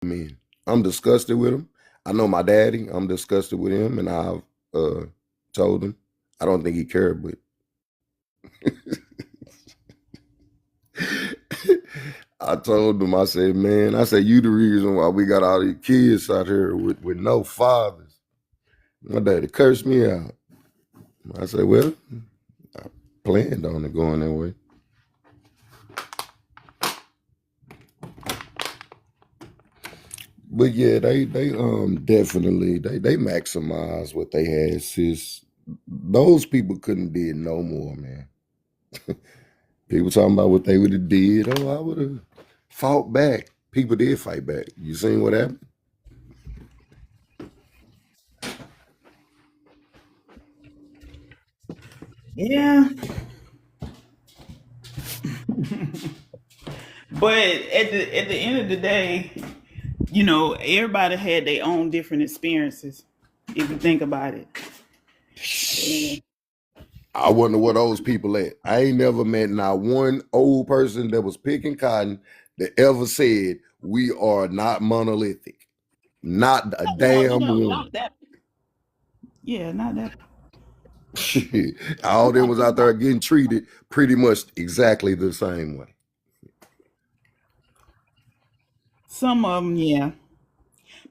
men. I'm disgusted with them. I know my daddy. I'm disgusted with him, and I've told him. I don't think he cared, but I told him. I said, man, I said, you the reason why we got all these kids out here with no fathers. My daddy cursed me out. I said, well, I planned on it going that way. But yeah, they definitely they maximize what they had, sis. Those people couldn't did no more, man. People talking about what they would have did. Oh, I would have fought back. People did fight back. You seen what happened? Yeah. But at the end of the day, everybody had their own different experiences. If you think about it. And I wonder where those people at. I ain't never met not one old person that was picking cotton that ever said we are not monolithic. Not a well, damn one. not that. Yeah, not that. All them was out there getting treated pretty much exactly the same way. Some of them, yeah.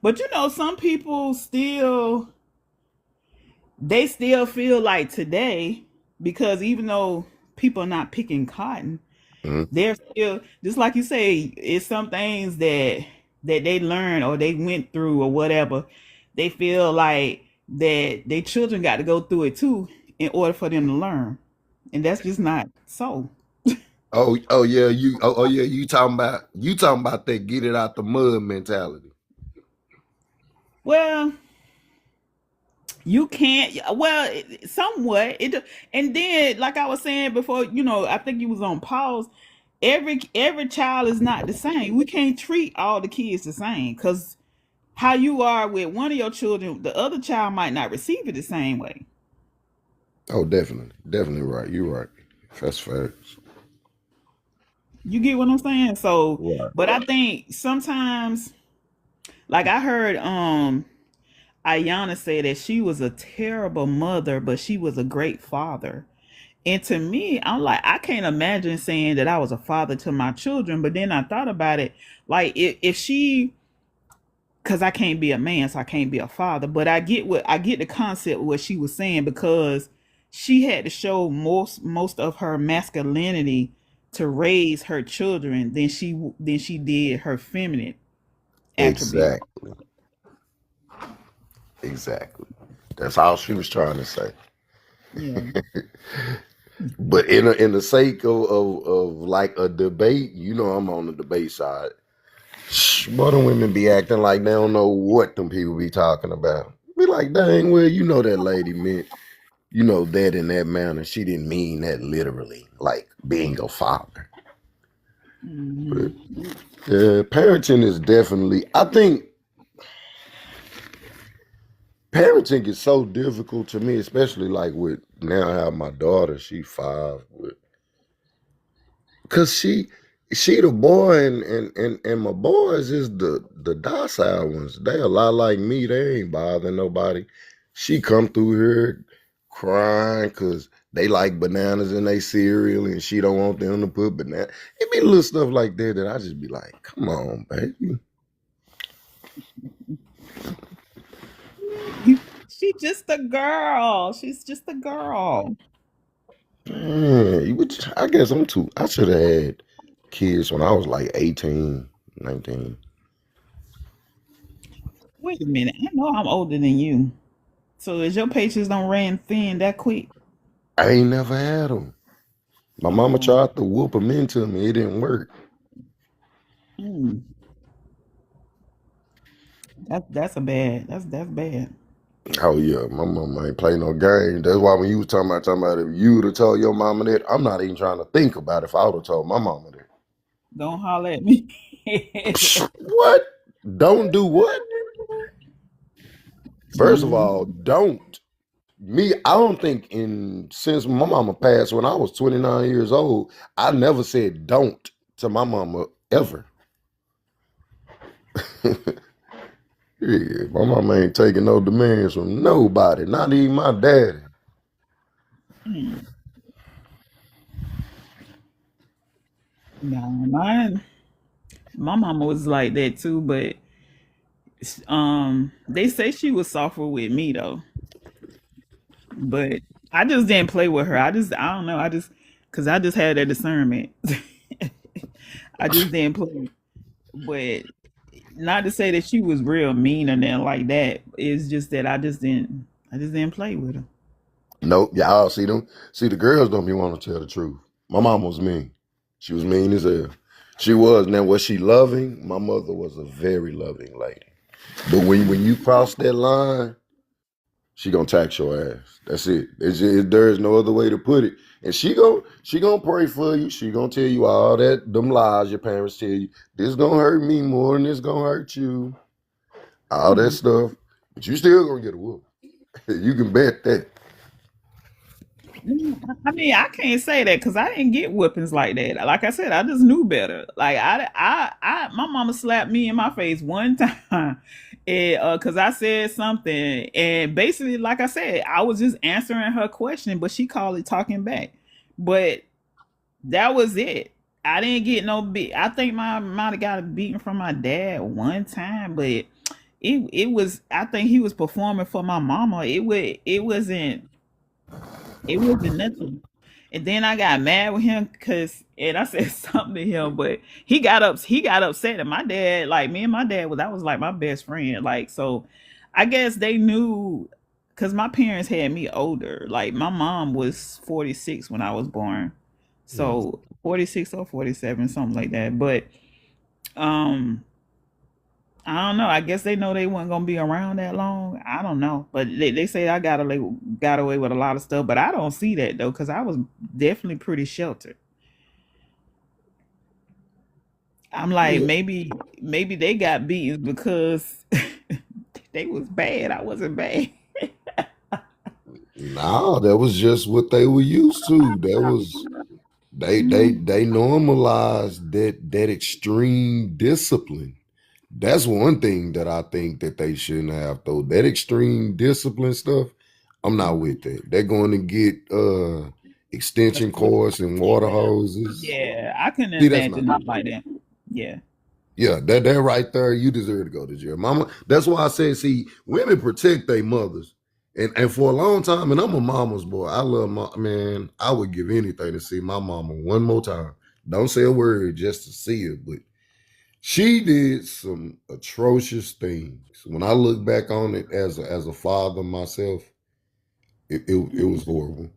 But some people still feel like today, because even though people are not picking cotton, Mhm. they're still, just like you say, it's some things that they learned or they went through or whatever. They feel like that their children got to go through it too in order for them to learn, and that's just not so. Oh yeah, yeah, you talking about that get it out the mud mentality. Well, you can't. Well, somewhat. And then, like I was saying before, I think you was on pause. Every child is not the same. We can't treat all the kids the same, because how you are with one of your children, the other child might not receive it the same way. Oh, definitely, definitely right. You're right. That's facts. You get what I'm saying? So, Right. but I think sometimes, like I heard, Ayana say that she was a terrible mother, but she was a great father. And to me, I'm like, I can't imagine saying that I was a father to my children. But then I thought about it, like if she, because I can't be a man, so I can't be a father. But I get the concept of what she was saying, because she had to show most of her masculinity to raise her children than she did her feminine attribute. Exactly. Exactly. That's all she was trying to say. Yeah. But in the sake of like a debate, I'm on the debate side. Why do women be acting like they don't know what them people be talking about? Be like, dang, well, that lady meant, that in that manner. She didn't mean that literally, like being a father. But Hmm. yeah, parenting is definitely, I think parenting is so difficult to me, especially like with now I have my daughter, she 5, cause she the boy and my boys is the docile ones. They a lot like me. They ain't bothering nobody. She come through here crying cause they like bananas in their cereal and she don't want them to put banana. It be little stuff like that that I just be like, come on, baby. She just a girl. She's just a girl. Man, I guess I'm too. I should have had kids when I was like 18, 19. Wait a minute. I know I'm older than you. So is your patience don't ran thin that quick? I ain't never had them. My mama Oh, tried to whoop them into me. It didn't work. mm, that's bad. Oh yeah, my mama ain't play no game. That's why when you was talking about if you would have told your mama that, I'm not even trying to think about if I would have told my mama that. Don't holler at me. What? Don't do what? First of Mhm. all, don't. Me, I don't think since my mama passed when I was 29 years old, I never said don't to my mama ever. Yeah, my mama ain't taking no demands from nobody, not even my daddy. Mm. No, my mama was like that too, but they say she was softer with me though. But I just didn't play with her. I don't know. Cause I just had that discernment. I just didn't play. But not to say that she was real mean or nothing like that. It's just that I just didn't play with her. Nope, y'all see them. See the girls don't be want to tell the truth. My mom was mean. She was mean as hell. She was. Now was she loving? My mother was a very loving lady. But when you cross that line, she gonna tax your ass. That's it. There is no other way to put it. And she gonna pray for you. She gonna tell you all that them lies your parents tell you. This gonna hurt me more than this gonna hurt you. All that Hmm. stuff. But you still gonna get a whoop. You can bet that. I mean, I can't say that because I didn't get whippings like that. Like I said, I just knew better. Like my mama slapped me in my face one time, and because I said something, and basically, like I said, I was just answering her question, but she called it talking back. But that was it. I didn't get no beat. I think my might have got a beating from my dad one time, but it was. I think he was performing for my mama. It wasn't nothing. And then I got mad with him because, and I said something to him, but he got upset. And my dad, like me and my dad was, that was like my best friend. Like, so I guess they knew because my parents had me older. Like my mom was 46 when I was born. Mm. So 46 or 47, something like that. But um I don't know. I guess they know they weren't gonna be around that long. I don't know, but they say I got away with a lot of stuff, but I don't see that though, because I was definitely pretty sheltered. I'm like Yeah. maybe they got beaten because they was bad. I wasn't bad. Nah, that was just what they were used to. That was they normalized that extreme discipline. That's one thing that I think that they shouldn't have though. That extreme discipline stuff, I'm not with that. They're going to get extension cords and water Yeah, hoses. yeah. I couldn't See, that's imagine not it cool. like that. Yeah. Yeah, that right there, you deserve to go to jail. Mama, that's why I said, see, women protect their mothers. And for a long time, and I'm a mama's boy. I love my man. I would give anything to see my mama one more time. Don't say a word just to see her, but she did some atrocious things. When I look back on it as a father myself, it was horrible.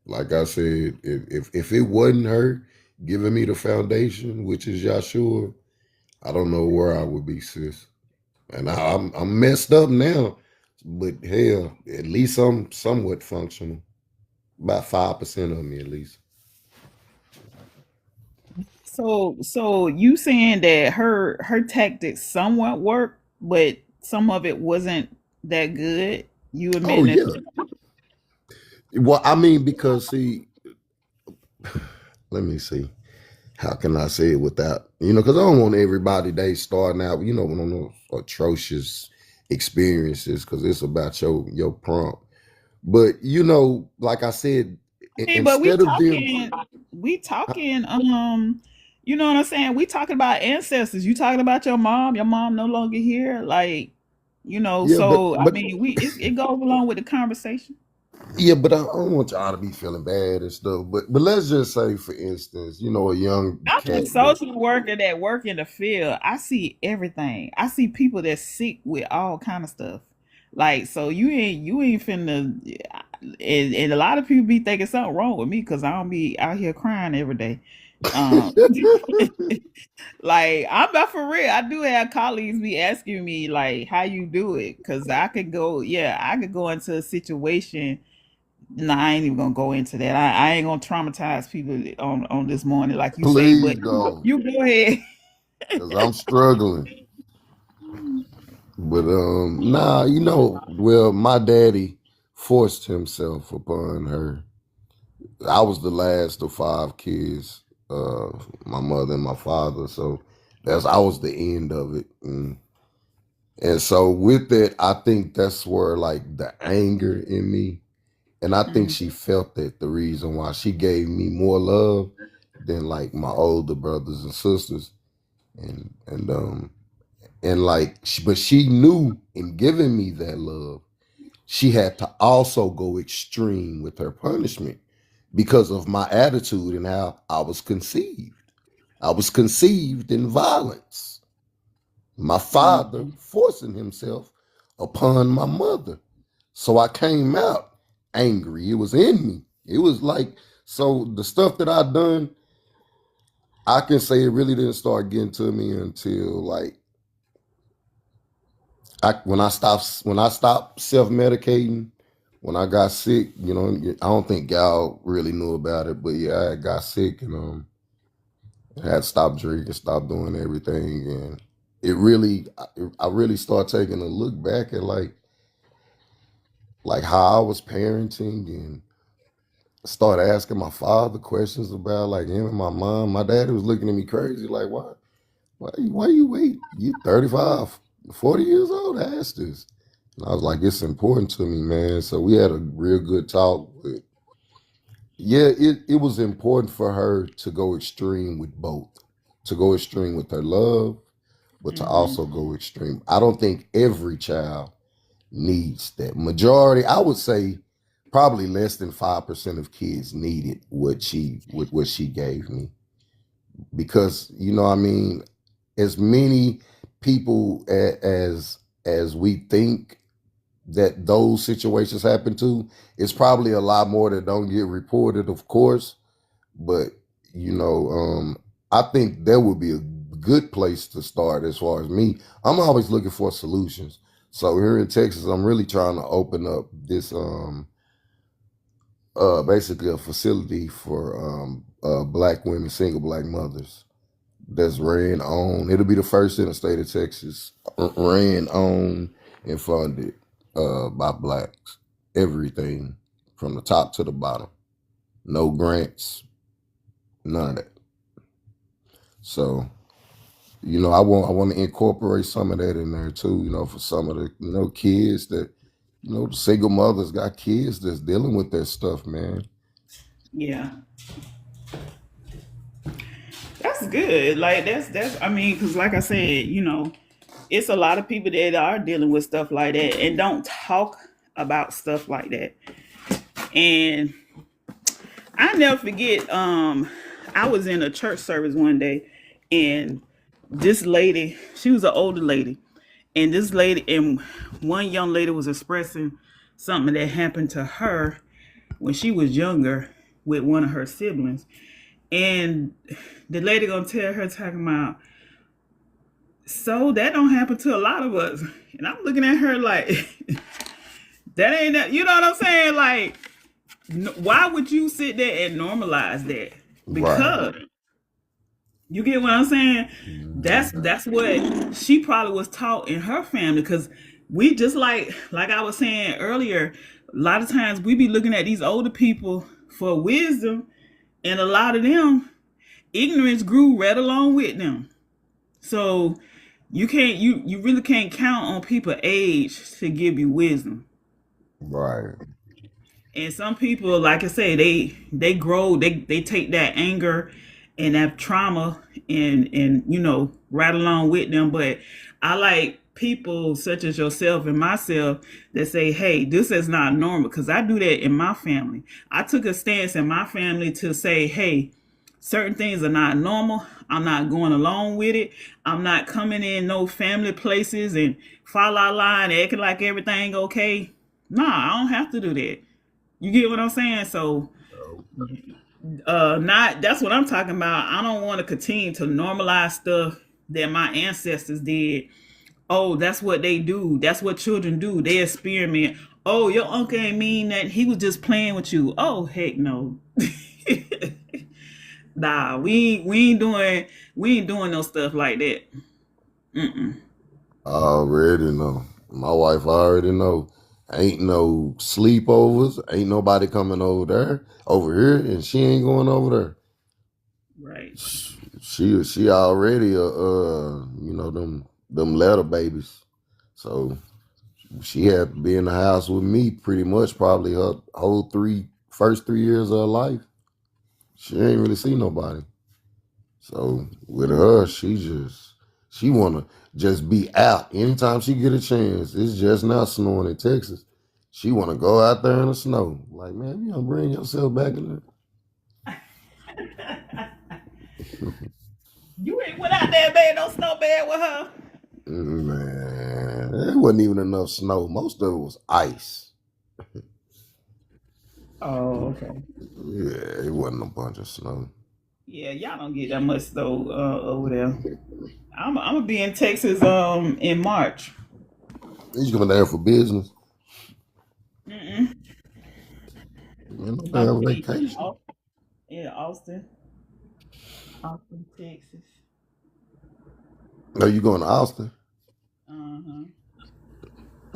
Like I said, if it wasn't her giving me the foundation, which is Yahshua, I don't know where I would be, sis. And I'm messed up now, but hell, at least I'm somewhat functional. About 5% of me, at least. So you saying that her tactics somewhat worked, but some of it wasn't that good. You Oh admitting that? yeah. Well, I mean, because see, let me see. How can I say it without because I don't want everybody they starting out, on those atrocious experiences because it's about your prompt. But like I said, I mean, but instead of them, we talking, you know what I'm saying? We talking about ancestors. You talking about your mom no longer here, like, yeah, but so I but mean, it goes along with the conversation. yeah, but I don't want y'all to be feeling bad and stuff. But let's just say, for instance, a young I'm a cat that social worker that work in the field. I see everything. I see people that's sick with all kind of stuff. Like, so you ain't finna, and a lot of people be thinking something wrong with me because I don't be out here crying every day. Um, like I'm not for real. I do have colleagues be asking me like how you do it because I could go into a situation. No, I ain't even gonna go into that. I ain't gonna traumatize people on this morning, like you say. But please don't, you go ahead. because I'm struggling. But nah, well, my daddy forced himself upon her. I was the last of five kids, my mother and my father, so I was the end of it. And so with that, I think that's where like the anger in me, and I think Mhm. she felt that the reason why she gave me more love than like my older brothers and sisters, and and like, but she knew in giving me that love, she had to also go extreme with her punishment because of my attitude and how I was conceived. I was conceived in violence. My father Mhm. forcing himself upon my mother. So I came out angry. It was in me. It was like, so the stuff that I done, I can say it really didn't start getting to me until like when I stopped self medicating, when I got sick. I don't think Gal really knew about it, but yeah, I got sick and I had to stop drinking, stop doing everything, and I really started taking a look back at like how I was parenting and started asking my father questions about like him and my mom. My daddy was looking at me crazy, like, why you wait? You 35, 40 years old to ask this. And I was like, it's important to me, man. So we had a real good talk. But yeah, it was important for her to go extreme with both. To go extreme with her love, but to Mhm. also go extreme. I don't think every child needs that. Majority, I would say probably less than 5% of kids needed what she gave me. Because I mean, as many people as we think that those situations happen to, it's probably a lot more that don't get reported, of course. But you know, I think that would be a good place to start. As far as me, I'm always looking for solutions. So here in Texas, I'm really trying to open up this basically a facility for black women, single black mothers, that's ran on. It'll be the first in the state of Texas, ran on and funded by blacks. Everything from the top to the bottom. No grants, none of that. So I want to incorporate some of that in there too. For some of the kids that the single mothers got kids that's dealing with that stuff, man. Yeah, that's good. Like that's. I mean, because like I said, it's a lot of people that are dealing with stuff like that and don't talk about stuff like that. And I never forget. I was in a church service one day, and this lady, she was an older lady, and this lady and one young lady was expressing something that happened to her when she was younger with one of her siblings, and the lady gonna tell her talking about, so that don't happen to a lot of us, and I'm looking at her like that ain't that, you know what I'm saying? Like, why would you sit there and normalize that? Right. Because you get what I'm saying? Mhm. That's what she probably was taught in her family. Because we just like I was saying earlier, a lot of times we be looking at these older people for wisdom, and a lot of them ignorance grew right along with them. So you really can't count on people age to give you wisdom. Right. And some people, like I say, they grow, they take that anger and that trauma and right along with them. But I like people such as yourself and myself that say, hey, this is not normal, because I do that in my family. I took a stance in my family to say, hey, certain things are not normal. I'm not going along with it. I'm not coming in no family places and follow our line, acting like everything okay. Nah, I don't have to do that. You get what I'm saying? So, not that's what I'm talking about. I don't want to continue to normalize stuff that my ancestors did. Oh, that's what they do. That's what children do. They experiment. Oh, your uncle ain't mean that. He was just playing with you. Oh, heck no. Nah, we ain't doing no stuff like that. Mm-mm. I already know. My wife already know. Ain't no sleepovers. Ain't nobody coming over here, and she ain't going over there. Right. She already them letter babies. So she had to be in the house with me pretty much probably her whole first 3 years of her life. She ain't really see nobody. So with her, she wanna just be out anytime she get a chance. It's just not snowing in Texas. She wanna go out there in the snow. Like, man, you don't bring yourself back in there. You ain't went out there and made no snow bed with her. Man, there wasn't even enough snow. Most of it was ice. Oh, okay. Yeah, it wasn't a bunch of snow. Yeah, y'all don't get that much snow over there. I'm gonna be in Texas in March. He's going there for business. Mm-mm. Man, no I'm gonna damn be vacation. in Austin, Texas. No, you going to Austin? Uh-huh.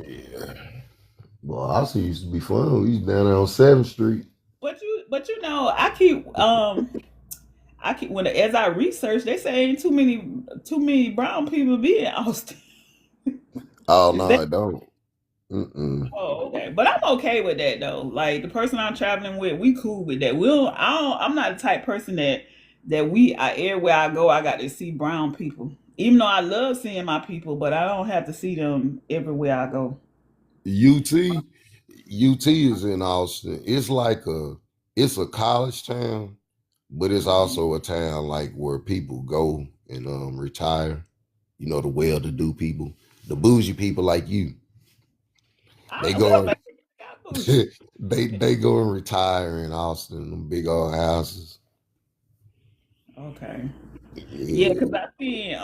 Yeah. Well, Austin used to be fun. We used down there on 7th Street. But you know, I keep when as I research, they say ain't too many brown people be in Austin. Oh, Is no, that I don't. Mm-mm. Oh, okay. But I'm okay with that though. Like the person I'm traveling with, we cool with that. I'm not the type person that everywhere I go, I got to see brown people. Even though I love seeing my people, but I don't have to see them everywhere I go. UT, UT is in Austin. It's a college town, but it's Mhm. also a town like where people go and retire. You know, the well-to-do people, the bougie people like you. They Well, go maybe I got bougie. they go and retire in Austin, them big old houses. Okay. Yeah, because Yeah. I see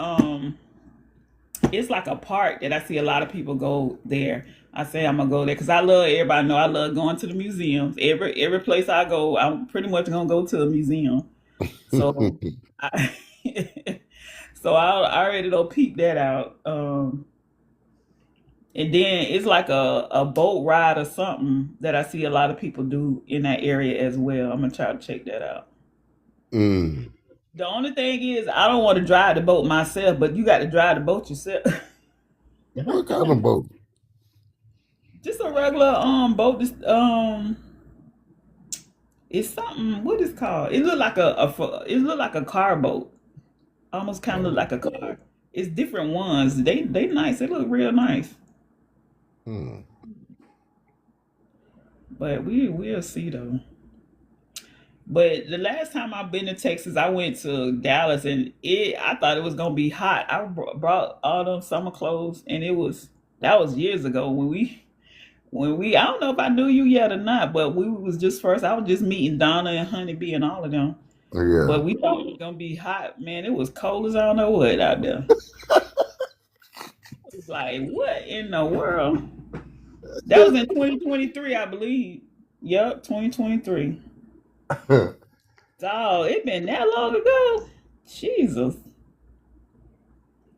it's like a park that I see a lot of people go there. I say I'm gonna go there because I love everybody know I love going to the museums. Every place I go, I'm pretty much gonna go to a museum. So I so I already don't peep that out. And then it's like a boat ride or something that I see a lot of people do in that area as well. I'm gonna try to check that out. Mm. The only thing is I don't want to drive the boat myself, but you got to drive the boat yourself. What kind of boat? Just a regular boat. It's something. What is called? It look like it look like a car boat. Almost kind of look Oh, like a car. It's different ones. They nice. They look real nice. hmm. But we'll see though. But the last time I've been to Texas, I went to Dallas, and I thought it was gonna be hot. I brought all them summer clothes, and that was years ago when we I don't know if I knew you yet or not, but we was just first. I was just meeting Donna and Honeybee and all of them. Yeah. But we thought it was gonna be hot. Man, it was cold as I don't know what out there. It was like, what in the world? That was in 2023, I believe. Yep, 2023. Dog, it been that long ago. Jesus.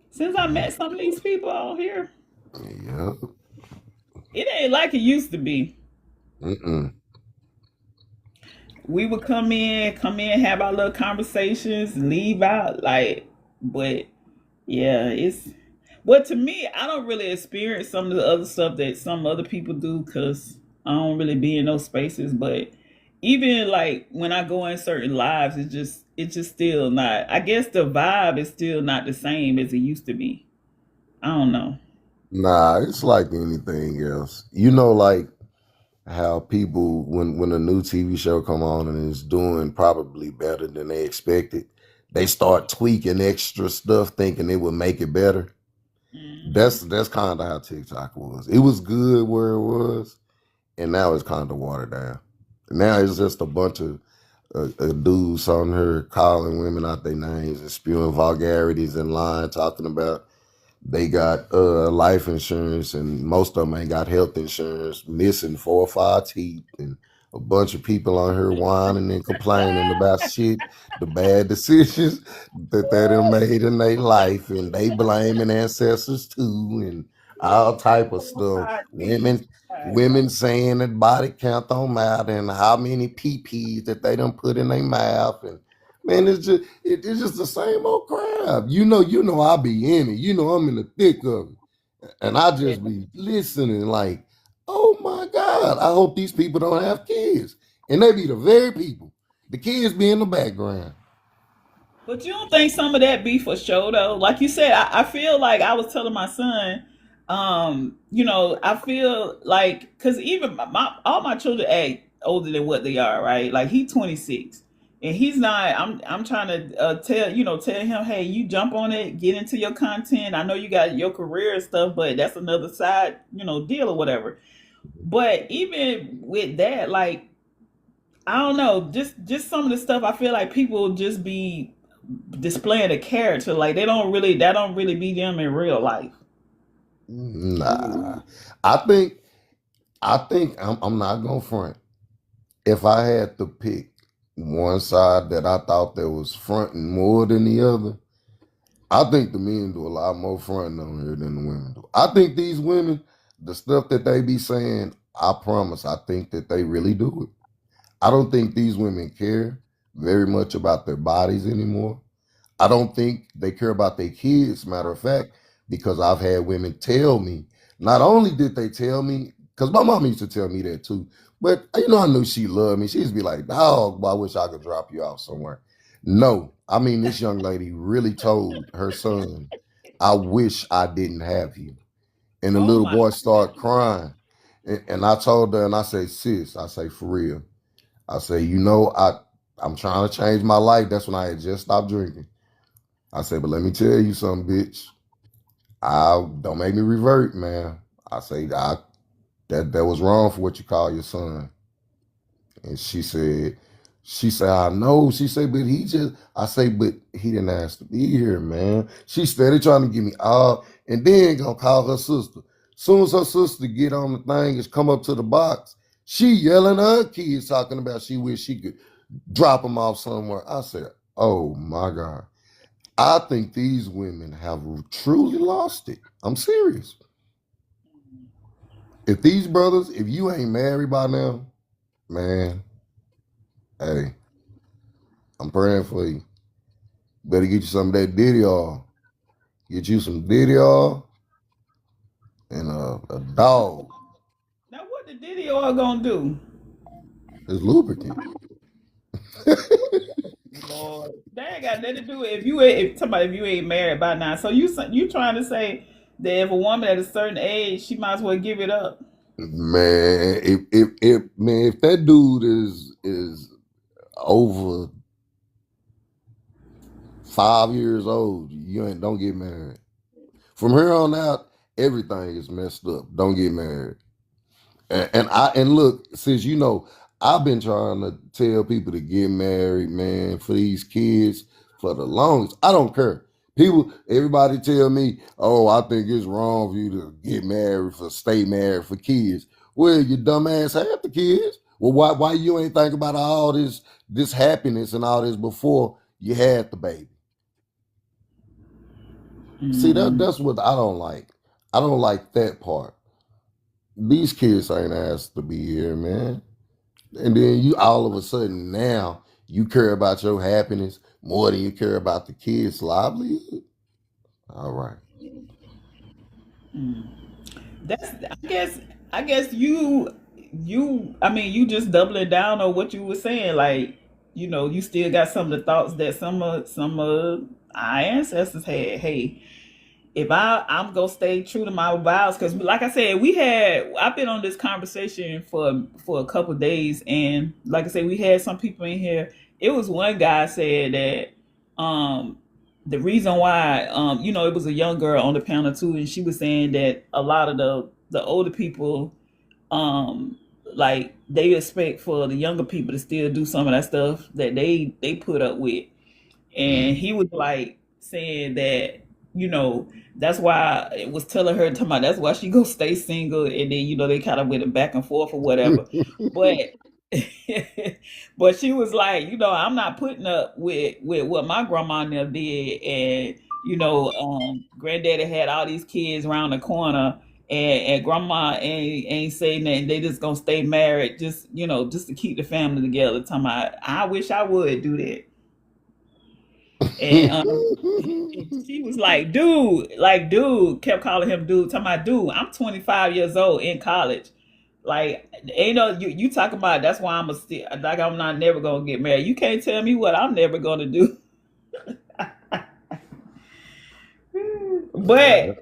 Since I met some of these people out here, Yeah. it ain't like it used to be. Mm-mm. We would come in, have our little conversations, leave out but yeah, it's well to me, I don't really experience some of the other stuff that some other people do because I don't really be in those spaces. But even like when I go in certain lives, it's just still not. I guess the vibe is still not the same as it used to be. I don't know. Nah, it's like anything else. You know, like how people when a new TV show come on and it's doing probably better than they expected, they start tweaking extra stuff thinking it would make it better. Hmm. That's kind of how TikTok was. It was good where it was, and now it's kind of watered down. Now it's just a bunch of dudes on here calling women out their names and spewing vulgarities and lying, talking about they got life insurance, and most of them ain't got health insurance, missing 4 or 5 teeth, and a bunch of people on here whining and complaining about shit, the bad decisions that they done made in their life, and they blaming ancestors too, and all type of stuff. Women saying that body count don't matter, and how many PPs that they done put in their mouth, and man, it's just the same old crap. You know, I be in it. You know, I'm in the thick of it. And I Yeah. just be listening like, oh my God, I hope these people don't have kids. And they be the very people. The kids be in the background. But you don't think some of that be for show though? Like you said, I feel like I was telling my son, I feel like because even all my children act older than what they are, right? Like he's 26, and he's not. I'm trying to tell him, hey, you jump on it, get into your content. I know you got your career and stuff, but that's another side, deal or whatever. But even with that, like I don't know, just some of the stuff I feel like people just be displaying a character like that don't really be them in real life. Nah. I think I'm not gonna front. If I had to pick one side that I thought that was fronting more than the other, I think the men do a lot more fronting on here than the women do. I think these women, the stuff that they be saying, I promise, I think that they really do it. I don't think these women care very much about their bodies anymore. I don't think they care about their kids, matter of fact, because I've had women tell me, not only did they tell me, because my mom used to tell me that too, but I knew she loved me. She used to be like, dog, I wish I could drop you off somewhere. No, I mean, this young lady really told her son, I wish I didn't have you. And the Oh little my boy started crying. And I told her, and I say, sis, I say, for real. I say, I'm trying to change my life. That's when I had just stopped drinking. I say, but let me tell you something, bitch. I don't make me revert, man. I say that was wrong for what you call your son. And she said, I know. She said, but I say, but he didn't ask to be here, man. She steady trying to get me all, and then gonna call her sister. Soon as her sister get on the thing and come up to the box, she yelling at her kids talking about she wish she could drop them off somewhere. I said, oh my God. I think these women have truly lost it. I'm serious. If these brothers, if you ain't married by now, man, hey, I'm praying for you. Better get you some of that Diddy oil. Get you some Diddy oil and a dog. Now what the Diddy all gonna do? It's lubricant. Lord, that ain't got nothing to do with if you ain't married by now. So you trying to say that if a woman at a certain age, she might as well give it up? Man, if that dude is over 5 years old, you ain't don't get married. From here on out, everything is messed up. Don't get married. And look, since I've been trying to tell people to get married, man, for these kids for the longest. I don't care. Everybody tell me, oh, I think it's wrong for you to get married for stay married for kids. Well, you dumbass had the kids. Well, why you ain't think about all this happiness and all this before you had the baby? See, Mm. that's what I don't like. I don't like that part. These kids ain't asked to be here, man. And then you all of a sudden now you care about your happiness more than you care about the kids' livelihood. All right. Mm. That's I guess you just doubling down on what you were saying. Like, you still got some of the thoughts that some of our ancestors had. Hey, if I'm gonna stay true to my vows, because like I said, I've been on this conversation for a couple of days, and like I said, we had some people in here. It was one guy said that the reason why it was a young girl on the panel too, and she was saying that a lot of the older people, um like they expect for the younger people to still do some of that stuff that they put up with, and Mm. he was like saying that that's why it was telling her, talking about that's why she go stay single, and then they kind of went back and forth or whatever, but but she was like, I'm not putting up with what my grandma and them did, and granddaddy had all these kids around the corner, and grandma ain't saying nothing. They just gonna stay married, just to keep the family together. Talking about, I wish I would do that. And she was like, dude, kept calling him dude, talking about, dude, I'm 25 years old in college. Like, ain't no, you talking about, that's why I'm like, I'm not never gonna get married. You can't tell me what I'm never gonna do. Yeah.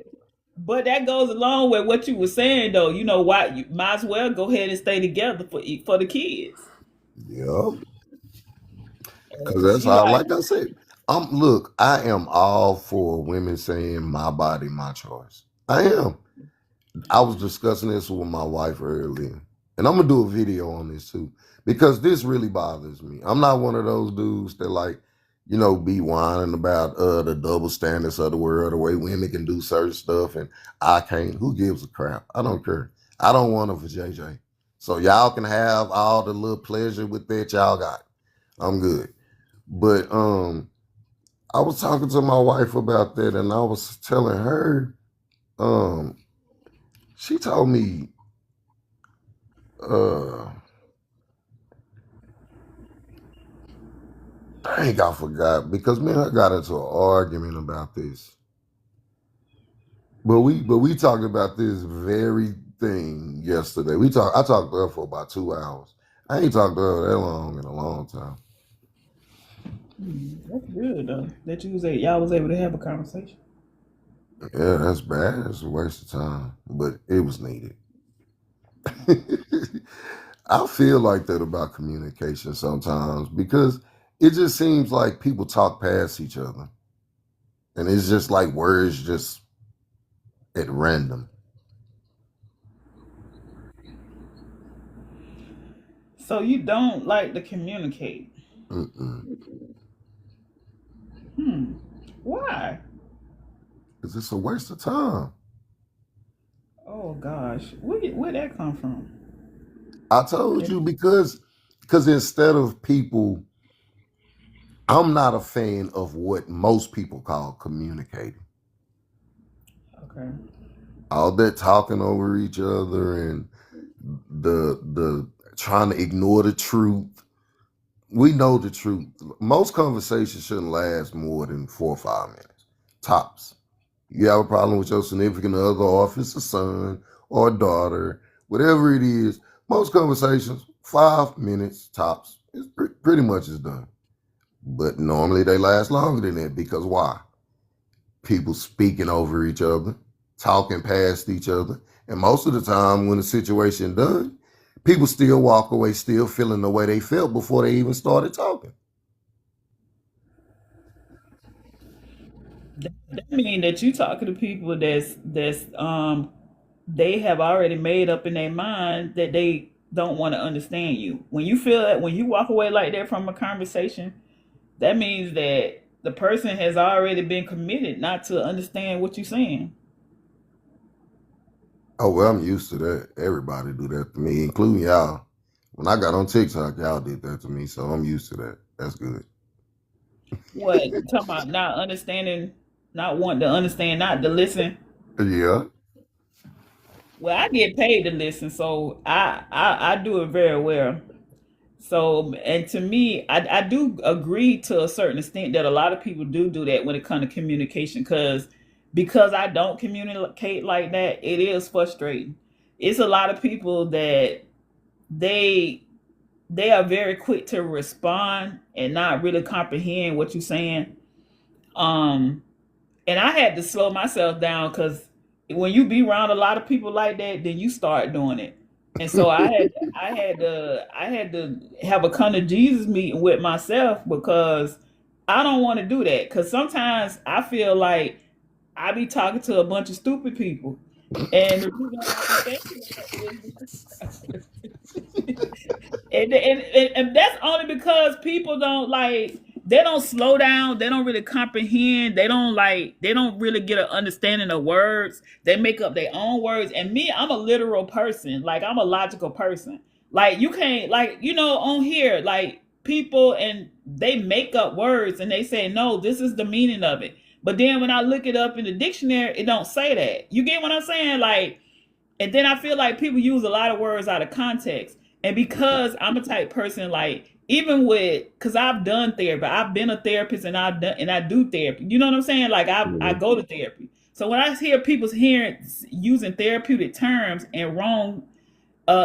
But that goes along with what you were saying, though. You know why? You might as well go ahead and stay together for the kids. Yep. Cause Cause that's she all. like, Like I said, look. I am all for women saying my body, my choice. I am. I was discussing this with my wife earlier, and I'm gonna do a video on this too because this really bothers me. I'm not one of those dudes that like, be whining about the double standards of the world, the way women can do certain stuff and I can't. Who gives a crap? I don't care. I don't want it for JJ. So y'all can have all the little pleasure with that y'all got. I'm good. But I was talking to my wife about that, and I was telling her, um, she told me, uh, dang, I forgot because man, I got into an argument about this. But we talked about this very thing yesterday. I talked to her for about 2 hours. I ain't talked to her that long in a long time. that's good though. That y'all was able to have a conversation. Yeah, that's bad. It's a waste of time, but it was needed. I feel like that about communication sometimes because it just seems like people talk past each other, and it's just like words just at random. So you don't like to communicate. Mm-mm. Hmm. Why? It's just a waste of time. Oh gosh, where that come from? I told you because instead of people, I'm not a fan of what most people call communicating. Okay. All that talking over each other and the trying to ignore the truth. We know the truth. Most conversations shouldn't last more than 4 or 5 minutes, tops. You have a problem with your significant other, or if it's a son or a daughter, whatever it is. Most conversations, 5 minutes tops. It's pretty much is done. But normally they last longer than that because why? People speaking over each other, talking past each other, and most of the time when the situation done, people still walk away still feeling the way they felt before they even started talking. That mean that you talking to people that's they have already made up in their mind that they don't want to understand you. When you feel that, when you walk away like that from a conversation, that means that the person has already been committed not to understand what you're saying. Oh well, I'm used to that. Everybody do that to me, including y'all. When I got on TikTok, y'all did that to me, so I'm used to that. That's good. What, talking about not understanding, not wanting to understand, not to listen? Yeah. Well, I get paid to listen, so I do it very well. So, and to me, I do agree to a certain extent that a lot of people do that when it comes to communication, because I don't communicate like that, it is frustrating. It's a lot of people that they they are very quick to respond and not really comprehend what you're saying. Um, and I had to slow myself down because when you be around a lot of people like that, then you start doing it. And so I had to have a come to Jesus meeting with myself because I don't want to do that. Because sometimes I feel like I be talking to a bunch of stupid people, and the reason why I be thinking that is and that's only because people don't like, they don't slow down, they don't really comprehend, they don't really get an understanding of words, they make up their own words. And me, I'm a literal person, like I'm a logical person. Like you can't, like, on here, like people, and they make up words and they say no, this is the meaning of it, but then when I look it up in the dictionary, it don't say that. You get what I'm saying? Like, and then I feel like people use a lot of words out of context. And because I'm a type person, like, even with, because I've done therapy, I've been a therapist, and I do therapy. You know what I'm saying? Like I Mhm. go to therapy. So when I hear people hearing using therapeutic terms and wrong,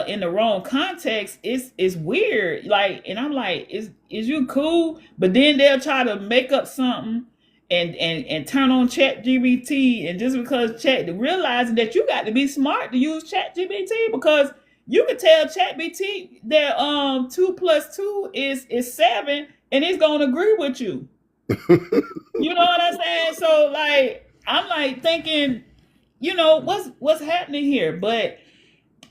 in the wrong context, it's weird. Like, and I'm like, is you cool? But then they'll try to make up something and turn on Chat GBT, and just because Chat, realizing that you got to be smart to use Chat GBT, because you can tell Chat GBT that 2 plus 2 is 7, and it's gonna agree with you. You know what I'm saying? So like, I'm like thinking, what's happening here? But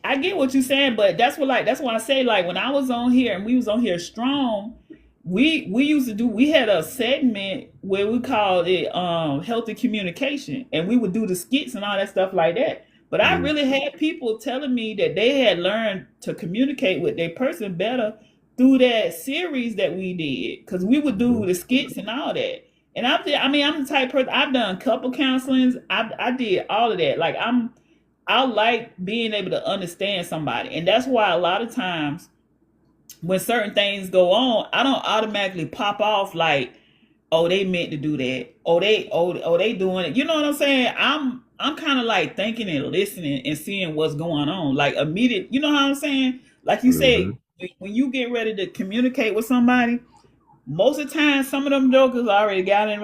I get what you're saying, but that's why I say, like, when I was on here and we was on here strong, we used to do, we had a segment where we called it healthy communication, and we would do the skits and all that stuff like that. But I Mhm. really had people telling me that they had learned to communicate with their person better through that series that we did, because we would do Mhm. the skits and all that. And I mean, I'm the type of person, I've done couple counselings, I did all of that. Like, I like being able to understand somebody. And that's why a lot of times when certain things go on, I don't automatically pop off like, oh, they meant to do that. Oh, they doing it. You know what I'm saying? I'm kind of like thinking and listening and seeing what's going on. Like, immediate, you know how I'm saying? Like you say, Mhm. when you get ready to communicate with somebody, most of the time some of them jokers already got in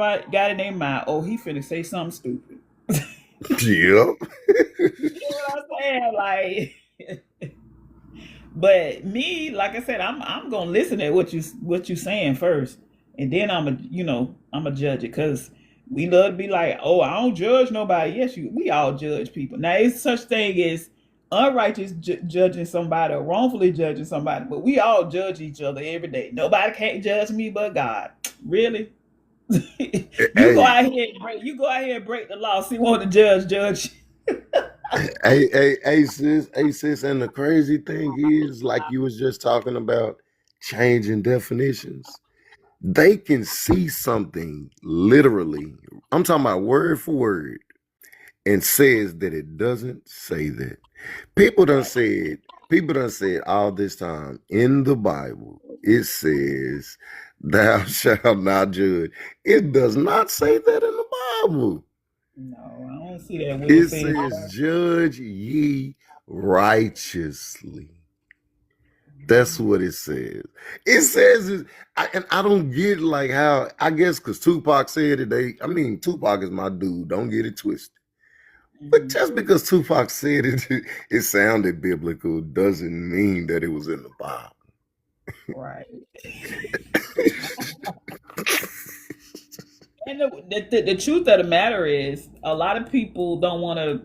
their mind, oh, he finna say something stupid. Yep. You know what I'm saying? Like, but me, like I said, I'm gonna listen at what you saying first, and then I'm a judge it, because we love to be like, oh, I don't judge nobody. Yes, we all judge people. Now, it's such thing as unrighteous judging somebody or wrongfully judging somebody, but we all judge each other every day. Nobody can't judge me but God. Really? Hey, You go out here and break the law. See what the judge. hey, sis, and the crazy thing is, like you was just talking about changing definitions. They can see something literally. I'm talking about word for word, and says that it doesn't say that. People done Right. said, people done said all this time in the Bible, it says, thou shalt not judge. It does not say that in the Bible. No, I don't see that where it It says. says, judge ye righteously. That's what it says. It says, and I don't get like how, I guess because Tupac said it, I mean, Tupac is my dude. Don't get it twisted. But Mhm. just because Tupac said it, it sounded biblical doesn't mean that it was in the Bible. Right. And the truth of the matter is, a lot of people don't want to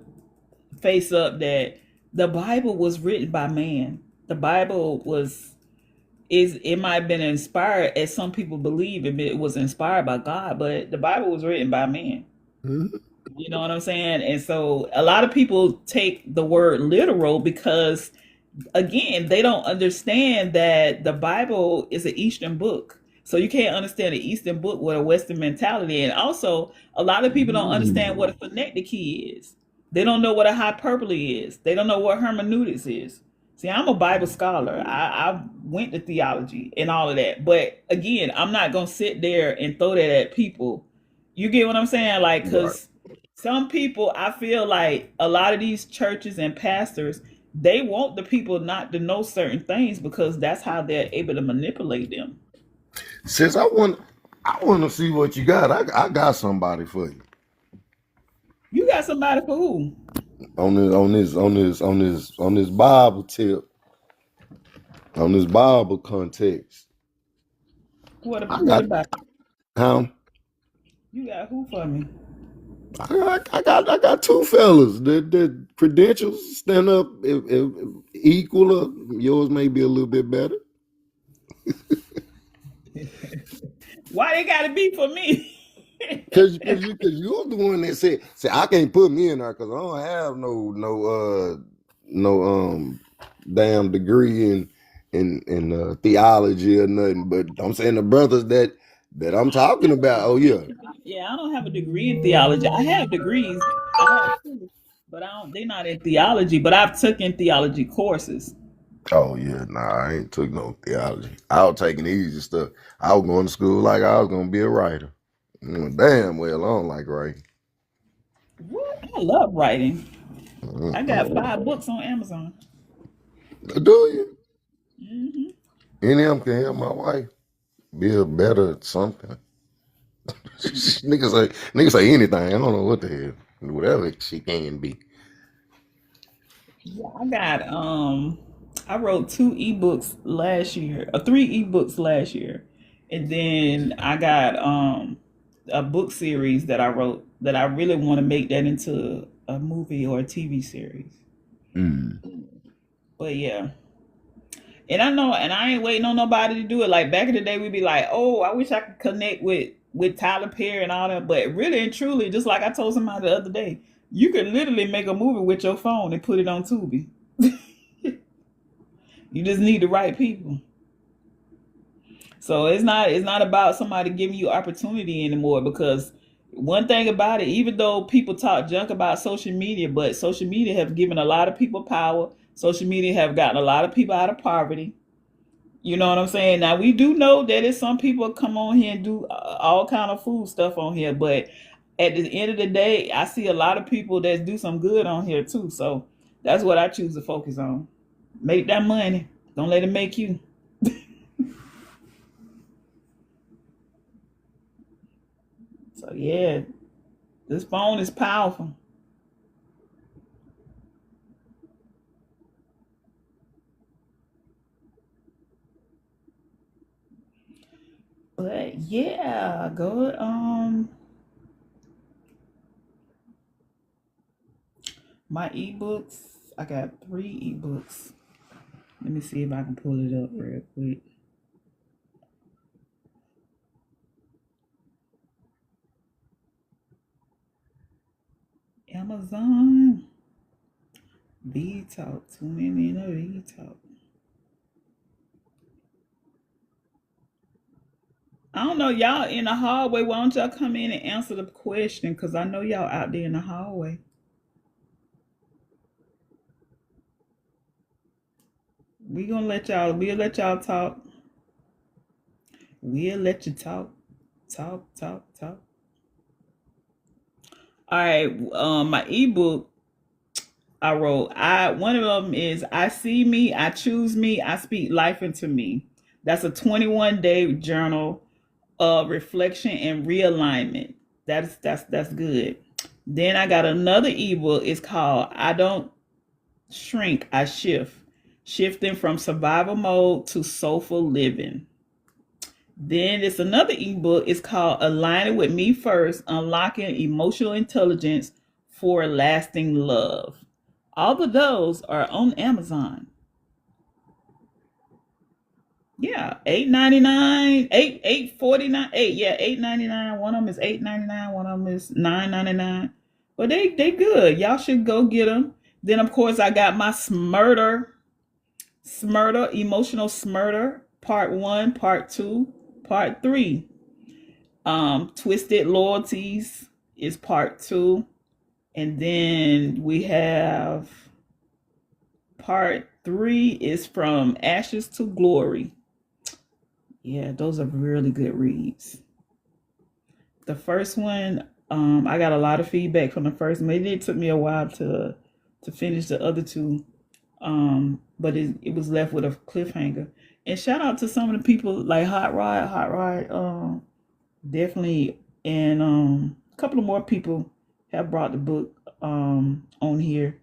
face up that the Bible was written by man. The Bible it might have been inspired, as some people believe it was inspired by God, but the Bible was written by man. Mhm. You know what I'm saying? And so a lot of people take the word literal because, again, they don't understand that the Bible is an Eastern book. So you can't understand an Eastern book with a Western mentality. And also, a lot of people don't understand what a phonetic key is. They don't know what a hyperbole is. They don't know what hermeneutics is. See, I'm a Bible scholar. I went to theology and all of that. But again, I'm not going to sit there and throw that at people. You get what I'm saying? Like, Right. because some people, I feel like a lot of these churches and pastors, they want the people not to know certain things because that's how they're able to manipulate them. Since I want to see what you got. I got somebody for you You got somebody for who? on this Bible tip, on this Bible context. I What got about um, you got who for me? I got two fellas. The credentials stand up if equal. Yours may be a little bit better. Why they gotta be for me? You're the one that said I can't put me in there because I don't have no damn degree in theology or nothing. But I'm saying the brothers that I'm I don't talking have a about. Oh degree yeah, in Yeah, I don't have a degree in theology. I have degrees. I have two, but I don't. They're not in theology. But I've taken theology courses. Oh yeah, nah, I ain't took no theology. I was taking the easy stuff. I was going to school like I was gonna be a writer. Damn well, I don't like writing. What? I love writing. I got Mm-mm. 5 books on Amazon. Do you? Hmm. Any of them can help my wife be a better something. Niggas say anything. I don't know what the hell. Whatever she can be. Yeah, I wrote 2 ebooks last year, 3 ebooks last year. And then I got a book series that I wrote that I really want to make that into a movie or a TV series. Mm. But yeah. And I know, and I ain't waiting on nobody to do it. Like back in the day, we'd be like, "Oh, I wish I could connect with Tyler Perry and all that." But really and truly, just like I told somebody the other day, you can literally make a movie with your phone and put it on Tubi. You just need the right people. So it's not about somebody giving you opportunity anymore, because one thing about it, even though people talk junk about social media, but social media have given a lot of people power. Social media have gotten a lot of people out of poverty. You know what I'm saying? Now we do know that it's some people come on here and do all kind of food stuff on here, but at the end of the day, I see a lot of people that do some good on here too. So that's what I choose to focus on. Make that money. Don't let it make you. So yeah, this phone is powerful. But yeah, go my ebooks. I got 3 ebooks. Let me see if I can pull it up real quick. Amazon V Talk. Tune in a V Talk. I don't know, y'all in the hallway. Why don't y'all come in and answer the question? Cause I know y'all out there in the hallway. We'll let y'all talk. We'll let you talk. Talk, talk, talk. All right. My ebook I wrote. I One of them is I see me, I choose me, I speak life into me. That's a 21-day journal of reflection and realignment. That's good. Then I got another ebook. It's called I Don't Shrink, I Shift. Shifting from survival mode to soulful living. Then it's another ebook. It's called Aligning with Me First, Unlocking Emotional Intelligence for Lasting Love. All of those are on Amazon. Yeah, 8.99, 8.49, 8.99. One of them is 8.99. One of them is 9.99. But they good. Y'all should go get them. Then of course I got my Smurder, Emotional Smurder, Part 1, Part 2, Part 3. Twisted Loyalties is Part 2. And then we have Part 3 is From Ashes to Glory. Yeah, those are really good reads. The first one, I got a lot of feedback from the first one. It took me a while to finish the other two, but it was left with a cliffhanger. And shout out to some of the people like Hot Rod, definitely, and a couple of more people have brought the book on here.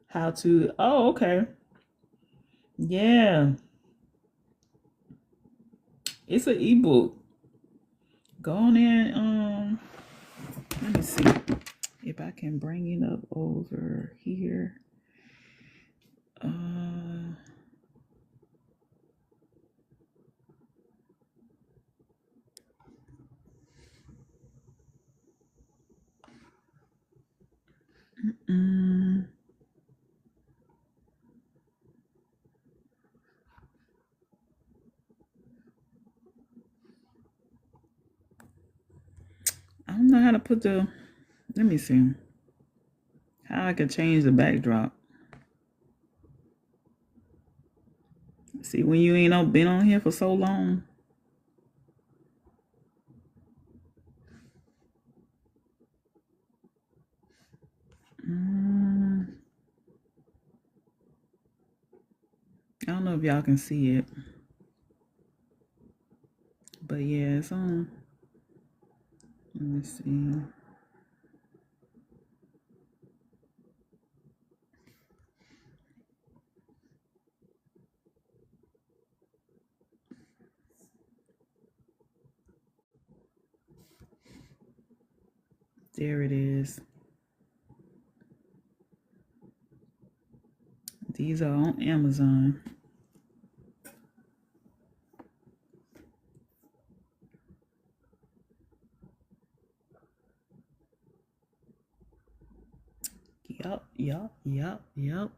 How to? Oh, okay, yeah, it's an ebook. Go on in. Let me see if I can bring it up over here. Uh, mm, I don't know how to put the Let me see how I can change the backdrop. See, when you ain't been on here for so long. Mm, I don't know if y'all can see it, but yeah, it's on. Let me see. There it is. These are on Amazon. Yup.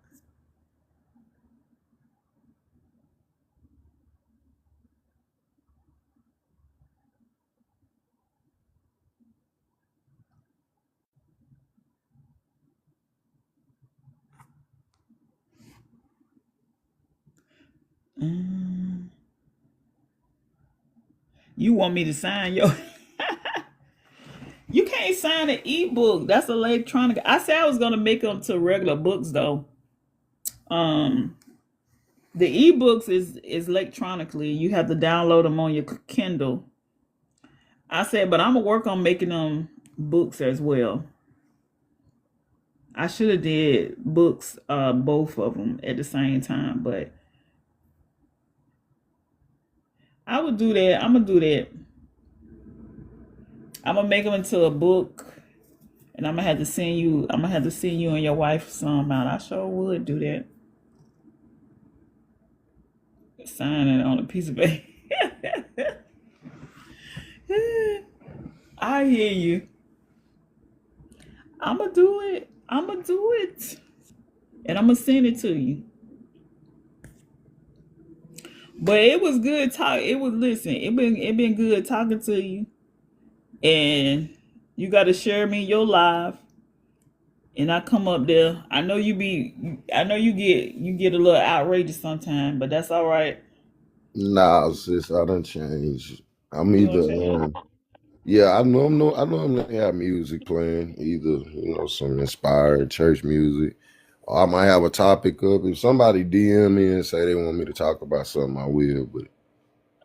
Um, you want me to sign your? You can't sign an ebook. That's electronic. I said I was gonna make them to regular books though. Um, the ebooks is electronically. You have to download them on your Kindle. I said, but I'm gonna work on making them books as well. I should have did books, both of them at the same time, but I would do that. I'm gonna do that. I'm gonna make them into a book, and I'm gonna have to send you. I'm gonna have to send you and your wife some out. I sure would do that. Sign it on a piece of paper. I hear you. I'm gonna do it. I'm gonna do it, and I'm gonna send it to you. But it was good talk. It was listen. It been good talking to you, and you got to share me your live. And I come up there. I know you be. I know you get a little outrageous sometimes, but that's all right. Nah, sis, I done changed. I'm You either don't change. yeah, I normally have music playing, either, some inspired church music. Or I might have a topic up. If somebody DM me and say they want me to talk about something, I will. But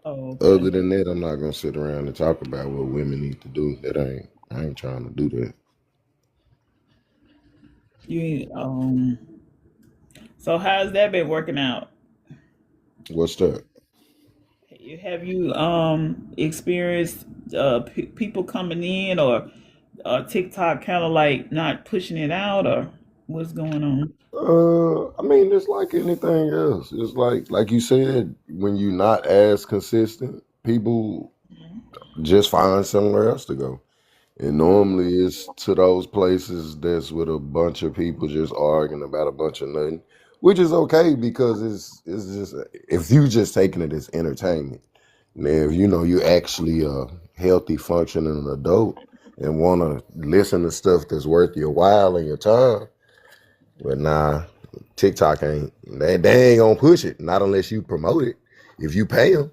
Oh, other okay. than that, I'm not gonna sit around and talk about what women need to do. I ain't trying to do that. You. So how's that been working out? What's that? Have you experienced people coming in, or TikTok kind of like not pushing it out, or what's going on? I mean, it's like anything else. It's like you said, when you're not as consistent, people just find somewhere else to go. And normally it's to those places that's with a bunch of people just arguing about a bunch of nothing, which is okay because it's just if you just taking it as entertainment. Now, if you're actually a healthy, functioning adult and want to listen to stuff that's worth your while and your time, but nah, TikTok ain't. They ain't gonna push it, not unless you promote it. If you pay them,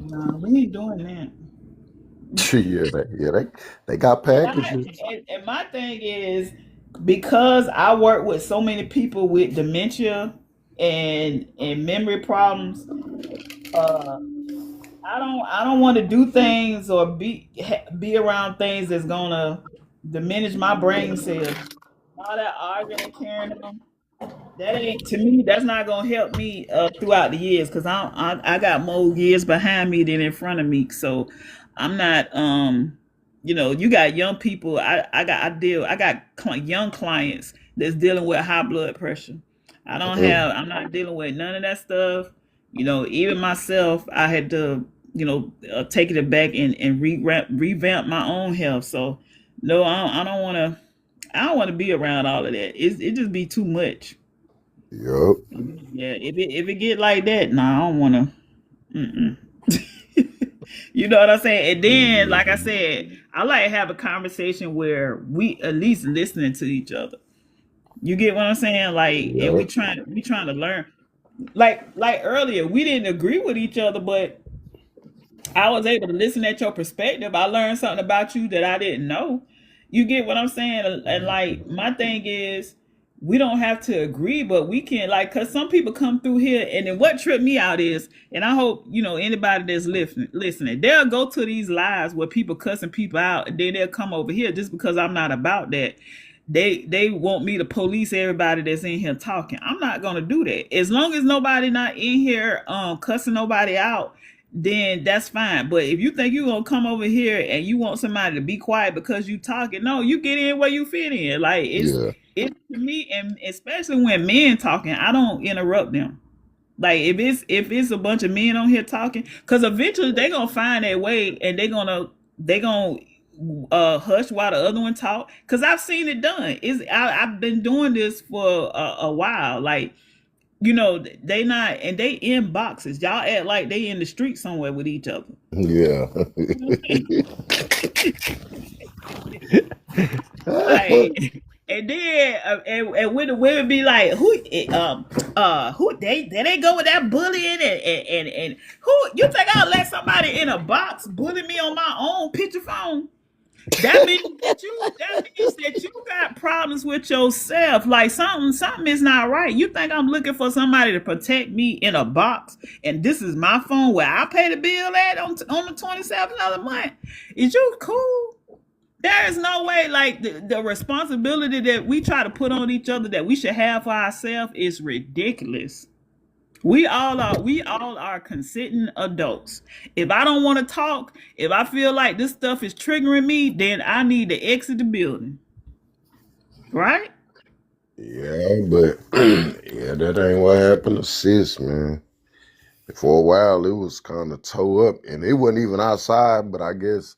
No, we ain't doing that. yeah, they got And I packages. and my thing is, because I work with so many people with dementia and memory problems. Uh, I don't want to do things or be around things that's gonna diminish my brain cells. All that arguing and carrying on. That ain't to me. That's not gonna help me throughout the years because I got more years behind me than in front of me. So I'm not. You got young people. I got young clients that's dealing with high blood pressure. I don't Mm, have. I'm not dealing with none of that stuff. Even myself, I had to take it back and revamp my own health. So no, I don't want to. I don't want to be around all of that. It just be too much. yup. Yeah, if it get like that, nah, I don't wanna. Mm-mm. You know what I'm saying? And then, like I said, I like to have a conversation where we at least listening to each other. You get what I'm saying? Like, and Yeah, we trying to learn. Like earlier, we didn't agree with each other, but I was able to listen at your perspective. I learned something about you that I didn't know. You get what I'm saying? And like my thing is, we don't have to agree, but we can like because some people come through here, and then what tripped me out is, and I hope you know anybody that's listening, they'll go to these lives where people cussing people out, and then they'll come over here just because I'm not about that. They want me to police everybody that's in here talking. I'm not gonna do that. As long as nobody not in here cussing nobody out, then that's fine. But if you think you're gonna come over here and you want somebody to be quiet because you talking, no, you get in where you fit in. Like yeah, it's to me, and especially when men talking, I don't interrupt them. Like if it's a bunch of men on here talking, because eventually they gonna find their way and they gonna hush while the other one talk. Because I've seen it done. I've been doing this for a while. Like you know they not and they in boxes. Y'all act like they in the street somewhere with each other. yeah. Like and then and when the women be like who they go with that bullying and who you think I'll let somebody in a box bully me on my own picture phone? That means that you got problems with yourself. Like something is not right. You think I'm looking for somebody to protect me in a box, and this is my phone where I pay the bill at on the 27th of the month? Is you cool? There is no way. Like the responsibility that we try to put on each other that we should have for ourselves is ridiculous. We all are consenting adults. If I don't want to talk, if I feel like this stuff is triggering me, then I need to exit the building. Right? Yeah, but yeah, that ain't what happened to sis, man. For a while, it was kind of toe up, and it wasn't even outside. But I guess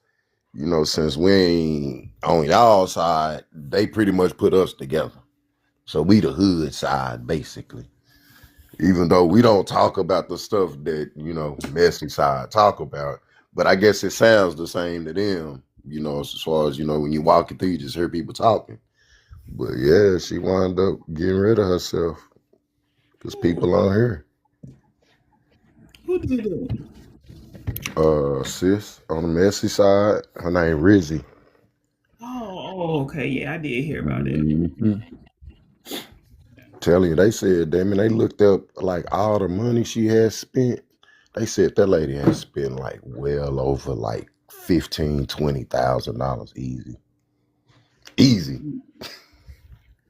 since we ain't on y'all side, they pretty much put us together. So we the hood side, basically. Even though we don't talk about the stuff that messy side talk about, but I guess it sounds the same to them. As far as when you walking through, you just hear people talking. But yeah, she wound up getting rid of herself because people on here. Who did it? Sis on the messy side, her name Rizzy. Okay. Yeah, I did hear about it. Hmm. Telling you, they said, damn it, they looked up like all the money she had spent. They said that lady had spent like well over like 15, $20,000 easy. Easy.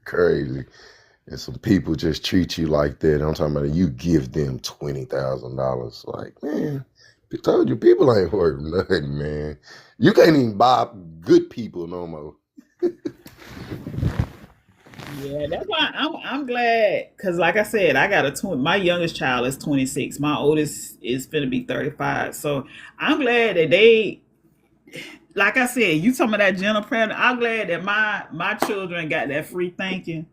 Crazy. And some people just treat you like that. I'm talking about you give them $20,000. Like, man, I told you people ain't worth nothing, man. You can't even buy good people no more. Yeah, that's why I'm glad because, like I said, I got a twin. My youngest child is 26. My oldest is finna be 35. So I'm glad that they, like I said, you talking about that gentle parenting. I'm glad that my children got that free thinking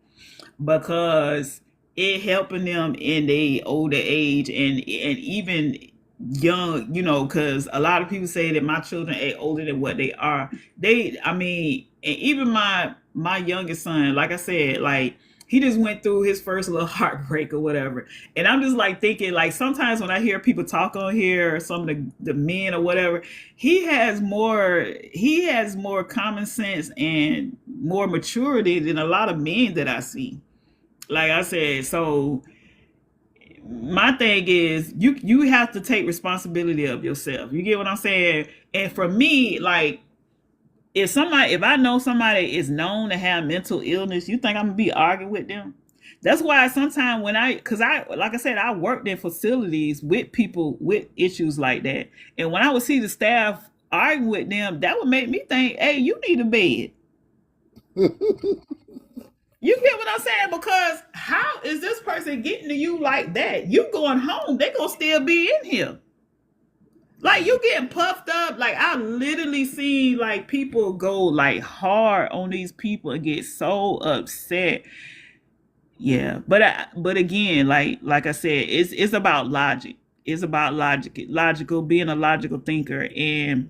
because it helping them in the older age and even young, because a lot of people say that my children are older than what they are. I mean, and even my youngest son, like I said, like he just went through his first little heartbreak or whatever. And I'm just like thinking, like sometimes when I hear people talk on here or some of the men or whatever, he has more common sense and more maturity than a lot of men that I see. Like I said, so my thing is you have to take responsibility of yourself. You get what I'm saying? And for me, like if I know somebody is known to have mental illness, you think I'm gonna be arguing with them? That's why sometimes because I, like I said, I worked in facilities with people with issues like that, and when I would see the staff arguing with them, that would make me think, hey, you need a bed. You get what I'm saying? Because how is this person getting to you like that? You going home, they gonna still be in here. Like you getting puffed up. Like I literally see like people go like hard on these people and get so upset. Yeah, but again, like I said, it's about logic. It's about logical, being a logical thinker and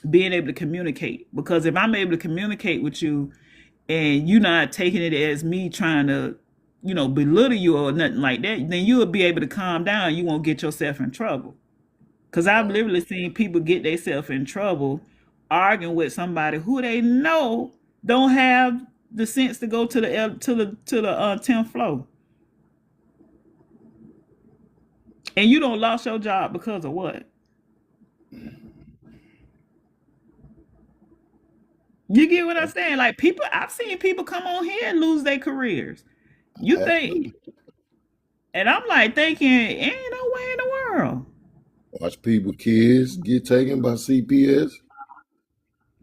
being able to communicate. Because if I'm able to communicate with you and you not taking it as me trying to, belittle you or nothing like that, then you'll be able to calm down. You won't get yourself in trouble. Because I've literally seen people get themselves in trouble arguing with somebody who they know don't have the sense to go to the 10th floor, and you don't lost your job because of what? You get what I'm saying? Like people, I've seen people come on here and lose their careers. You think, Absolutely. and I'm like thinking, ain't no way in the world. Watch people, kids get taken by CPS.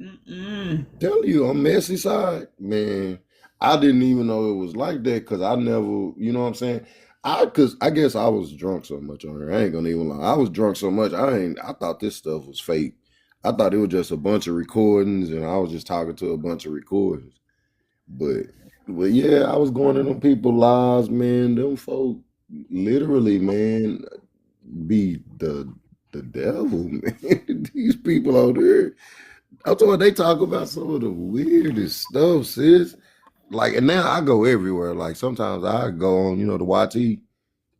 Mm-mm. Tell you, on messy side, man. I didn't even know it was like that because I never, you know what I'm saying. Cause I guess I was drunk so much on here. I ain't gonna even lie. I was drunk so much. I thought this stuff was fake. I thought it was just a bunch of recordings, and I was just talking to a bunch of recordings. But, but yeah, I was going in them people's lives, man. Them folk, literally, man, be the devil, man. These people out there. I'm talking. They talk about some of the weirdest stuff, sis. Like, and now I go everywhere. Like sometimes I go on, the YT.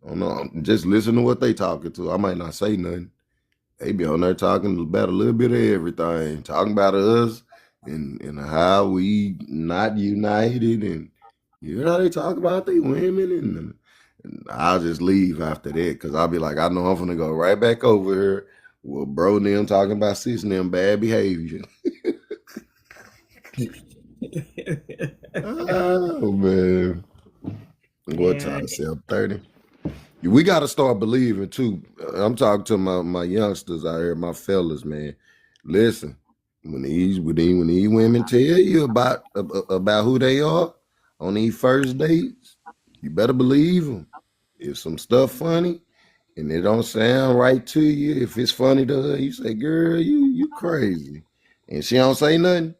I don't know, just listen to what they talking to. I might not say nothing. They be on there talking about a little bit of everything, talking about us and how we not united, and you know how they talk about they women, and I'll just leave after that because I'll be like, I know I'm gonna go right back over here. Well, bro, and them talking about sis and them bad behavior. Oh man, what Yeah, time? 7:30. We got to start believing too. I'm talking to my youngsters out here, my fellas, man. Listen, when these women tell you about who they are on these first dates, you better believe them. If some stuff funny and it don't sound right to you, if it's funny to her, you say, "Girl, you crazy," and she don't say nothing.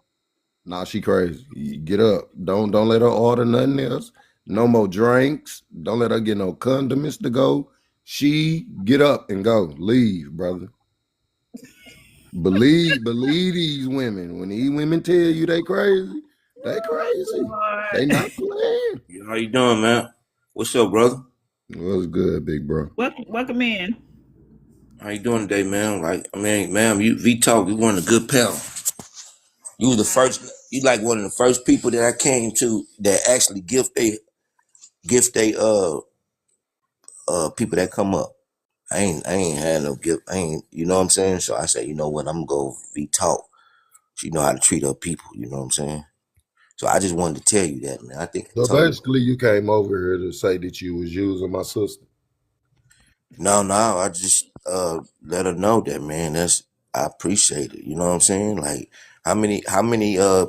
Nah, she crazy. You get up. Don't let her order nothing else. No more drinks. Don't let her get no condiments to go. She get up and go. Leave, brother. Believe these women. When these women tell you they crazy, they crazy. They Lord. not playing. Yo, how you doing, man? What's up, brother? What's good, big bro? Welcome in. How you doing today, man? Like, I mean, man, you V Talk, you one of the good pal. You was the first. You like one of the first people that I came to that actually gift they people that come up. I ain't had no gift. I ain't, you know what I'm saying? So I said, you know what? I'm gonna go V Talk. She know how to treat her people. You know what I'm saying? So I just wanted to tell you that, man. I think I So told you. basically, you came over here to say that you was using my sister. No, I just let her know that, man. I appreciate it. You know what I'm saying? Like how many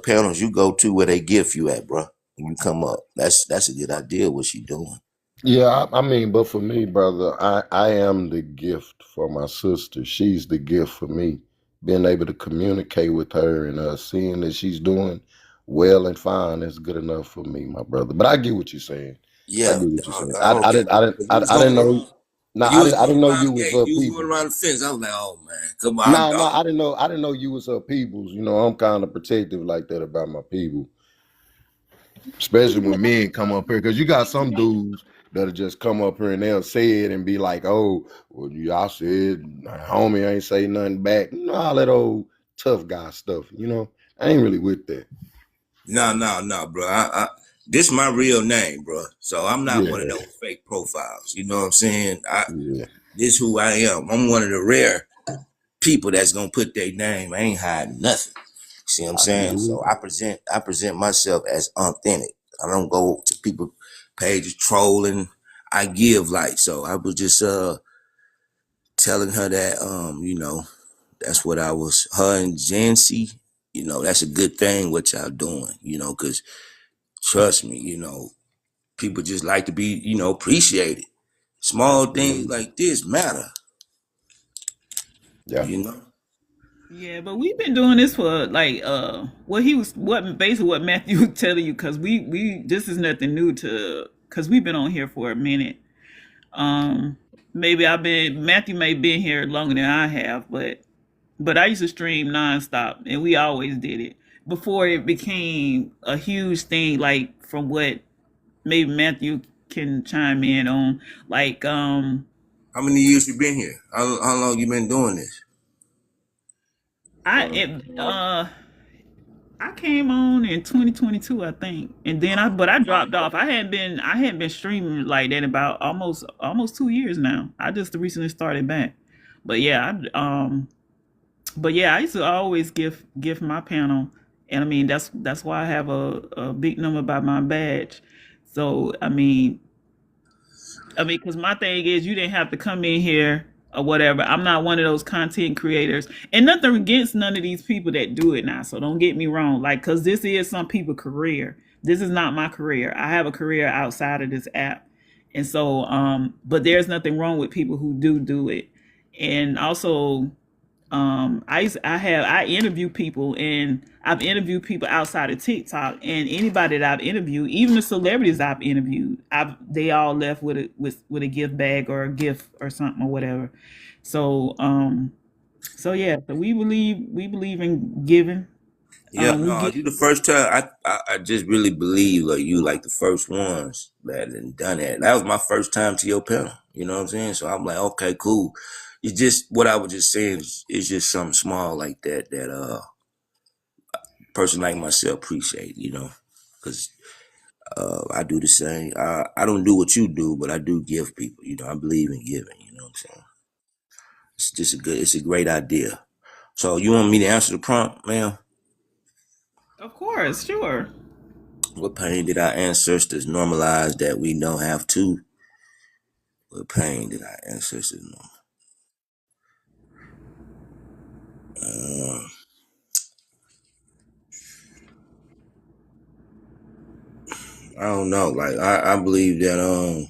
panels you go to where they gift you at, bro? When you come up. That's a good idea what she doing. Yeah, I mean, but for me, brother, I am the gift for my sister. She's the gift for me. Being able to communicate with her and seeing that she's doing well and fine is good enough for me, my brother. But I get what you're saying. I Yeah, get what you're saying. I don't care. I, You was I going didn't know. around No, you was I going didn't know around you the was gate, her you was going peoples. around the fence. I was like, oh man, come on, No, no, I didn't know you was her peoples. You know, I'm kind of protective like that about my people. Especially when men come up here, because you got some dudes that'll just come up here and they'll say it and be like, "Oh, well, y'all said, homie ain't say nothing back." You know, all that old tough guy stuff. You know, I ain't really with that. no, bro. This my real name, bro. So I'm not one of Yeah, those fake profiles. You know what I'm saying? yeah, This who I am. I'm one of the rare people that's gonna put their name. I ain't hiding nothing. See what I'm I can saying? do So I present myself as authentic. I don't go to people pages trolling. I give like so. I was just telling her that that's what I was her and Jancy, that's a good thing what y'all doing, cause trust me, people just like to be, appreciated. Small things absolutely. like this matter, Yeah, you know. Yeah, but we've been doing this for like what basically what Matthew was telling you, because we this is nothing new to, because we've been on here for a minute. Um maybe Matthew may been here longer than I have, but I used to stream nonstop, and we always did it before it became a huge thing. Like from what maybe Matthew can chime in on, like How many years you been here? How long you been doing this? I it, I came on in 2022, I think, and then I dropped off. I hadn't been streaming like that about almost 2 years now. I just recently started back, but yeah, I used to always give my panel, and I mean that's why I have a big number by my badge. So I mean, because my thing is, you didn't have to come in here or whatever. I'm not one of those content creators, and nothing against none of these people that do it now. So don't get me wrong, like, because this is some people's career. This is not my career. I have a career outside of this app, and so, but there's nothing wrong with people who do it, and also I interview people, and I've interviewed people outside of TikTok, and anybody that I've interviewed, even the celebrities I've interviewed, they all left with a gift bag or a gift or something or whatever. So yeah, so we believe in giving. Yeah, We no, give. you the first time. I just really believe like you like the first ones that had done that. That was my first time to your panel. You know what I'm saying? So I'm like, okay, cool. It's just what I was just saying is just something small like that that person like myself appreciate. You know, because I do the same. I don't do what you do, but I do give people. You know, I believe in giving. You know what I'm saying? It's just it's a great idea. So you want me to answer the prompt, ma'am? Of course, sure. What pain did our ancestors normalize that we don't have to? What pain did our ancestors know? I don't know. Like I believe that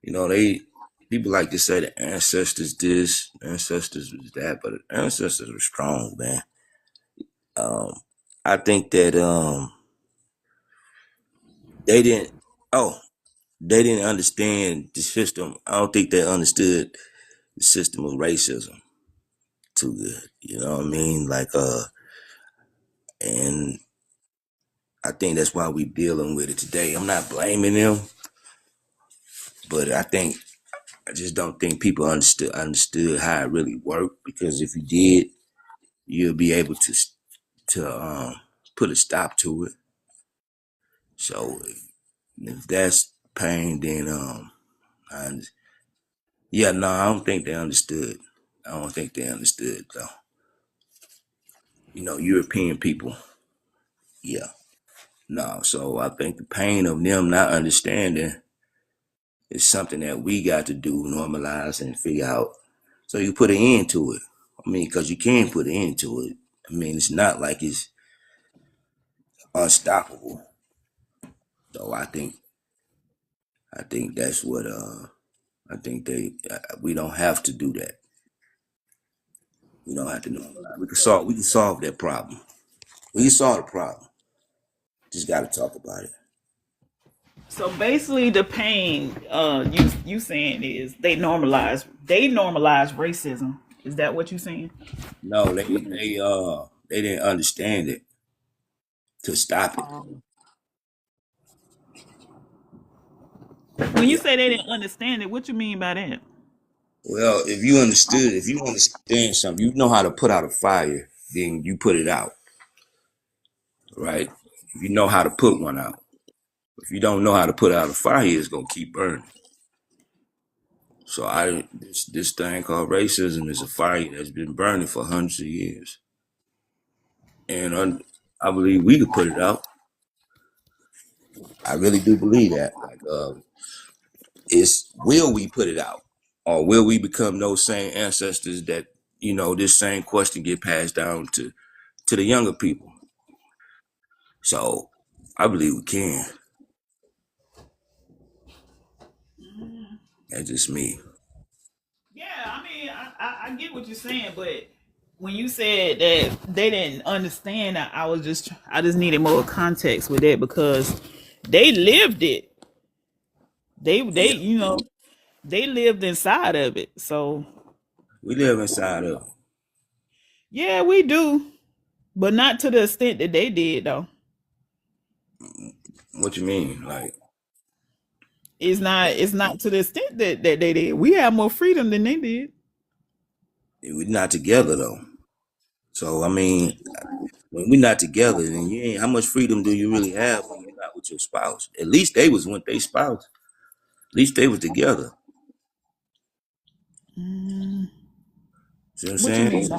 you know, they people like to say the ancestors this, ancestors was that, but the ancestors were strong, man. Um, I think that they didn't. Oh, they didn't understand the system. I don't think they understood the system of racism too good. You know what I mean? Like and I think that's why we dealing with it today. I'm not blaming them, but I just don't think people understood how it really worked. Because if you did, you'll be able to put a stop to it. So if that's pain, then I, yeah, no, I don't think they understood. I don't think they understood though. You know, European people, yeah, no. So I think the pain of them not understanding is something that we got to do, normalize and figure out. So you put an end to it. I mean, because you can put an end to it. I mean, it's not like it's unstoppable. So I think that's what I think we don't have to do that. We don't have to normalize. We can solve that problem. We can solve the problem. Just got to talk about it. So basically, the pain you saying is they normalize racism. Is that what you saying? No, they didn't understand it to stop it. When you Yeah. say they didn't understand it, what you mean by that? Well, if you understand something, you know how to put out a fire, then you put it out, right? If you know how to put one out. If you don't know how to put out a fire, it's gonna keep burning. So this thing called racism is a fire that's been burning for hundreds of years, and I believe we could put it out. I really do believe that. Like, it's will we put it out, or will we become those same ancestors that this same question get passed down to the younger people? So I believe we can. That's just me. Yeah, I mean, I get what you're saying, but when you said that they didn't understand, I just needed more context with that because they lived it. They Yeah, you know They lived inside of it. So We live inside of it. yeah, we do. But not to the extent that they did though. What you mean? Like, It's not to the extent that they did. We have more freedom than they did. we're not together though. So I mean, when we're not together, then you ain't. How much freedom do you really have when you're not with your spouse? At least they was with their spouse. At least they was together. Mm, See what I'm what you saying? mean?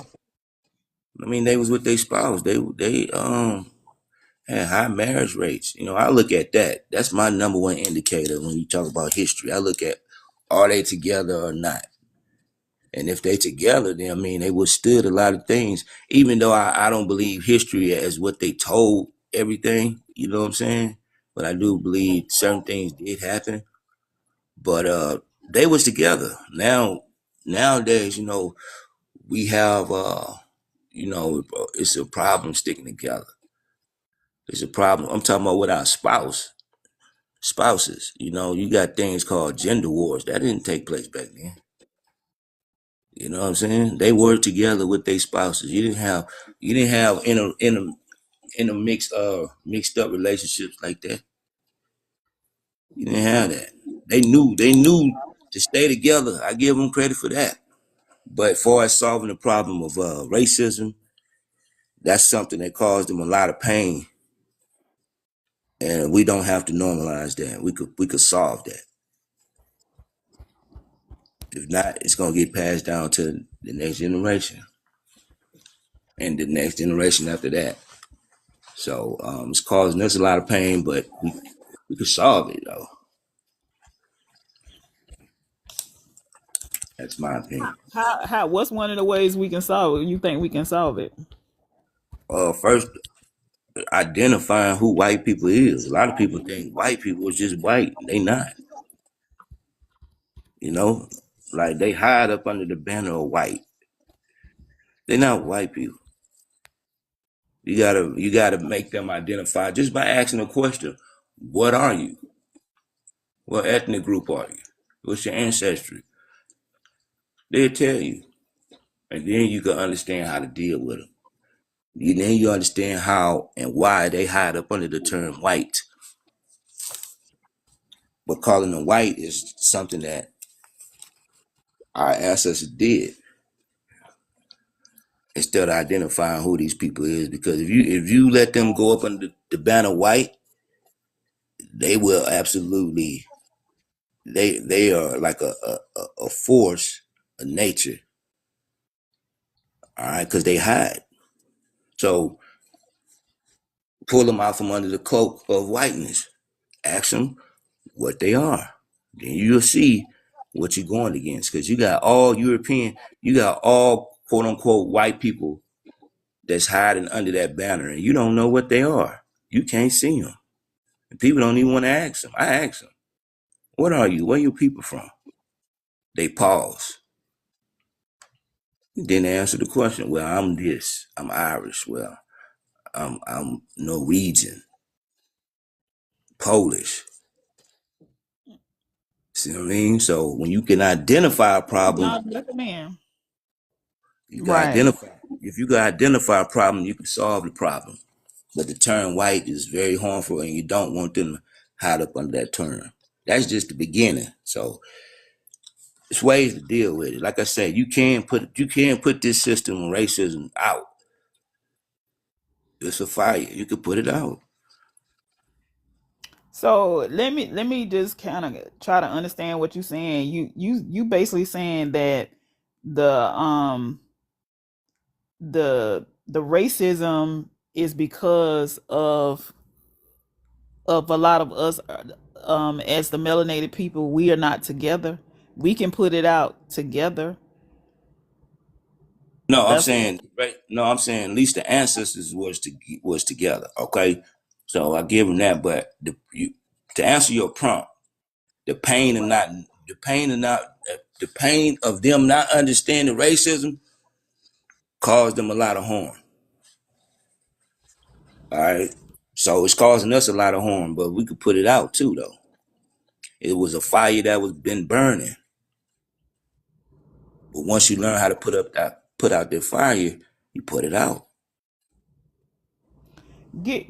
I mean, they was with their spouse. They had high marriage rates. You know, I look at that. That's my number one indicator when you talk about history. I look at, are they together or not? And if they together, then I mean they withstood a lot of things. Even though I don't believe history as what they told everything, you know what I'm saying? But I do believe certain things did happen. But they was together. Nowadays, you know, we have you know, it's a problem sticking together. It's a problem. I'm talking about with our spouses. You know, you got things called gender wars. That didn't take place back then. You know what I'm saying? They worked together with their spouses. You didn't have in a mixed up relationships like that. You didn't have that. They knew to stay together. I give them credit for that. But as far as solving the problem of racism, that's something that caused them a lot of pain, and we don't have to normalize that. We could solve that. If not, it's gonna get passed down to the next generation and the next generation after that. So it's causing us a lot of pain, but we could solve it though. That's my opinion. How what's one of the ways we can solve it? You think we can solve it? First, identifying who white people is. A lot of people think white people is just white. They not. You know, like they hide up under the banner of white. They not white people. You gotta make them identify just by asking a question. What are you? What ethnic group are you? What's your ancestry? They'll tell you, and then you can understand how to deal with them. Then you understand how and why they hide up under the term white. But calling them white is something that our ancestors did instead of identifying who these people is. Because if you let them go up under the banner white, they will absolutely they are like a force of nature. All right, because they hide. So pull them out from under the cloak of whiteness. Ask them what they are. Then you'll see what you're going against. Because you got all European, you got all quote unquote white people that's hiding under that banner, and you don't know what they are. You can't see them. And people don't even want to ask them. I ask them, "What are you? Where you people from?" They pause. Then they answer the question. Well, I'm this. I'm Irish. Well, I'm Norwegian, Polish. See what I mean? So when you can identify a problem, No, let them in. you can Right. identify. If you can identify a problem, you can solve the problem. But the term white is very harmful, and you don't want them to hide up under that term. That's just the beginning. So it's ways to deal with it. Like I said, you can put this system of racism out. It's a fire. You can put it out. So let me just kind of try to understand what you're saying. You basically saying that the um the racism is because of a lot of us as the melanated people, we are not together. We can put it out together. No, I'm That's saying right. No, I'm saying at least the ancestors was together. Okay, so I give them that. But to answer your prompt, the pain and not the pain and not the pain of them not understanding racism caused them a lot of harm. All right, so it's causing us a lot of harm, but we could put it out too, though. It was a fire that was been burning. But once you learn how to put out that fire, you put it out.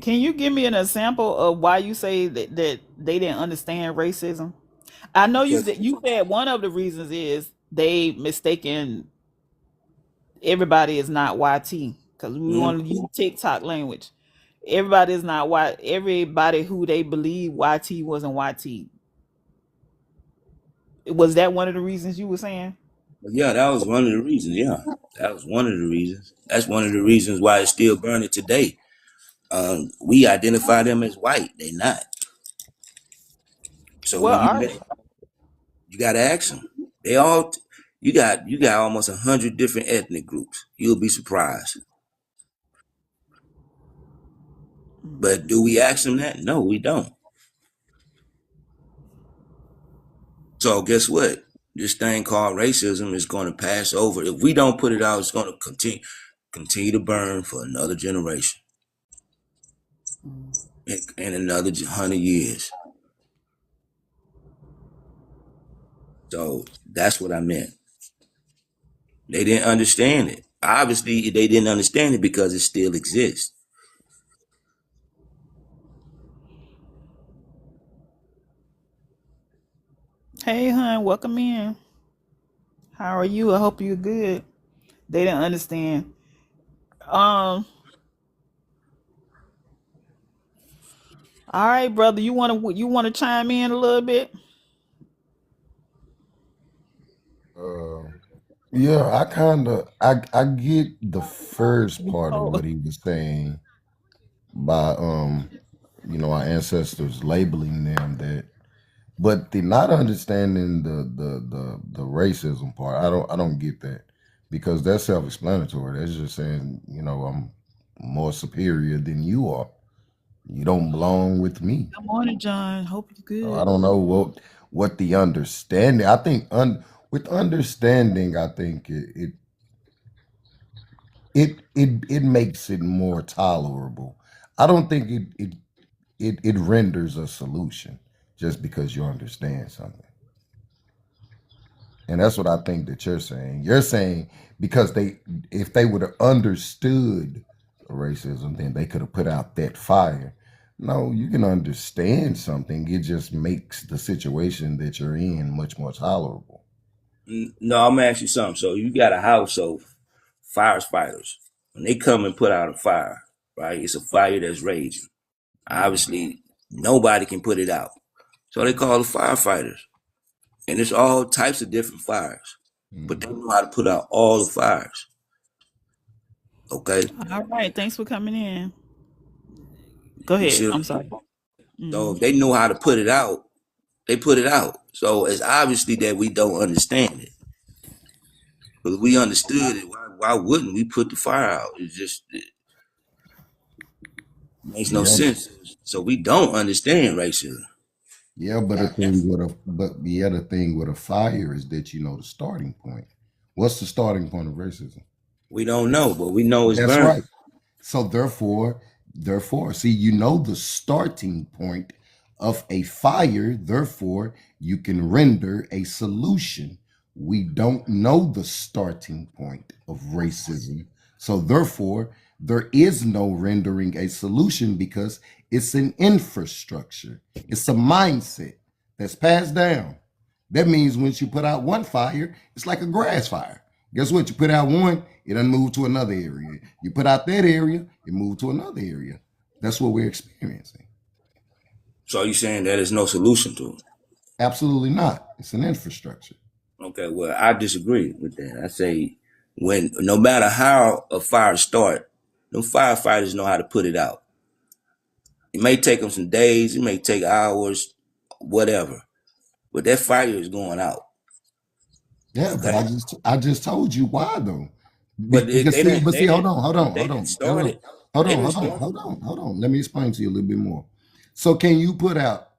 Can you give me an example of why you say that they didn't understand racism? I know Because you said one of the reasons is they mistaken everybody is not YT because we mm, want to use TikTok language. Everybody is not Y. Everybody who they believe YT wasn't YT. Was that one of the reasons you were saying? yeah, that was one of the reasons. Yeah, that was one of the reasons. That's one of the reasons why it's still burning today. We identify them as white. They not. So Well, when all you gotta ask them. They all you got almost 100 different ethnic groups. You'll be surprised. But do we ask them that? No, we don't. So guess what? This thing called racism is going to pass over. If we don't put it out, it's going to continue to burn for another generation in another 100 years. So that's what I meant. They didn't understand it. Obviously, they didn't understand it because it still exists. hey, hun, welcome in. How are you? I hope you're good. They didn't understand. Um. All right, brother. You wanna chime in a little bit? Uh, yeah, I get the first part of Oh, what he was saying by our ancestors labeling them that, but the not understanding the racism part. I don't get that because that's self-explanatory. That's just saying, I'm more superior than you are. You don't belong with me. good morning, John. Hope you're So I good. don't know what the understanding. I think with understanding, I think it makes it more tolerable. I don't think it renders a solution just because you understand something. And that's what I think that you're saying. You're saying because if they would have understood racism, then they could have put out that fire. No, you can understand something. It just makes the situation that you're in much more tolerable. No, I'm gonna ask you something. So you got a house of fire fighters. When they come and put out a fire, right? It's a fire that's raging. Obviously, nobody can put it out. So they call the firefighters. And it's all types of different fires. But they Mhm. know how to put out all the fires. Okay? All right, thanks for coming in. Go You ahead. see what I'm I'm saying? sorry. So Hmm. if they know how to put it out, they put it out. So it's obviously that we don't understand it. But if we understood it, why wouldn't we put the fire out? It makes no Yeah, sense. So we don't understand racism. yeah, but the thing with a fire is that you know the starting point. What's the starting point of racism? We don't know, but we know it's That's burning. right. So therefore, see, you know the starting point of a fire, therefore you can render a solution. We don't know the starting point of racism. So therefore, there is no rendering a solution because it's an infrastructure. It's a mindset that's passed down. That means once you put out one fire, it's like a grass fire. Guess what? You put out one, it doesn't move to another area. You put out that area, it moved to another area. That's what we're experiencing. So you saying that there's no solution to it? Absolutely not. It's an infrastructure. Okay, well, I disagree with that. I say when no matter how a fire start, them firefighters know how to put it out. It may take them some days, it may take hours, whatever, but that fire is going out. Yeah, but Okay, I just told you why though. but Because they see, didn't but they see, hold didn't on, hold on, they hold didn't on, hold start on, it. hold They on, didn't hold on, start it. hold on, hold on. Let me explain to you a little bit more. So can you put out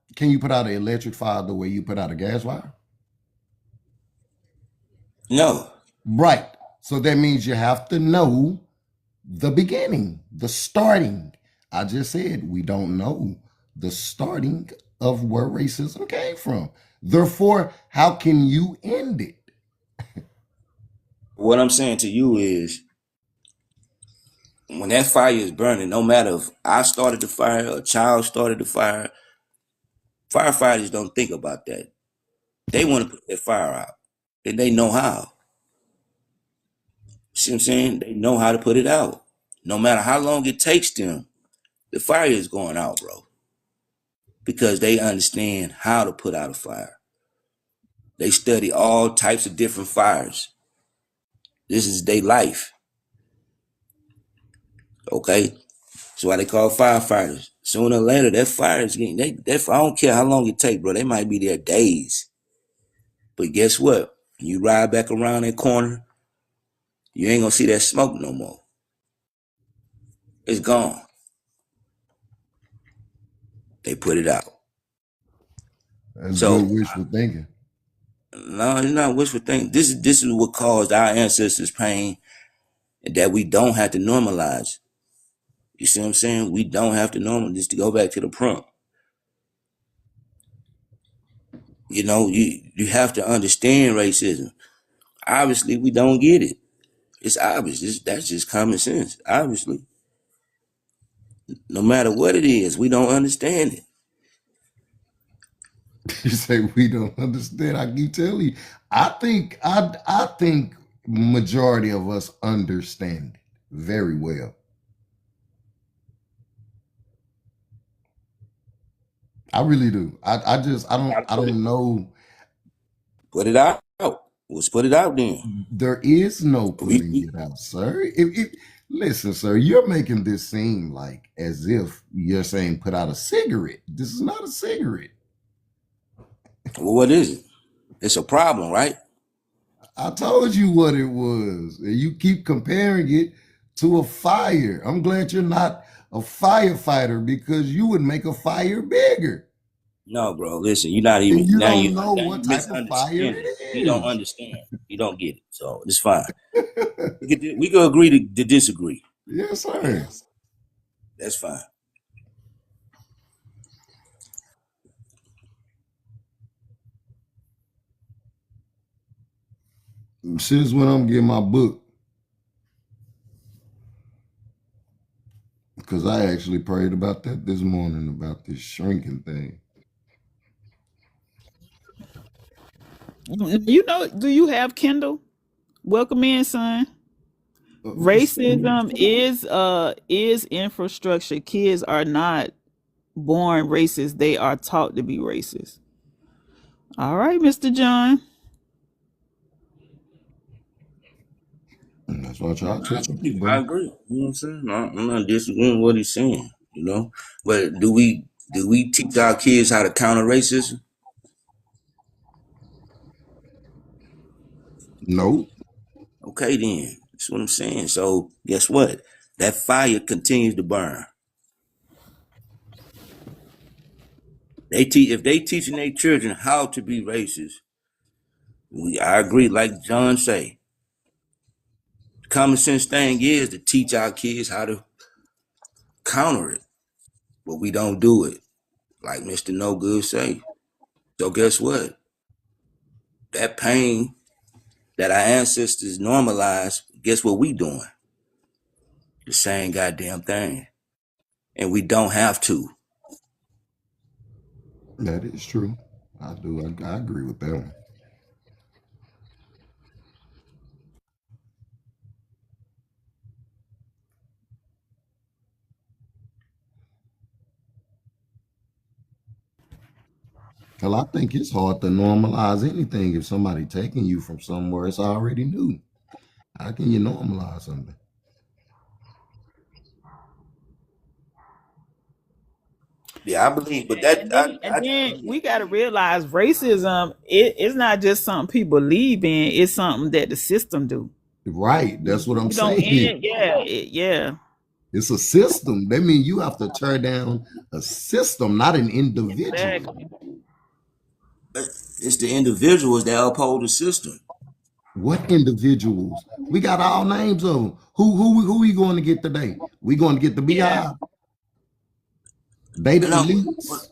an electric fire the way you put out a gas fire? No, Right. So that means you have to know the beginning, the starting. I just said we don't know the starting of where racism came from. Therefore, how can you end it? what I'm saying to you is, when that fire is burning, no matter if I started the fire, a child started the fire, firefighters don't think about that. They want to put that fire out, and they know how. See what I'm saying? They know how to put it out. No matter how long it takes them, the fire is going out, bro. Because they understand how to put out a fire. They study all types of different fires. This is their life. Okay? That's why they call firefighters. Sooner or later, that fire is getting, I don't care how long it takes, bro. They might be there days. But guess what? When you ride back around that corner, you ain't gonna see that smoke no more. It's gone. They put it out. That's So good wishful thinking. no, it's not wishful thinking. This is what caused our ancestors pain, that we don't have to normalize. You see what I'm saying? We don't have to normalize. Just to go back to the prompt. You know, you have to understand racism. Obviously, we don't get it. It's obvious. That's just common sense. Obviously, no matter what it is, we don't understand it. You say we don't understand. I keep telling you. I think majority of us understand it very well. I really do. I don't know. Put it out. Let's put it out then. There is no We, putting we it out, sir. Listen, sir, you're making this seem like as if you're saying put out a cigarette. This is not a cigarette. well, what is it? It's a problem, right? I told you what it was. And you keep comparing it to a fire. I'm glad you're not a firefighter because you would make a fire bigger. No, bro. Listen, you're not even And you now. don't You know now you what type of fire misunderstanding. it You don't is. understand. You don't get it. So it's fine. We could agree to disagree. Yes, sir. That's fine. Since when I'm getting my book, because I actually prayed about that this morning about this shrinking thing. You know, do you have Kindle? Welcome in, son. Racism is infrastructure. Kids are not born racist. They are taught to be racist. All right, Mr. John. And that's what I try to I tell people, agree. I bro. agree. You know what I'm saying? I'm not disagreeing with what he's saying. You know, but do we teach our kids how to counter racism? Nope. Okay, then that's what I'm saying. So guess what? That fire continues to burn. They teach if they teaching their children how to be racist. I agree. Like John say, the common sense thing is to teach our kids how to counter it, but we don't do it. Like Mr. No Good say. So guess what? That pain that our ancestors normalized, guess what we doing? The same goddamn thing. And we don't have to. That is true. I do. I agree with that one. Well, I think it's hard to normalize anything if somebody taking you from somewhere it's already new. How can you normalize something? Yeah, I believe, but And then we got to realize racism. It's not just something people believe in. It's something that the system do. Right. That's what I'm You don't saying. end. Yeah, yeah. It's a system. That means you have to tear down a system, not an individual. Exactly. it's the individuals that uphold the system. What individuals? We got all names of them. Who we going to get today? We going to get the Yeah. Beehive? They the No, but elites.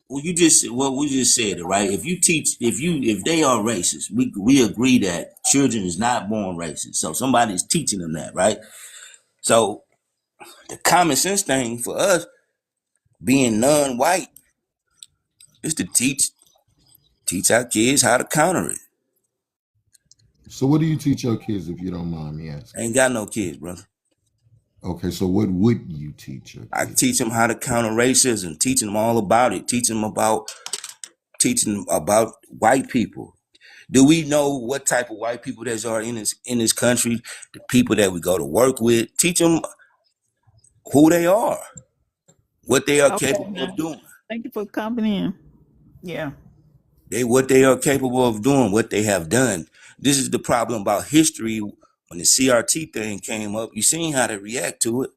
Well, we just said it, right? If they are racist, we agree that children is not born racist. So somebody's teaching them that, right? So the common sense thing for us being non-white is to teach our kids how to counter it. So what do you teach your kids if you don't mind me I asking? ain't got no kids, brother. Okay, so what would you teach your I kids? teach them how to counter racism, teaching them all about it, teaching them about white people. Do we know what type of white people there are in this country? The people that we go to work with. Teach them who they are, what they are Okay, capable of now. doing. Thank you for coming in. Yeah. What they are capable of doing, what they have done. This is the problem about history. When the CRT thing came up, you seen how they react to it.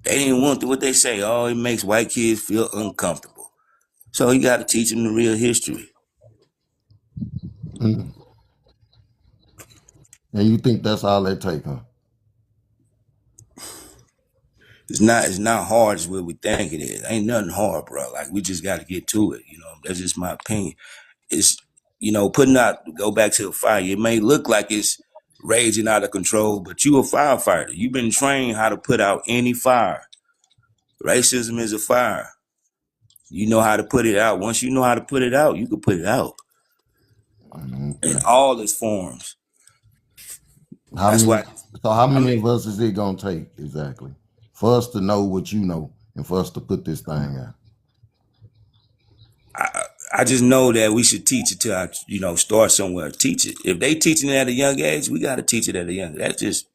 They didn't want what they say. Oh, it makes white kids feel uncomfortable. So you got to teach them the real history. Mm. And you think that's all they take, huh? It's not hard as what we think it is. Ain't nothing hard, bro. Like we just got to get to it. That's just my opinion. It's putting out, go back to the fire. It may look like it's raging out of control, but you a firefighter. You've been trained how to put out any fire. Racism is a fire. You know how to put it out. Once you know how to put it out, you can put it out in Okay. all its forms. How That's many? why So how I many mean of us is it gonna take exactly for us to know what you know and for us to put this thing out? I just know that we should teach it to start somewhere. Teach it. If they teaching it at a young age, we got to teach it at a young age. That's just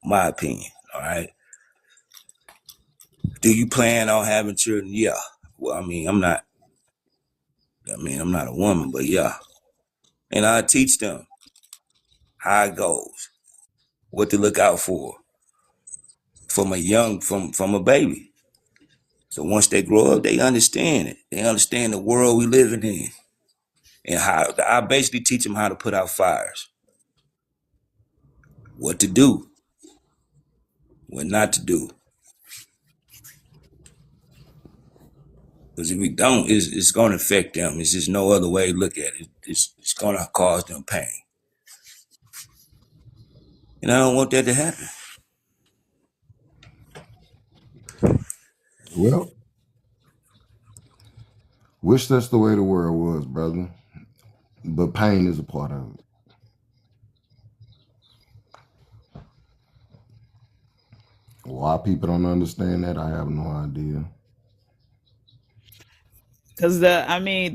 my opinion. All right. Do you plan on having children? Yeah. Well, I'm not a woman, but yeah. And I teach them how it goes, what to look out for from a baby. So once they grow up, they understand it. They understand the world we living in, and how I basically teach them how to put out fires, what to do, what not to do. Because if we don't, it's going to affect them. It's just no other way to look at it. It's going to cause them pain. And I don't want that to happen. Well, wish that's the way the world was, brother. But pain is a part of it. Why people don't understand that, I have no idea. Because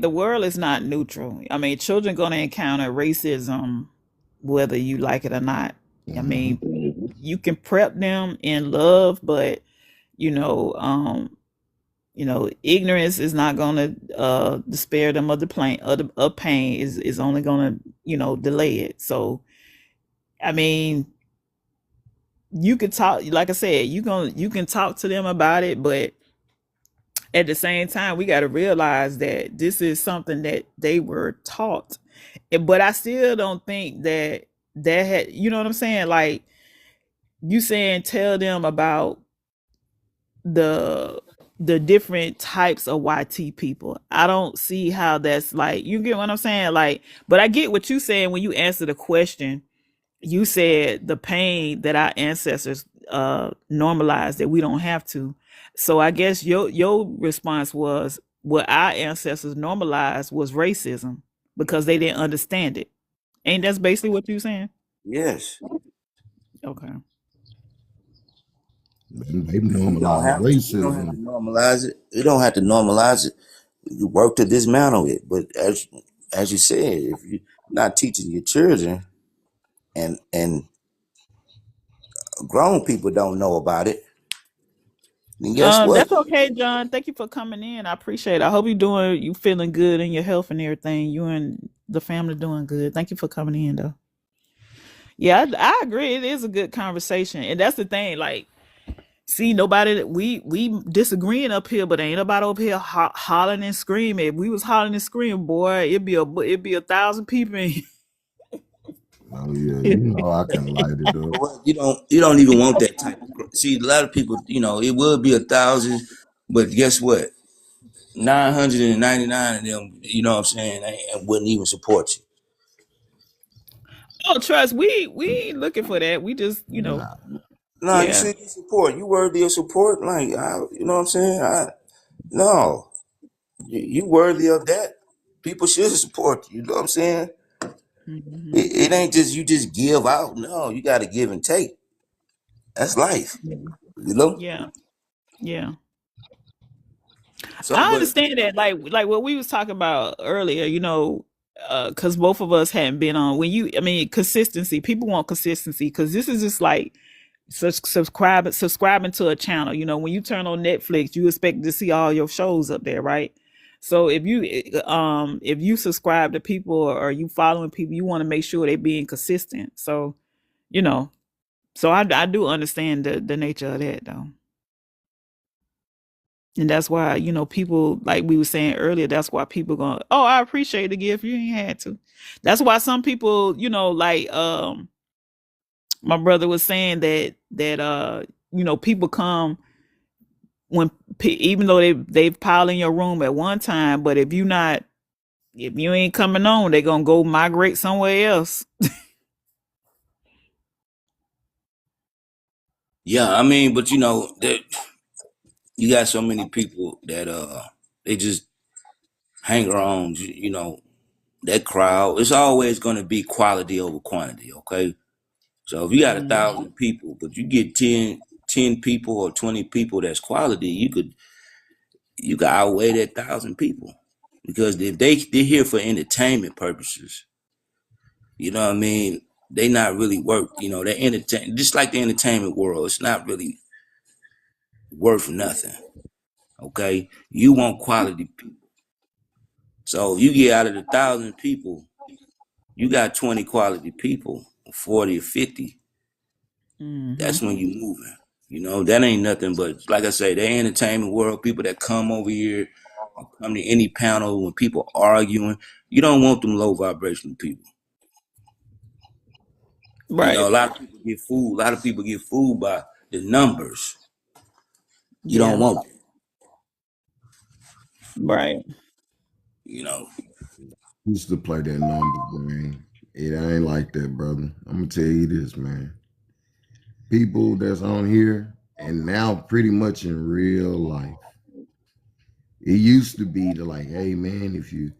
the world is not neutral. I mean, children going to encounter racism whether you like it or not. I Hmm. mean, you can prep them in love, but you know, um, ignorance is not going to despair them of the pain. Of pain is only going to delay it. So, I mean, you could talk, like I said, you can talk to them about it, but at the same time, we got to realize that this is something that they were taught. But I still don't think that had, you know what I'm saying? Like you saying, tell them about the the different types of YT people. I don't see how that's like, you get what I'm saying? Like, but I get what you saying when you answer the question. You said the pain that our ancestors normalized that we don't have to. So I guess your response was what our ancestors normalized was racism because they didn't understand it. Ain't that's basically what you saying? Yes. Okay. They You don't normalize have to. You don't have to racism. normalize it. You don't have to normalize it. You work to dismantle it. But as you said, if you're not teaching your children, and grown people don't know about it, then guess what? That's okay, John. Thank you for coming in. I appreciate it. I hope you feeling good in your health and everything. You and the family doing good. Thank you for coming in though. Yeah, I agree. It is a good conversation. And that's the thing, like, see, nobody we disagreeing up here, but ain't nobody up here hollering and screaming. If we was hollering and screaming, boy, it'd be 1,000 people in Oh yeah, here. you know I can light it up. Well, you don't even want that type of. See, a lot of people, it would be 1,000, but guess what? 999 of them, you know what I'm saying, and wouldn't even support you. Oh, trust, we ain't looking for that. We just, Nah. No, you yeah. should get support. You worthy of support. Like, you know what I'm saying? No, you worthy of that. People should support you. You know what I'm saying? Hmm. It ain't just you just give out. No, you got to give and take. That's life. You know. Yeah. Yeah. So, I but understand that, like what we was talking about earlier, because both of us hadn't been on. I mean, consistency. People want consistency because this is just like subscribing to a channel. When you turn on Netflix, you expect to see all your shows up there, right? So if you subscribe to people, or you following people, you want to make sure they're being consistent. So you know, so I do understand the nature of that though. And that's why, people, like we were saying earlier, that's why people going, oh, I appreciate the gift. You ain't had to. That's why some people, like my brother was saying that people come when even though they've piled in your room at one time, but if you ain't coming on, they're gonna go migrate somewhere else. yeah, I mean, but you know that you got so many people that they just hang around. You know that crowd. It's always going to be quality over quantity. Okay, so if you got a Mm, thousand people, but you get 10 people or 20 people that's quality, you could outweigh that thousand people because if they're here for entertainment purposes, you know what I mean. They not really worth. You know, they entertain just like the entertainment world. It's not really worth nothing. Okay, you want quality people. So you get out of the thousand people, you got 20 quality people, 40 or 50. mm-hmm. That's when you moving. You know, that ain't nothing but like I say, the entertainment world, people that come over here or come to any panel when people arguing, you don't want them low vibrational people. You know, Right. a lot of people get fooled. A lot of people get fooled by the numbers. You don't Yeah. want that, Right. you know. Used to play that number game. It ain't like that, brother. I'm gonna tell you this, man. People that's on here and now pretty much in real life. It used to be to like, hey man, if you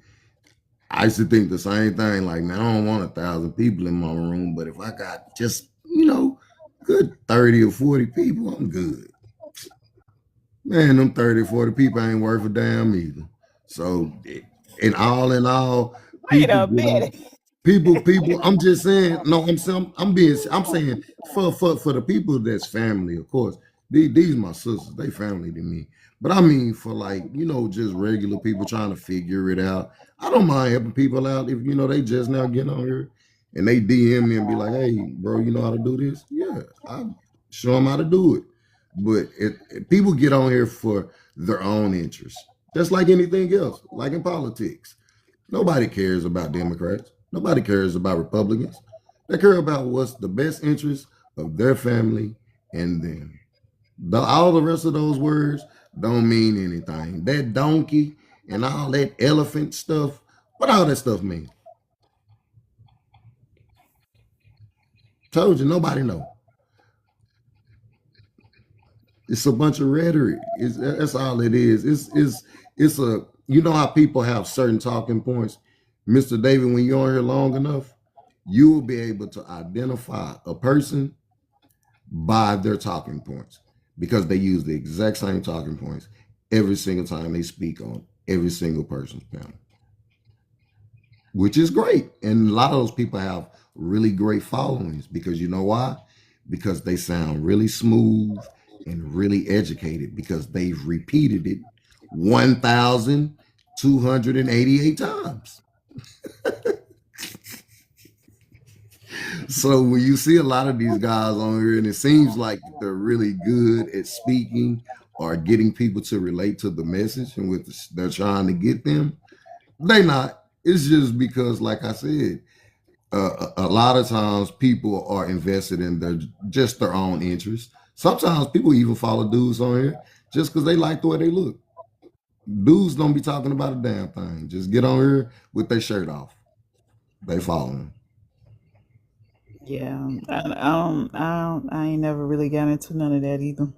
I used to think the same thing, like, man, I don't want 1,000 people in my room, but if I got just, good 30 or 40 people, I'm good. Man, them 30 or 40 people ain't worth a damn either. So, in all, Wait people a get on. minute. People. I'm just saying. No, I'm saying for the people that's family, of course. These my sisters. They family to me. But I mean, for like just regular people trying to figure it out. I don't mind helping people out if they just now getting on here and they DM me and be like, "Hey, bro, you know how to do this?" Yeah, I show them how to do it. But people get on here for their own interests, just like anything else, like in politics. Nobody cares about Democrats. Nobody cares about Republicans. They care about what's the best interest of their family and them. All the rest of those words don't mean anything. That donkey and all that elephant stuff, what all that stuff mean? Told you, nobody know. It's a bunch of rhetoric. That's all it is. It's a how people have certain talking points, Mr. David. When you're on here long enough, you will be able to identify a person by their talking points because they use the exact same talking points every single time they speak on every single person's panel, which is great. And a lot of those people have really great followings because you know why? Because they sound really smooth and really educated because they've repeated it 1,288 times. So when you see a lot of these guys on here and it seems like they're really good at speaking or getting people to relate to the message and what they're trying to get them, they not. It's just because, like I said, a lot of times people are invested in their own interests. Sometimes people even follow dudes on here just because they like the way they look. Dudes don't be talking about a damn thing. Just get on here with their shirt off. They following. Yeah, I ain't never really got into none of that either.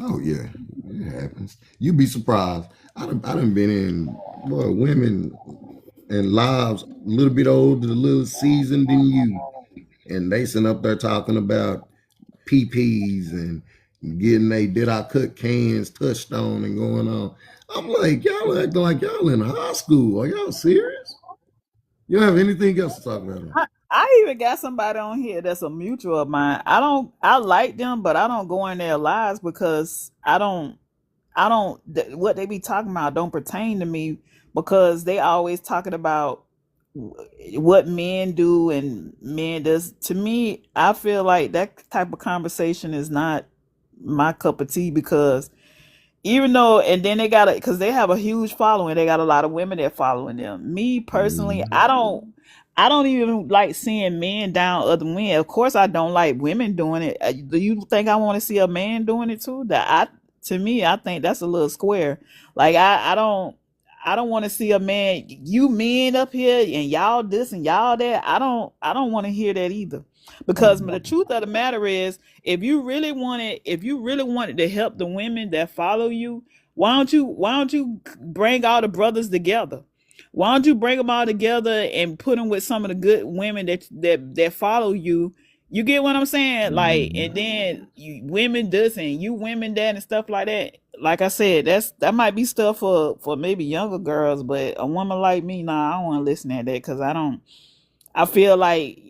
Oh yeah, it happens. You'd be surprised. I done been in boy women and lives a little bit older, a little seasoned than you, and they sitting up there talking about PPs and getting they did I cut cans touched on and going on. I'm like, y'all acting like y'all in high school. Are y'all serious? You don't have anything else to talk about? I even got somebody on here that's a mutual of mine. I like them, but I don't go in their lives because what they be talking about don't pertain to me because they always talking about what men do and men does. To me, I feel like that type of conversation is not my cup of tea because even though and then they got it because they have a huge following, they got a lot of women that following them. Me personally, Mm-hmm. I don't even like seeing men down other men. Of course I don't like women doing it. Do you think I want to see a man doing it too? That I To me, I think that's a little square. Like I don't want to see a man, you men up here and y'all this and y'all that. I don't want to hear that either. Because the Mm-hmm. truth of the matter is, if you really wanted to help the women that follow you, why don't you bring all the brothers together? Why don't you bring them all together and put them with some of the good women that follow you? You get what I'm saying? Like, and then you women this and you women that and stuff like that. Like I said, that might be stuff for maybe younger girls, but a woman like me, nah, I don't want to listen to that because I don't. I feel like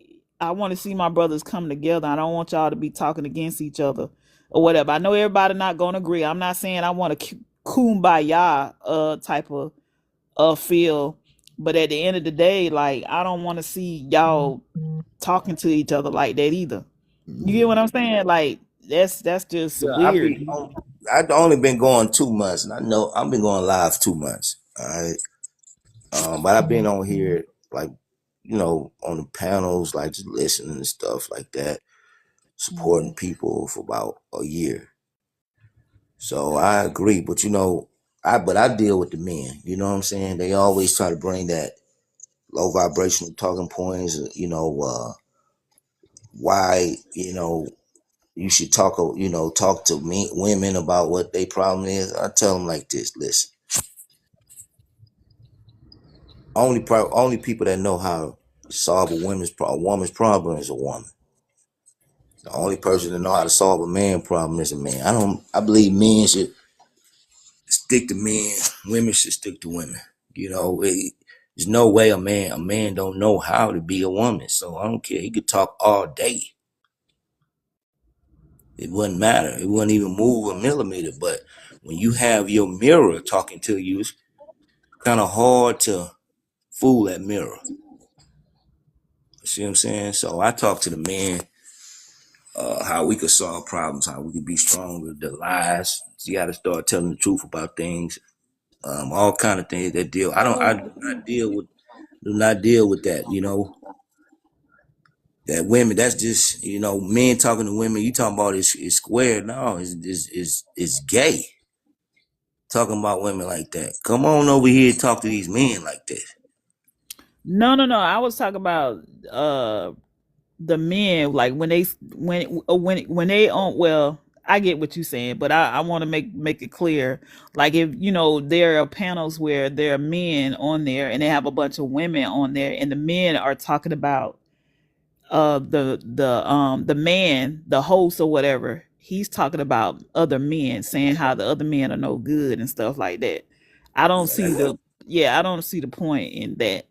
I want to see my brothers come together. I don't want y'all to be talking against each other or whatever. I know everybody not gonna agree. I'm not saying I want a kumbaya type of feel, but at the end of the day, like I don't want to see y'all talking to each other like that either. You get Yeah. what I'm saying? Like that's just Yeah, weird. I've only been going 2 months, and I know I've been going live 2 months. All right, but I've been on here like on the panels, like just listening and stuff like that, supporting people for about a year. So I agree, but I deal with the men. You know what I'm saying? They always try to bring that low vibrational talking points. Why you should talk to me women about what their problem is. I tell them like this: listen, only people that know how to solve a woman's problem is a woman. The only person that know how to solve a man problem is a man. I believe men should stick to men, women should stick to women. There's no way a man don't know how to be a woman. So I don't care. He could talk all day. It wouldn't matter. It wouldn't even move a millimeter. But when you have your mirror talking to you, it's kind of hard to fool that mirror. You see what I'm saying? So I talk to the men, how we could solve problems, how we could be stronger, the lies. You got to start telling the truth about things, all kind of things that deal. I do not deal with that. That women, that's just men talking to women. You talking about is square? No, it's gay. Talking about women like that. Come on over here and talk to these men like that. No, no, no. I was talking about the men like when they on well I get what you're saying, but I want to make it clear. Like if there are panels where there are men on there and they have a bunch of women on there and the men are talking about the man, the host or whatever, he's talking about other men, saying how the other men are no good and stuff like that. I don't Yeah, see the Yeah, I don't see the point in that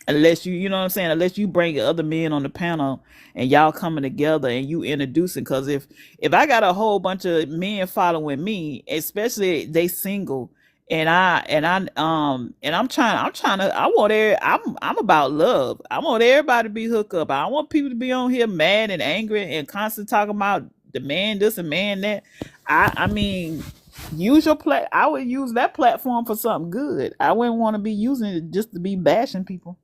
unless you know what I'm saying, unless you bring other men on the panel and y'all coming together and you introducing. Because if I got a whole bunch of men following me, especially they single, and I'm trying to I want I'm about love. I want everybody to be hooked up. I don't want people to be on here mad and angry and constantly talking about the man this and man that. I mean, I would use that platform for something good. I wouldn't want to be using it just to be bashing people.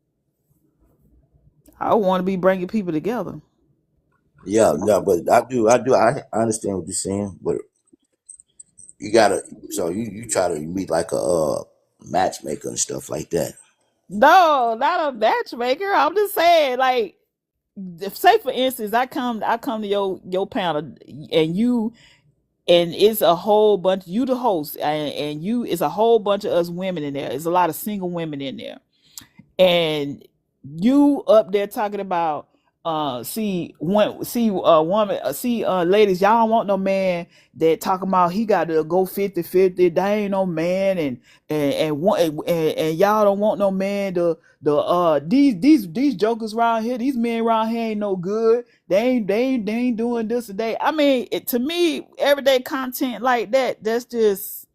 I want to be bringing people together. yeah, no, but I understand what you're saying, but You gotta. So you try to meet like a matchmaker and stuff like that. No, not a matchmaker. I'm just saying, like, say for instance, I come to your panel, and you, and it's a whole bunch, you the host, and you, it's a whole bunch of us women in there. There's a lot of single women in there, and you up there talking about see one see woman see ladies, y'all don't want no man that talking about he got to go 50-50. They ain't no man, and y'all don't want no man these jokers around here, these men around here ain't no good. They ain't doing this today. I mean, to me, everyday content like that, that's just,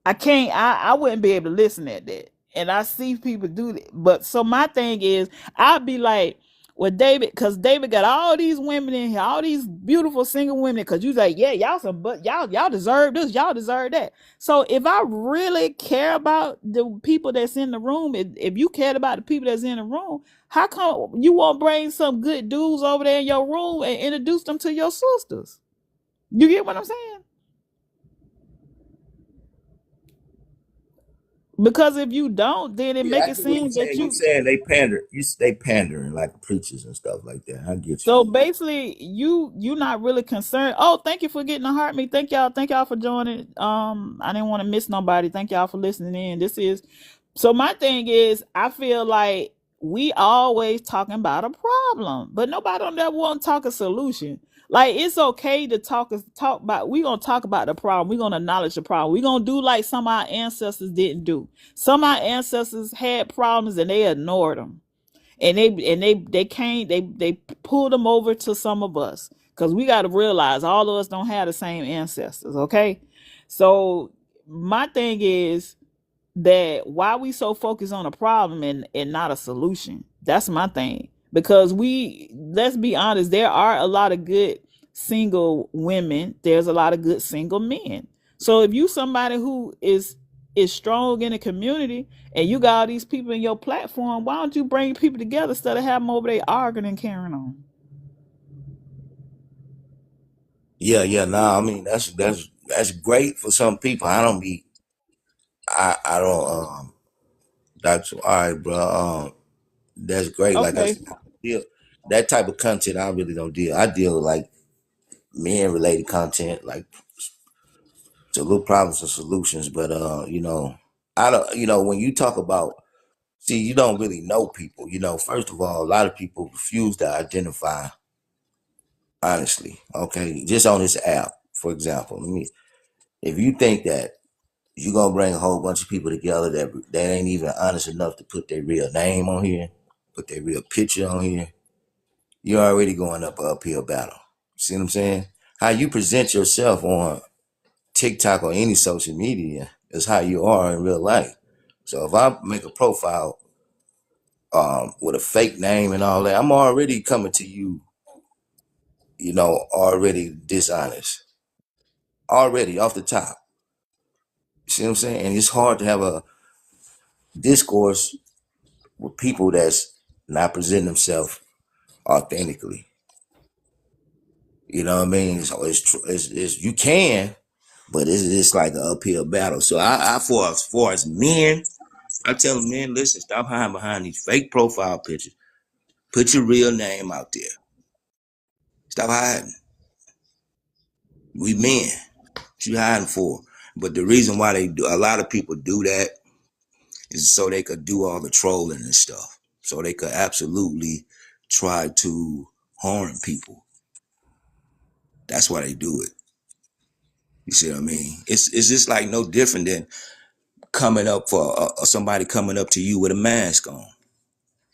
I can't. I wouldn't be able to listen at that. And I see people do that. But so my thing is, I'd be like, well, David, because David got all these women in here, all these beautiful single women. Because you like, yeah, y'all some, but y'all deserve this, y'all deserve that. So if I really care about the people that's in the room, if you cared about the people that's in the room, how come you won't bring some good dudes over there in your room and introduce them to your sisters? You get what I'm saying? Because if you don't, then it Yeah, make I it get what you're seem that saying. You you. saying they pander. They pandering like preachers and stuff like that. I get you. So basically, you not really concerned. Oh, thank you for getting the heart me. Thank y'all for joining. I didn't want to miss nobody. Thank y'all for listening in. This is, so my thing is, I feel like we always talking about a problem, but nobody don't ever want to talk a solution. Like, it's okay to talk about. We gonna talk about the problem. We gonna acknowledge the problem. We gonna do like some of our ancestors didn't do. Some of our ancestors had problems and they ignored them, and they came, they pulled them over to some of us, because we got to realize all of us don't have the same ancestors. Okay, so my thing is that why we so focused on a problem and not a solution. That's my thing. Because we, let's be honest, there are a lot of good single women, there's a lot of good single men. So if you somebody who is strong in the community, and you got all these people in your platform, why don't you bring people together instead of having them over there arguing and carrying on? Yeah, yeah. Nah, I mean that's great for some people. I don't be. I don't. That's all right, bro. That's great. Like I Okay. said, deal that type of content. I really don't deal. I deal with like men related content, like to little problems and solutions. But I don't. When you talk about, see, you don't really know people. First of all, a lot of people refuse to identify honestly. Okay, just on this app, for example, if you think that you're gonna bring a whole bunch of people together that ain't even honest enough to put their real name on here, put their real picture on here, you're already going up an uphill battle. See what I'm saying? How you present yourself on TikTok or any social media is how you are in real life. So if I make a profile with a fake name and all that, I'm already coming to you, already dishonest, already off the top. See what I'm saying? And it's hard to have a discourse with people that's not presenting themselves authentically. You know what I mean? So it's you can, but it's like an uphill battle. So for as far as men, I tell them, men, listen, stop hiding behind these fake profile pictures. Put your real name out there. Stop hiding. We men. What you hiding for? But the reason why a lot of people do that is so they could do all the trolling and stuff. So they could absolutely try to harm people. That's why they do it. You see what I mean? It's just like no different than coming up for somebody coming up to you with a mask on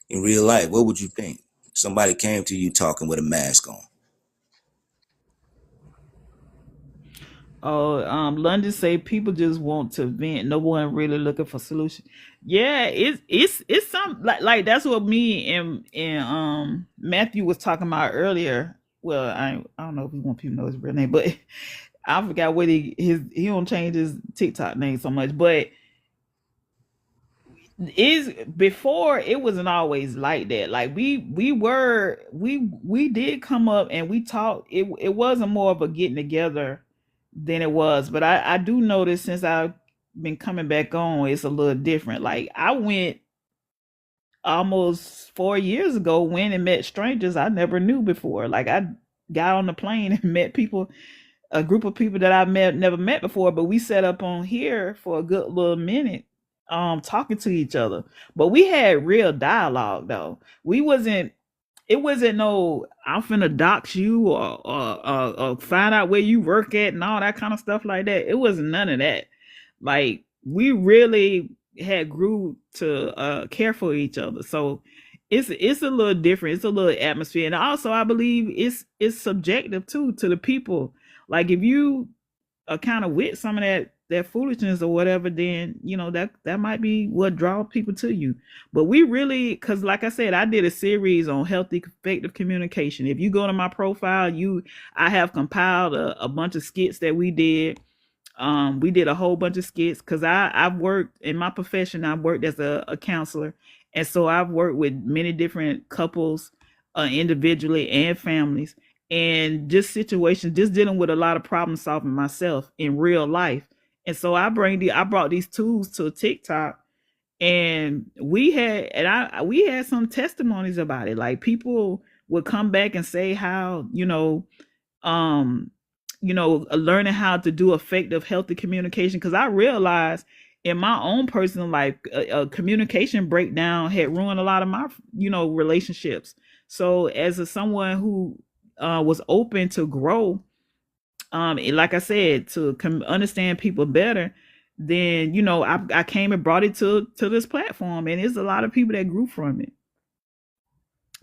in real life. What would you think? Somebody came to you talking with a mask on. Oh, London say people just want to vent. No one really looking for solution. Yeah, it's some, like that's what me and Matthew was talking about earlier. Well, I don't know if we want people to know his real name, but I forgot what he don't change his TikTok name so much. But is before, it wasn't always like that. Like we did come up and we talked. It wasn't more of a getting together than it was. But I do notice since I've been coming back on, it's a little different. Like I went almost 4 years ago, went and met strangers I never knew before. Like I got on the plane and met people, a group of people that I met never met before, but we set up on here for a good little minute, talking to each other. But we had real dialogue though. We wasn't It wasn't no I'm finna dox you or find out where you work at and all that kind of stuff like that. It wasn't none of that. Like we really had grew to care for each other. So it's a little different. It's a little atmosphere, and also I believe it's subjective too to the people. Like if you are kind of with some of that foolishness or whatever, then that might be what draw people to you. But we really, because like I said, I did a series on healthy effective communication. If you go to my profile, I have compiled a bunch of skits that we did a whole bunch of skits because I've worked in my profession. I've worked as a counselor, and so I've worked with many different couples, individually and families, and just situations, just dealing with a lot of problem solving myself in real life. And so I brought these tools to TikTok, and we had some testimonies about it. Like people would come back and say how um learning how to do effective healthy communication, because I realized in my own personal life a communication breakdown had ruined a lot of my relationships. So as someone who was open to grow, like I said, to understand people better, then I came and brought it to this platform, and there's a lot of people that grew from it.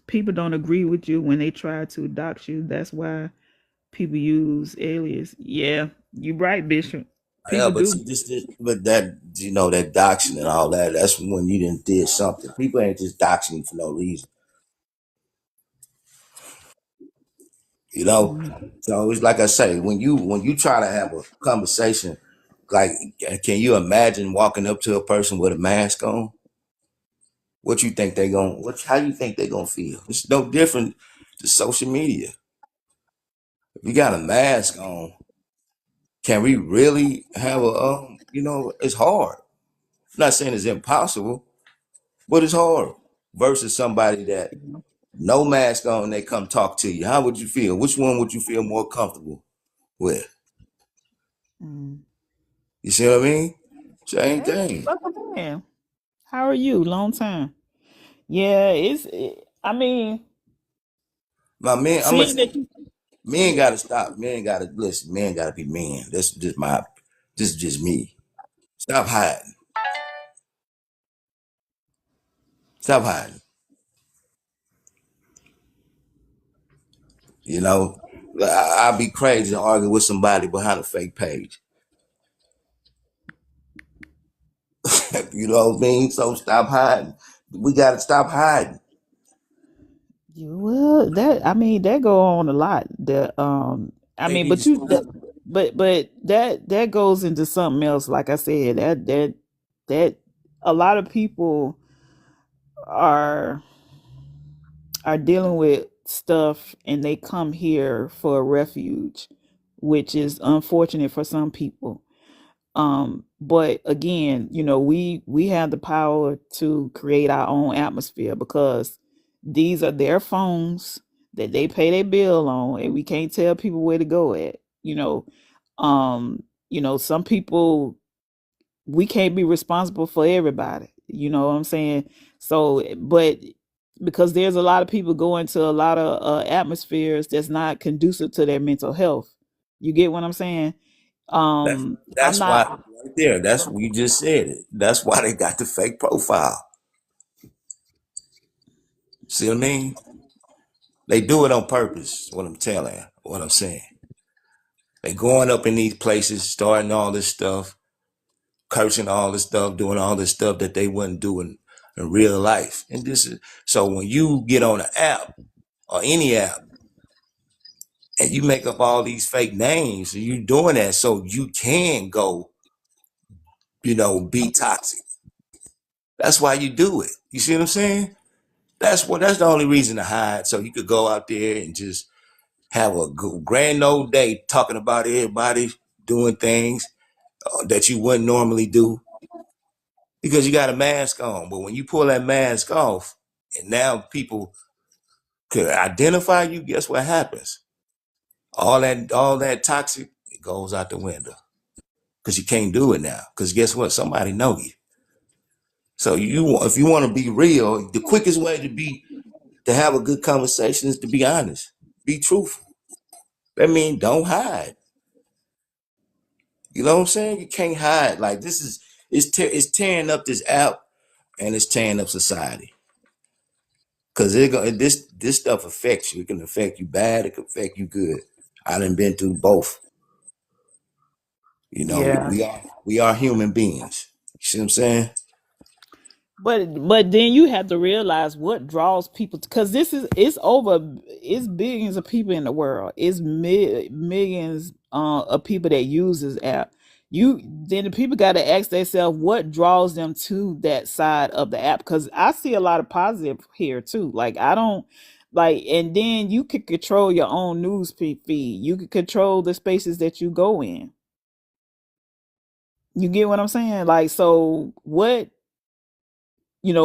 People don't agree with you when they try to dox you. That's why people use alias. Yeah, you right, Bishop. Yeah, People but do. see, but that that doxing and all that. That's when you didn't did something. People ain't just doxing you for no reason, you know. Mm, So it's like I say, when you try to have a conversation, like, can you imagine walking up to a person with a mask on? What you think they going? What? How you think they gonna feel? It's no different to social media. If you got a mask on, can we really have a? It's hard. I'm not saying it's impossible, but it's hard. Versus somebody that no mask on, they come talk to you. How would you feel? Which one would you feel more comfortable with? mm. You see what I mean? Same Hey, thing. welcome in. How are you? Long time. Yeah, I mean, My man, I'm gonna seeing say, that you. men gotta stop. Men gotta listen. Men gotta be men. This is just me. Stop hiding. Stop hiding. You know, I'd be crazy to argue with somebody behind a fake page. You know what I mean? So stop hiding. We gotta stop hiding. Well, that I mean that go on a lot. I They mean, need to but you, stop. but that goes into something else. Like I said, that a lot of people are are dealing with stuff, and they come here for refuge, which is unfortunate for some people. But again, we have the power to create our own atmosphere, because these are their phones that they pay their bill on, and we can't tell people where to go at. Some people, we can't be responsible for everybody. You know what I'm saying? So, but because there's a lot of people going to a lot of atmospheres that's not conducive to their mental health. You get what I'm saying? That's I'm that's why not. right there. That's what you just said it. That's why they got the fake profile. See what I mean? They do it on purpose. What I'm telling you, what I'm saying. They going up in these places, starting all this stuff, cursing all this stuff, doing all this stuff that they wouldn't do in real life. And this is so when you get on an app or any app and you make up all these fake names, and you doing that so you can go, be toxic. That's why you do it. You see what I'm saying? That's the only reason to hide. So you could go out there and just have a grand old day talking about everybody. doing things that you wouldn't normally do because you got a mask on. But when you pull that mask off, and now people could identify you, guess what happens? All that toxic, it goes out the window because you can't do it now. Because guess what? Somebody know you. So if you want to be real, the quickest way to have a good conversation is to be honest, be truthful. That means don't hide. You know what I'm saying? You can't hide. Like it's tearing up this app and it's tearing up society. Cause this stuff affects you. It can affect you bad. It can affect you good. I done been through both. You know, Yeah. we are human beings. You see what I'm saying? But then you have to realize what draws people because it's billions of people in the world. It's millions of people that use this app. You then the people got to ask themselves what draws them to that side of the app because I see a lot of positive here too. Like I don't like, and then you can control your own news feed. You can control the spaces that you go in. You get what I'm saying? Like so, what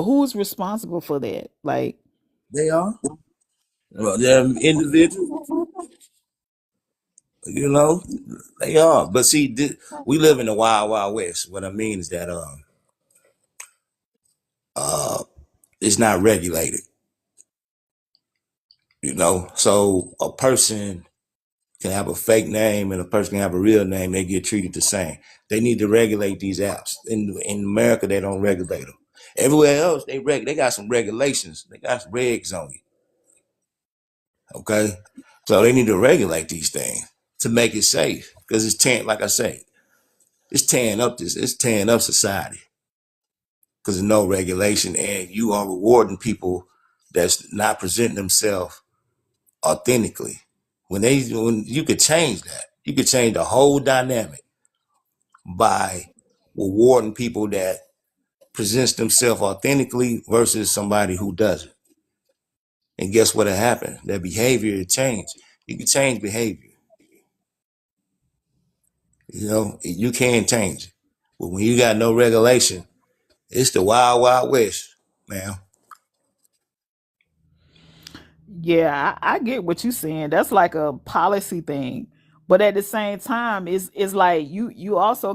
who's responsible for that? Like, They are. Well, they're individuals. You know, they are. But see, we live in the wild, wild west. What I mean is that uh, it's not regulated. So a person can have a fake name and a person can have a real name. They get treated the same. They need to regulate these apps. In America, they don't regulate them. Everywhere else, they got some regulations. They got some regs on you. Okay, so they need to regulate these things to make it safe because it's tearing, like I say, it's tearing up society because there's no regulation and you are rewarding people that's not presenting themselves authentically. When you could change that, you could change the whole dynamic by rewarding people that presents themselves authentically versus somebody who doesn't. And guess what happened? Their behavior will change. You can change behavior. You can change it. But when you got no regulation, it's the wild, wild west, man. yeah, I get what you're saying. That's like a policy thing, but at the same time, it's like you also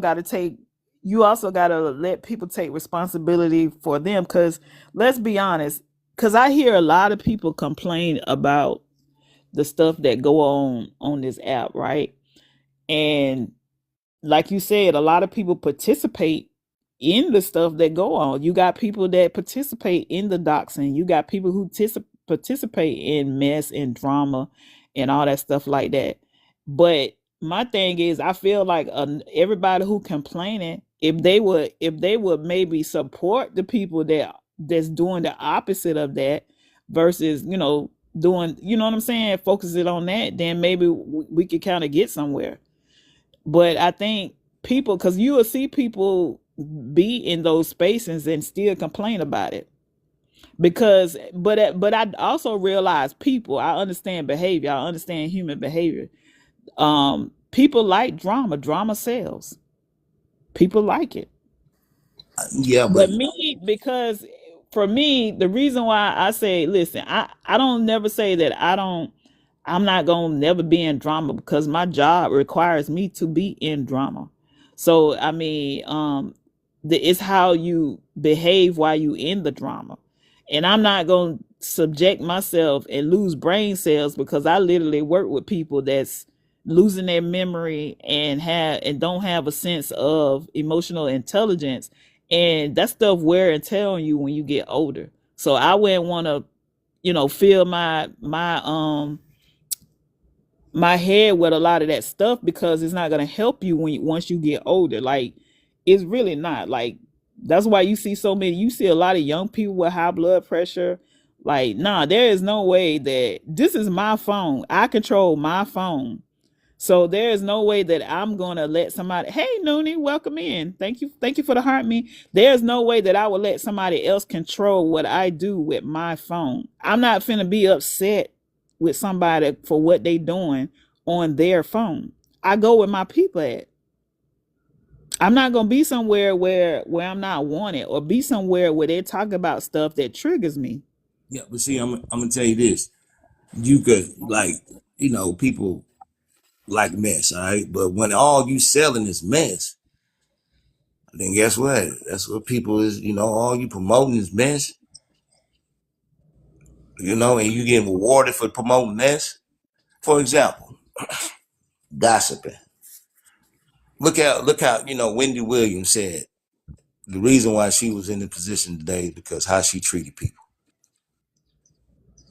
got to let people take responsibility for them. Because let's be honest, because I hear a lot of people complain about the stuff that go on this app, right? And like you said, a lot of people participate in the stuff that go on. You got people that participate in the doxing. You got people who participate in mess and drama and all that stuff like that. But my thing is, I feel like everybody who complaining, if they would maybe support the people that's doing the opposite of that, versus doing what I'm saying, focus it on that, then maybe we could kind of get somewhere. But I think people, because you will see people be in those spaces and still complain about it. Because, but I also realize people. I understand behavior. I understand human behavior. People like drama. Drama sells. People like it. Yeah, but But me, because for me, the reason why I say, listen, I don't never say that I'm not gonna never be in drama because my job requires me to be in drama. So I mean, it's how you behave while you in the drama, and I'm not gonna subject myself and lose brain cells because I literally work with people that's losing their memory and don't have a sense of emotional intelligence, and that stuff wear and tear on you when you get older. So I wouldn't want to fill my head with a lot of that stuff because it's not going to help you once you get older. Like, it's really not. Like, that's why you see a lot of young people with high blood pressure. Like, nah, there is no way that this is my phone. I control my phone. So there is no way that I'm gonna let somebody, hey Noonie, welcome in. Thank you for the heart me. There's no way that I will let somebody else control what I do with my phone. I'm not finna be upset with somebody for what they doing on their phone. I go with my people at. I'm not gonna be somewhere where I'm not wanted, or be somewhere where they talk about stuff that triggers me. Yeah, but see, I'm gonna tell you this. You could like, people like mess, all right? But when all you selling is mess, then guess what? That's what people is, all you promoting is mess, and you getting rewarded for promoting mess. For example, gossiping. Look how, Wendy Williams said the reason why she was in the position today is because how she treated people.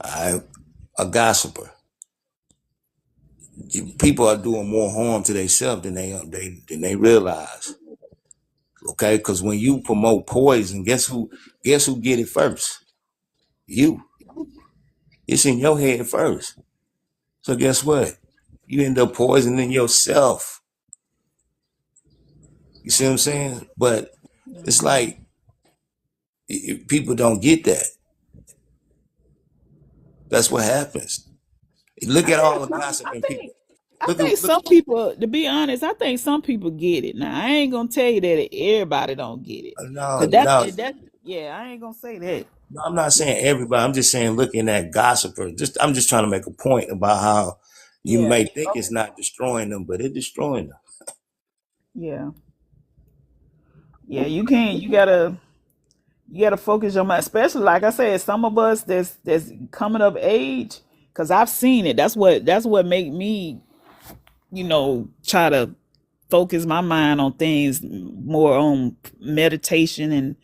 All right? A gossiper. People are doing more harm to themselves than they realize. Okay, because when you promote poison, guess who get it first? You. It's in your head first. So guess what? You end up poisoning yourself. You see what I'm saying? But it's like people don't get that. That's what happens. Look at all the gossiping people. I Look think at look. some people, to be honest, I think some people get it. Now I ain't gonna tell you that everybody don't get it, No, cause no, yeah, I ain't gonna say that. no. I'm not saying everybody. I'm just saying looking at gossipers. I'm just trying to make a point about how you Yeah, may think it's not destroying them, but it's destroying them. yeah, yeah. You can't. You gotta focus your mind, especially like I said, some of us that's coming of age, cause I've seen it. That's what make me, try to focus my mind on things more on meditation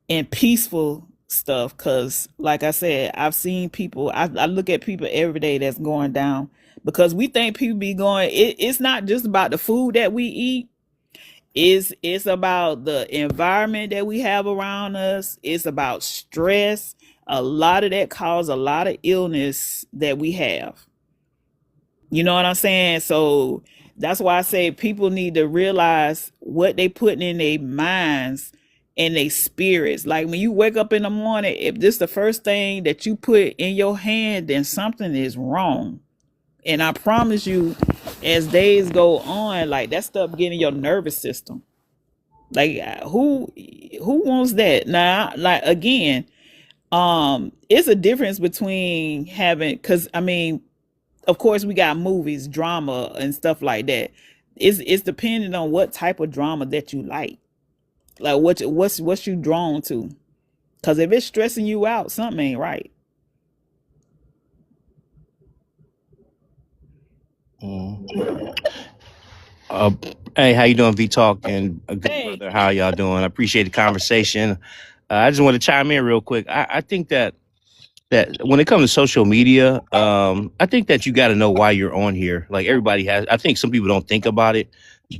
and peaceful stuff. Cause like I said, I've seen people, I look at people every day that's going down, because we think people be going, it's not just about the food that we eat. It's about the environment that we have around us. It's about stress. A lot of that cause a lot of illness that we have. You know what I'm saying? So that's why I say people need to realize what they putting in their minds and their spirits. Like when you wake up in the morning, if this the first thing that you put in your hand, then something is wrong. And I promise you, as days go on, like that stuff getting your nervous system. Like who wants that? Now, like again, it's a difference between having, because I mean, of course we got movies, drama and stuff like that. It's depending on what type of drama that you like what's you drawn to, because if it's stressing you out, something ain't right. Uh, hey, how you doing, V Talk and a good Hey. brother? How y'all doing? I appreciate the conversation. I just want to chime in real quick. I think that when it comes to social media, I think that you got to know why you're on here. Like everybody has. I think some people don't think about it,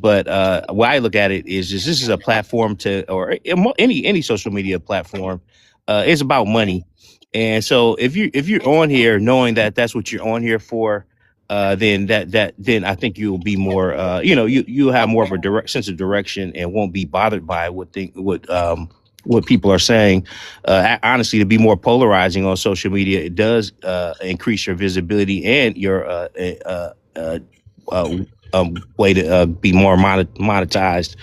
but why I look at it is just this is a platform or any social media platform. It's about money, and so if you're on here knowing that that's what you're on here for, then I think you'll be more, you'll have more of a direct sense of direction and won't be bothered by what people are saying. Honestly, to be more polarizing on social media, it does increase your visibility and your uh, way to be more monetized.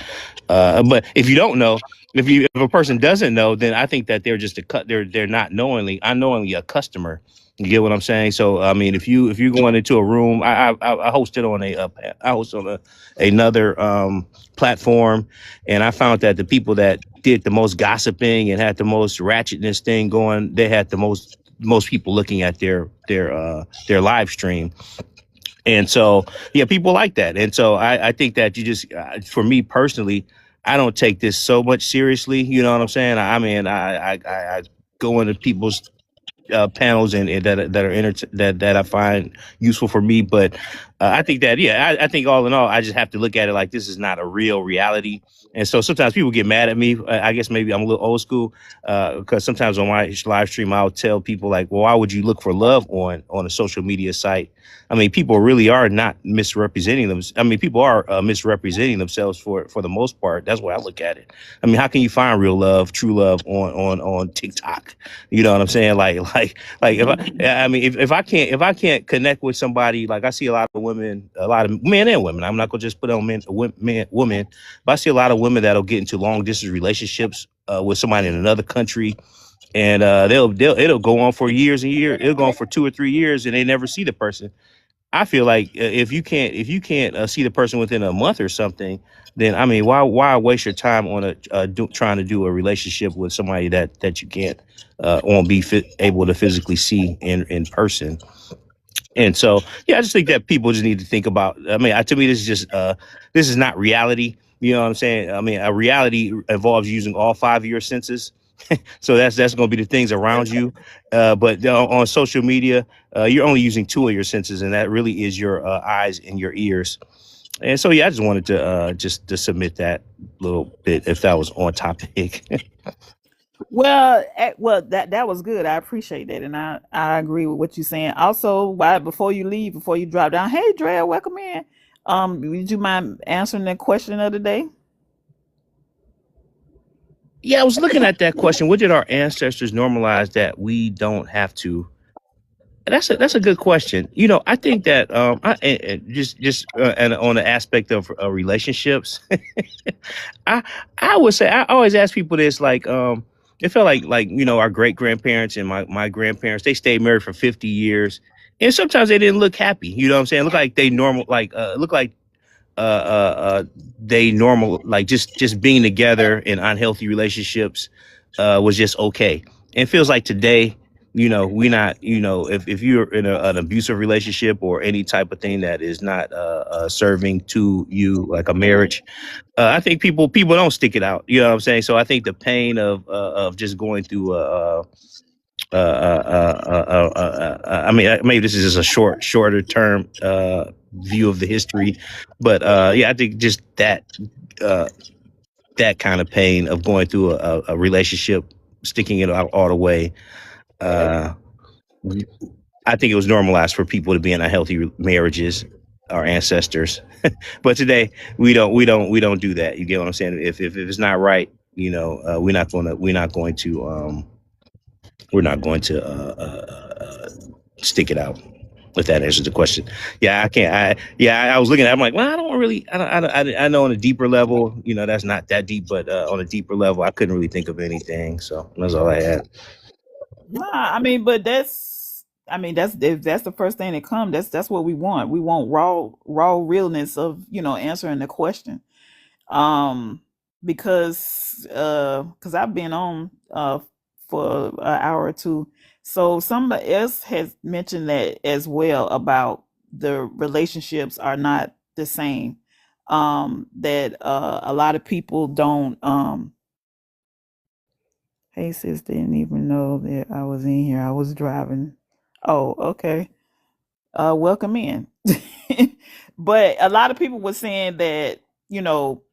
But if you don't know, if a person doesn't know, then I think that they're just they're not unknowingly a customer. You get what I'm saying? So I mean, if you're going into a room, I hosted on I host on another platform, and I found that the people that did the most gossiping and had the most ratchetness thing going, they had the most people looking at their live stream. And so, yeah, people like that. And so I think that you just, for me personally, I don't take this so much seriously. You know what I'm saying? I mean, I go into people's panels and that are that I find useful for me. But I think that, yeah, I think all in all, I just have to look at it like this is not a real reality. And so sometimes people get mad at me. I guess maybe I'm a little old school because sometimes on my live stream, I'll tell people like, well, why would you look for love on a social media site? I mean, people really are not misrepresenting them. I mean, people are misrepresenting themselves for the most part. That's why I look at it. I mean, how can you find real love, true love on TikTok? You know what I'm saying? Like if I mean, if I can't connect with somebody, like I see a lot of women women, a lot of men and women. I'm not gonna just put on women, but I see a lot of women that'll get into long distance relationships with somebody in another country, and it'll go on for years and years. It'll go on for 2 or 3 years, and they never see the person. I feel like if you can't see the person within a month or something, then I mean, why waste your time on trying to do a relationship with somebody that you can't won't be able to physically see in person. And so, yeah, I just think that people just need to think about. I mean, to me, this is not reality. You know what I'm saying? I mean, a reality involves using all five of your senses. So that's going to be the things around you. But on social media, you're only using two of your senses, and that really is your eyes and your ears. And so, yeah, I just wanted to just to submit that little bit if that was on topic. Well, that was good. I appreciate that, and I agree with what you're saying. Also, why before you leave, before you drop down, hey Dre, welcome in. Would you mind answering the question of the day? Yeah, I was looking at that question. What did our ancestors normalize that we don't have to? That's a good question. You know, I think that and on the aspect of relationships, I I would say I always ask people this it felt like our great grandparents and my grandparents, they stayed married for 50 years, and sometimes they didn't look happy. You know what I'm saying? Look like they normal look like they normal like just being together in unhealthy relationships was just okay. And it feels like today, we not, if you're in an abusive relationship or any type of thing that is not serving to you like a marriage, I think people don't stick it out. You know what I'm saying? So I think the pain of just going through I mean, maybe this is just a shorter term view of the history, but yeah, I think just uh, that kind of pain of going through a relationship, sticking it out all the way. Uh, I think it was normalized for people to be in unhealthy marriages, our ancestors. But today we don't do that. You get what I'm saying? If it's not right, we're not going to stick it out. If that answers the question, yeah, I can't. I was looking at. I'm like, well, I don't really. I know on a deeper level, that's not that deep, but on a deeper level, I couldn't really think of anything. So that's all I had. Nah, I mean that's if that's the first thing that comes. That's what we want. We want raw realness of answering the question. Um, because I've been on for an hour or two. So somebody else has mentioned that as well about the relationships are not the same. That a lot of people don't hey sis, didn't even know that I was in here. I was driving. Oh, okay. Welcome in. But a lot of people were saying that, you know,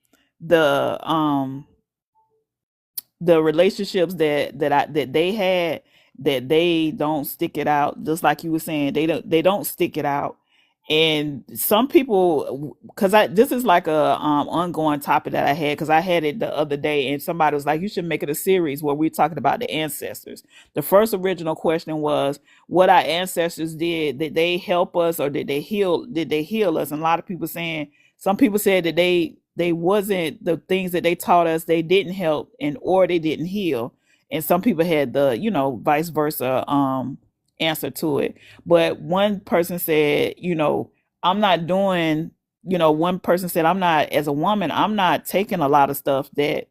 the um the relationships that they had, that they don't stick it out, just like you were saying, they don't stick it out. And some people, because I this is like a ongoing topic that I had, because I had it the other day, and somebody was like, you should make it a series where we're talking about the ancestors. The first original question was, what our ancestors did they help us, or did they heal us? And a lot of people saying, some people said that they wasn't, the things that they taught us, they didn't help, and or they didn't heal. And some people had the vice versa answer to it. But one person said, I'm not doing, one person said, I'm not, as a woman, I'm not taking a lot of stuff that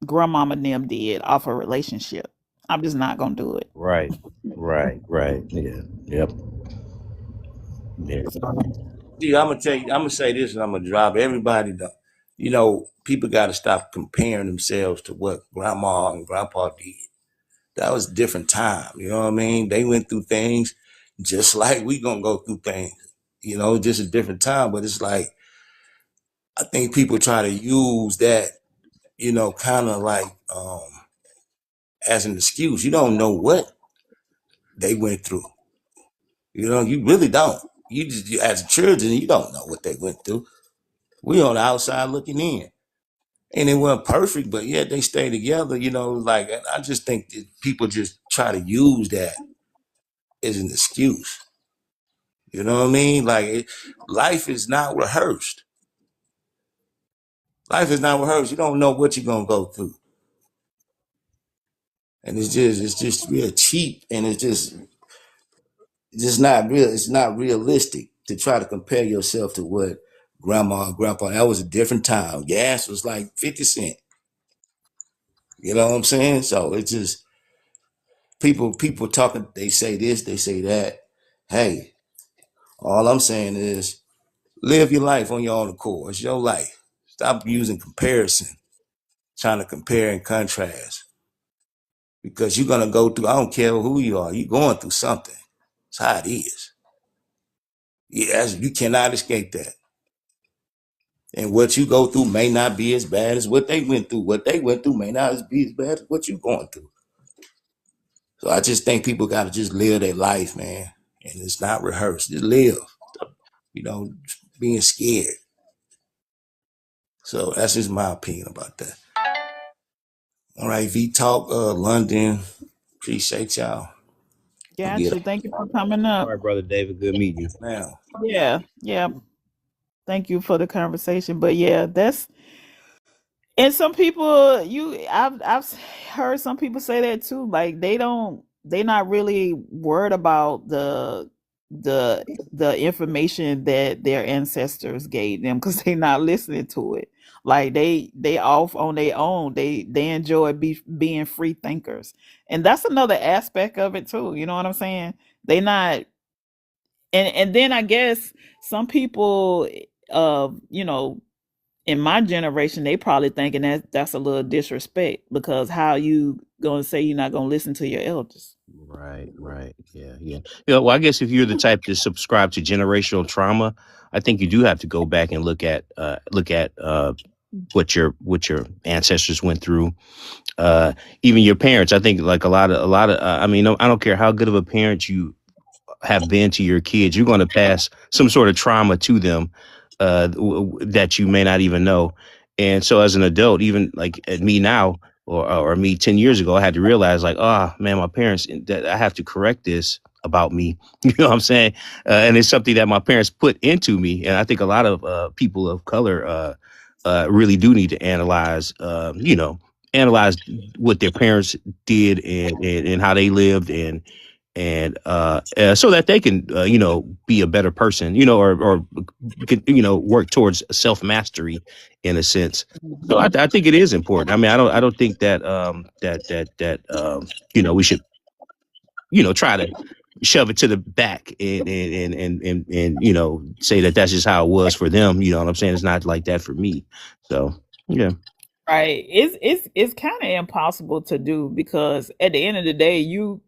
grandmama and them did off a relationship. I'm just not gonna do it. Right, right. Yeah, yep, yeah. See, I'm gonna tell you, I'm gonna say this, and I'm gonna drop everybody. People got to stop comparing themselves to what grandma and grandpa did. That was a different time. You know what I mean? They went through things just like we gonna go through things. Just a different time. But it's like I think people try to use that, kind of like as an excuse. You don't know what they went through. You really don't. As children, you don't know what they went through. We on the outside looking in. And it wasn't perfect, but yeah, they stay together, like I just think that people just try to use that as an excuse. You know what I mean? Like life is not rehearsed. Life is not rehearsed. You don't know what you're gonna go through, and it's just real cheap, and it's just not real. It's not realistic to try to compare yourself to what grandma and grandpa. That was a different time. Gas was like 50 cents. You know what I'm saying? So it's just people talking. They say this, they say that. Hey, all I'm saying is live your life on your own accord. It's your life. Stop using comparison, trying to compare and contrast, because you're gonna go through. I don't care who you are. You're going through something. It's how it is. Yes, you cannot escape that. And what you go through may not be as bad as what they went through. What they went through may not be as bad as what you're going through. So I just think people got to just live their life, man. And it's not rehearsed. Just live. You know, being scared. So that's just my opinion about that. All right, V Talk, London. Appreciate y'all. I'll Got get you. up Thank you for coming All up. right, brother David. Good meeting you. now. Yeah, yeah. Thank you for the conversation. But yeah, that's and some people I've heard some people say that too. Like they not really worried about the information that their ancestors gave them because they not listening to it. Like they off on their own. They enjoy being free thinkers, and that's another aspect of it too. You know what I'm saying? They not and then I guess some people you know in my generation, they probably thinking that that's a little disrespect because how you gonna say you're not gonna listen to your elders? Right, right. Yeah, yeah. Yeah, well, I guess if you're the type to subscribe to generational trauma, I think you do have to go back and look at what your ancestors went through. Even your parents. I think like a lot of. I mean, I don't care how good of a parent you have been to your kids, you're going to pass some sort of trauma to them that you may not even know. And so, as an adult, even like at me now or me 10 years ago, I had to realize, like, oh man, my parents, that I have to correct this about me. You know what I'm saying? And it's something that my parents put into me. And I think a lot of people of color really do need to analyze what their parents did and how they lived and so that they can be a better person, or can, work towards self mastery in a sense. So I think it is important. I mean, I don't think that we should try to shove it to the back and say that that's just how it was for them. You know what I'm saying? It's not like that for me. So yeah. Right. It's kind of impossible to do because at the end of the day, you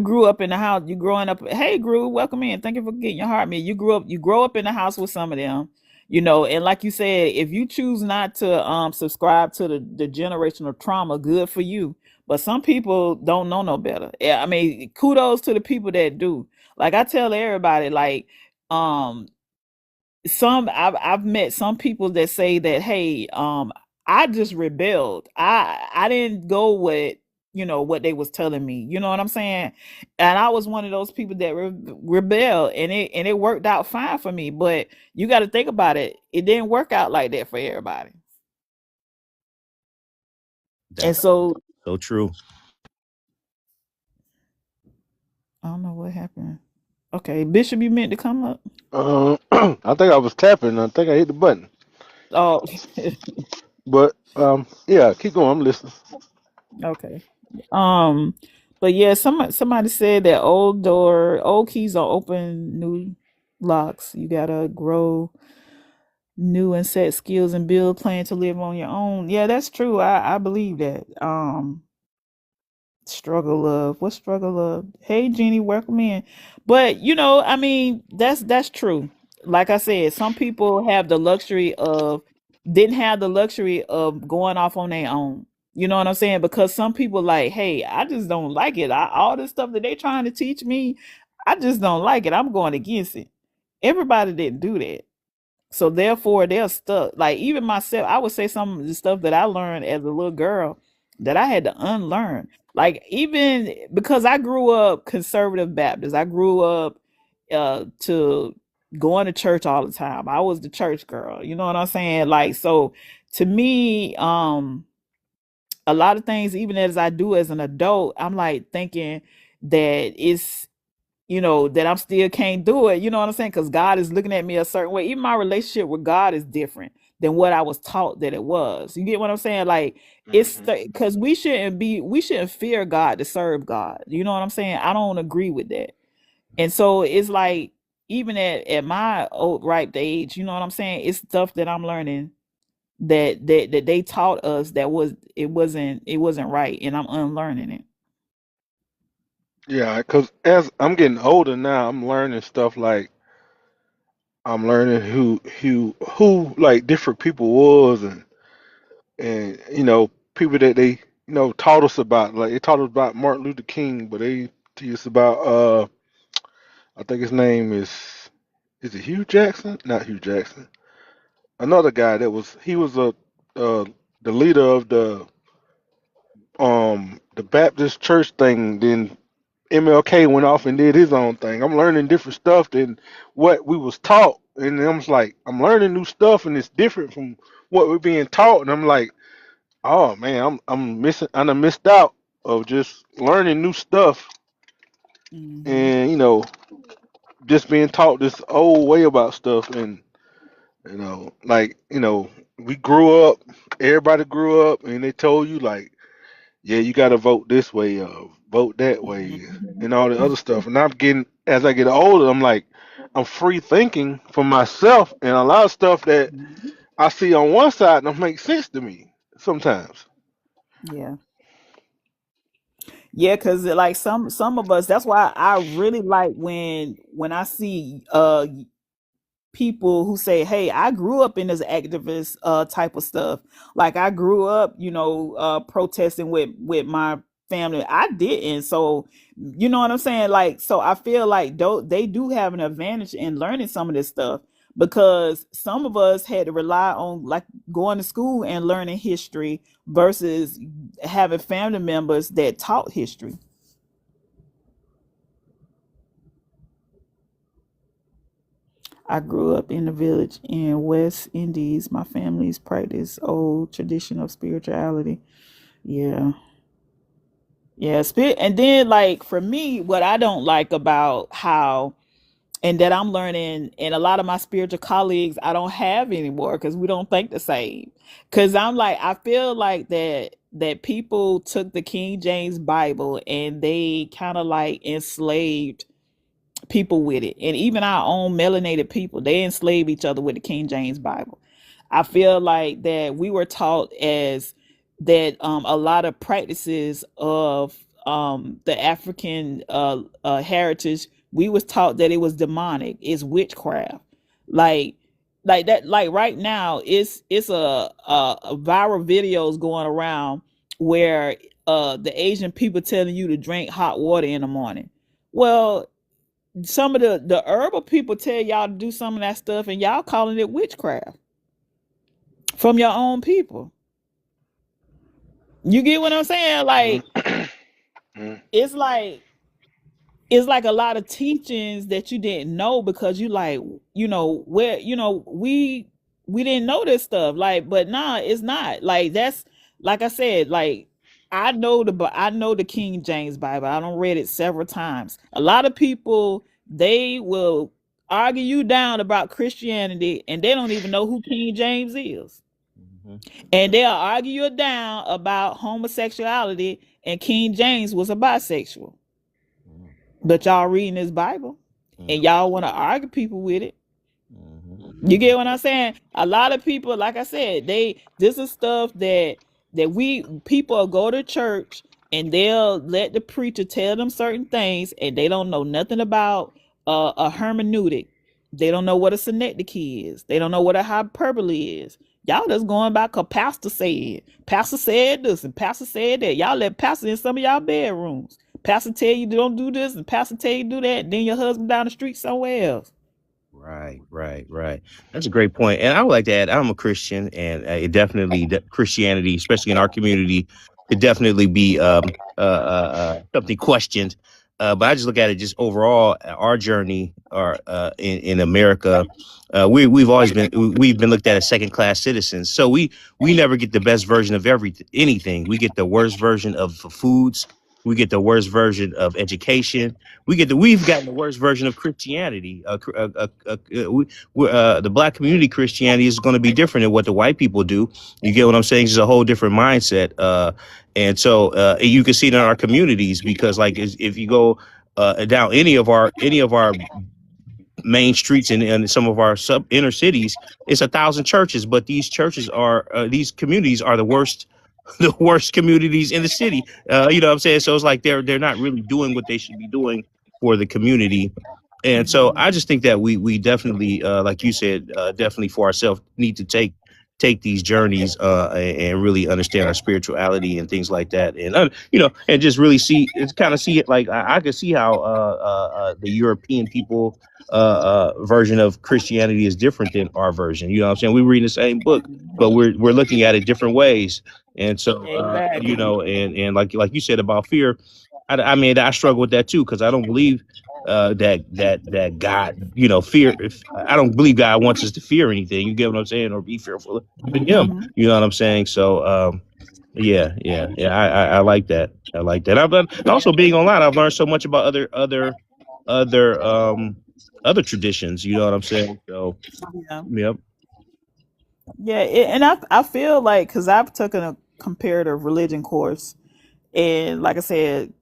grew up in the house. You growing up. Hey, Gru, welcome in. Thank you for getting your heart, man. You grow up in the house with some of them, and like you said, if you choose not to subscribe to the generational trauma, good for you. But some people don't know no better. Yeah, I mean, kudos to the people that do. Like I tell everybody, like um some I've met some people that say that hey I just rebelled. I didn't go with what they was telling me, you know what I'm saying, and I was one of those people that rebelled, and it worked out fine for me. But you got to think about it, it didn't work out like that for everybody. And That's so so true. I don't know what happened. Okay, Bishop, you meant to come up. I think I was tapping. I think I hit the button. Oh. But yeah, keep going. I'm listening. Okay. Um, but yeah, somebody said that old keys don't open new locks. You gotta grow new and set skills and build plan to live on your own. Yeah, that's true. I believe that. Struggle love. What struggle love? Hey Jeannie, welcome in. But I mean, that's true. Like I said, some people have the luxury of didn't have the luxury of going off on their own. You know what I'm saying? Because some people like, hey, I just don't like it. All this stuff that they trying to teach me, I just don't like it. I'm going against it. Everybody didn't do that. So therefore they're stuck. Like even myself, I would say some of the stuff that I learned as a little girl that I had to unlearn. Like even because I grew up conservative Baptist. I grew up to going to church all the time. I was the church girl. You know what I'm saying? Like, so to me, a lot of things, even as I do as an adult, I'm like thinking that it's, that I'm still can't do it. You know what I'm saying? Because God is looking at me a certain way. Even my relationship with God is different than what I was taught that it was. You get what I'm saying? Like, it's Hmm. because we shouldn't fear God to serve God. You know what I'm saying? I don't agree with that. And so it's like, even at my old ripe age, you know what I'm saying? It's stuff that I'm learning that they taught us that it wasn't right, and I'm unlearning it. Yeah, because as I'm getting older now, I'm learning stuff like I'm learning who like different people was, and people that they taught us about. Like they taught us about Martin Luther King, but they teach us about I think his name is it Hugh Jackson? Not Hugh Jackson. Another guy that was he was a the leader of the Baptist church thing. Then MLK went off and did his own thing. I'm learning different stuff than what we was taught, and I'm just like I'm learning new stuff, and it's different from what we're being taught. And I'm like, oh man, I'm missing. I done missed out of just learning new stuff, Hmm. and just being taught this old way about stuff, and like we grew up. Everybody grew up, and they told you like, yeah, you got to vote this way, vote that way, and all the other stuff. And I'm getting, as I get older, I'm like, I'm free thinking for myself, and a lot of stuff that I see on one side don't make sense to me sometimes. Yeah. Yeah, because like some of us, that's why I really like when I see people who say, "Hey, I grew up in this activist type of stuff. Like I grew up, protesting with my family. I didn't." So, you know what I'm saying? Like, so I feel like they do have an advantage in learning some of this stuff, because some of us had to rely on like going to school and learning history versus having family members that taught history. I grew up in a village in West Indies. My family's practice old tradition of spirituality. Yeah. Yeah. Spirit. And then, like, for me, what I don't like about how, and that I'm learning, and a lot of my spiritual colleagues, I don't have anymore because we don't think the same. Because I'm like, I feel like that people took the King James Bible and they kind of like enslaved people with it. And even our own melanated people, they enslave each other with the King James Bible. I feel like that we were taught as that a lot of practices of the African heritage, we was taught that it was demonic, it's witchcraft. Like that, like right now, it's a viral videos going around where the Asian people telling you to drink hot water in the morning. Well, some of the herbal people tell y'all to do some of that stuff, and y'all calling it witchcraft from your own people. You get what I'm saying? Mhm. Like, Mhm. it's like it's like a lot of teachings that you didn't know, because you like, where, we didn't know this stuff. Like, but nah, it's not. Like, that's, like I said, like, I know the King James Bible. I don't read it several times. A lot of people, they will argue you down about Christianity, and they don't even know who King James is. Mhm. And they'll argue you down about homosexuality, and King James was a bisexual. Mhm. But y'all reading this Bible, and Mhm. y'all want to argue people with it. Mhm. You get what I'm saying? A lot of people, like I said, this is stuff that we people will go to church, and they'll let the preacher tell them certain things, and they don't know nothing about a hermeneutic. They don't know what a synecdoche is. They don't know what a hyperbole is. Y'all just going by cause pastor said. Pastor said this and pastor said that. Y'all let pastor in some of y'all bedrooms. Pastor tell you don't do this, and pastor tell you do that. And then your husband down the street somewhere else. Right, right, right. That's a great point. And I would like to add, I'm a Christian, and it definitely Christianity, especially in our community, could definitely be something questioned. But I just look at it just overall, our journey, in America, we've been looked at as second class citizens. So we never get the best version of anything. We get the worst version of foods. We get the worst version of education. We've gotten the worst version of Christianity. The black community Christianity is going to be different than what the white people do. You get what I'm saying? It's a whole different mindset. And so you can see it in our communities because, like, if you go down any of our main streets in some of our sub inner cities, it's 1,000 churches, but these communities are the worst the worst communities in the city. You know what I'm saying? So it's like they're not really doing what they should be doing for the community. And so I just think that we definitely, like you said, definitely for ourselves need to take these journeys and really understand our spirituality and things like that, and and just really kind of see it. Like I could see how the European people version of Christianity is different than our version. You know what I'm saying? We read the same book, but we're looking at it different ways. And so, Exactly. and like you said about fear, I mean, I struggle with that too because I don't believe that God, fear. I don't believe God wants us to fear anything. You get what I'm saying, or be fearful of Him. Hmm. You know what I'm saying? So, yeah. I like that. I like that. I've done also being online. I've learned so much about other other traditions. You know what I'm saying? So, Yeah. yep. Yeah, and I feel like because I've taken a comparative religion course, and like I said,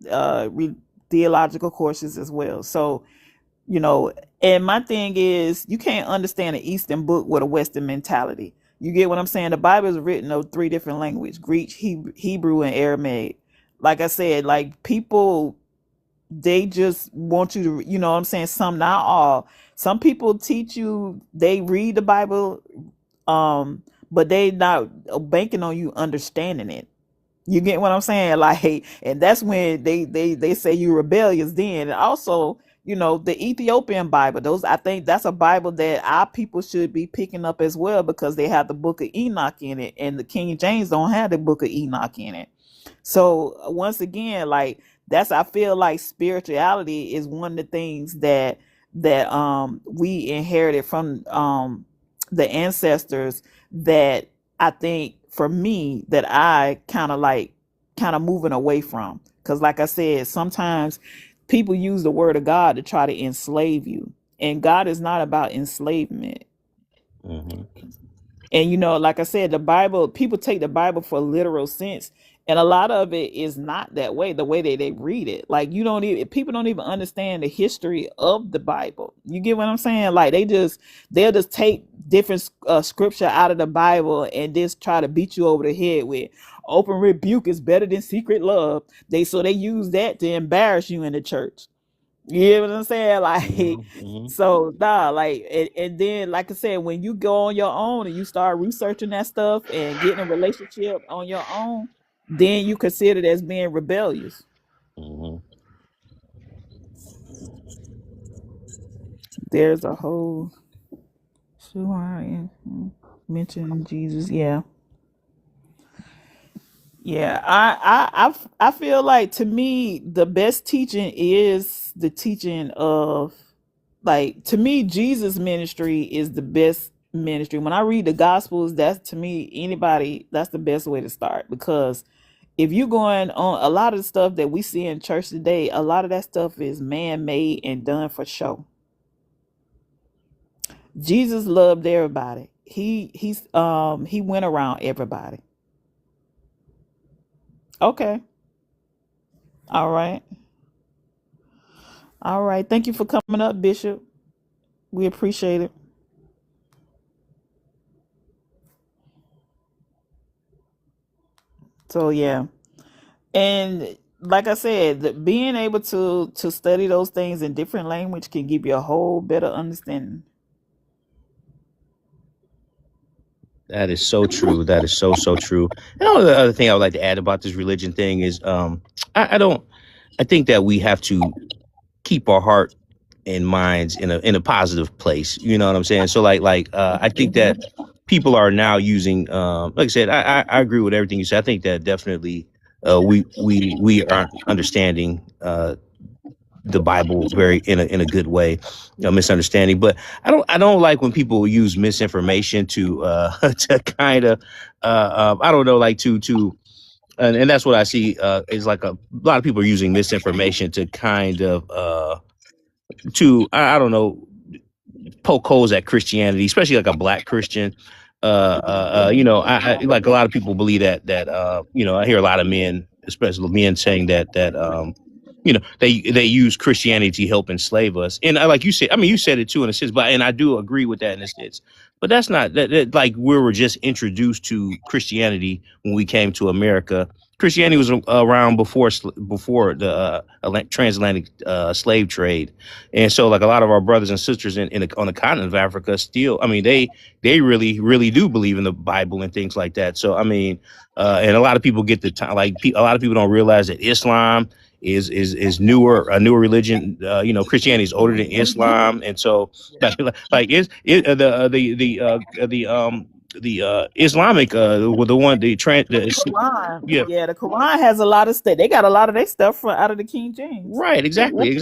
theological courses as well. So you know, and my thing is, you can't understand an Eastern book with a Western mentality. You get what I'm saying? The Bible is written in three different languages: Greek, Hebrew, and Aramaic. Like I said, like people, they just want you to, you know what I'm saying? Some, not all. Some people teach you, they read the Bible, but they not banking on you understanding it. You get what I'm saying? Like, and that's when they say you rebellious then. And also, the Ethiopian Bible, those, I think that's a Bible that our people should be picking up as well because they have the book of Enoch in it, and the King James don't have the book of Enoch in it. So once again, like, that's, I feel like spirituality is one of the things that we inherited from the ancestors, that I think for me that I kind of moving away from. Because like I said, sometimes people use the word of God to try to enslave you. And God is not about enslavement. Hmm. And like I said, the Bible, people take the Bible for literal sense, and a lot of it is not that way. The way they read it, like, you don't even people don't even understand the history of the Bible. You get what I'm saying? Like, they'll just take different scripture out of the Bible and just try to beat you over the head with open rebuke is better than secret love. They use that to embarrass you in the church. You know what I'm saying? Like, Hmm. so nah, like, and then, like I said, when you go on your own and you start researching that stuff and getting a relationship on your own, then you consider it as being rebellious. Hmm. There's a whole, so I mention Jesus. Yeah. Yeah. I feel like, to me, the best teaching is the teaching of, like, to me, Jesus ministry is the best ministry. When I read the gospels, that's, to me, anybody, that's the best way to start. Because if you're going on, a lot of the stuff that we see in church today, a lot of that stuff is man-made and done for show. Jesus loved everybody. He went around everybody. Okay. All right. All right. Thank you for coming up, Bishop. We appreciate it. So yeah. And like I said, being able to study those things in different language can give you a whole better understanding. That is so true. That is so true. And the other thing I would like to add about this religion thing is, I don't. I think that we have to keep our heart and minds in a positive place. You know what I'm saying? So I think that people are now using, like I said, I agree with everything you said. I think that definitely we aren't understanding the Bible very in a good way, misunderstanding. But I don't like when people use misinformation to to kind of I don't know, like to and that's what I see is like a lot of people are using misinformation to kind of to I don't know, poke holes at Christianity, especially like a black Christian. I like a lot of people believe that I hear a lot of men, especially men, saying that they use Christianity to help enslave us, and like you said, I mean, you said it too in a sense, but and I do agree with that in a sense. But that's not that like we were just introduced to Christianity when we came to America. Christianity was around before the transatlantic slave trade, and so like a lot of our brothers and sisters on the continent of Africa still, I mean, they really do believe in the Bible and things like that. So I mean, and a lot of people get the time, like a lot of people don't realize that Islam is newer, a newer religion. Christianity is older than Islam, and so like is it the Islamic with the one The Quran, yeah. yeah, the Quran has a lot of stuff. They got a lot of their stuff from out of the King James. Right, exactly.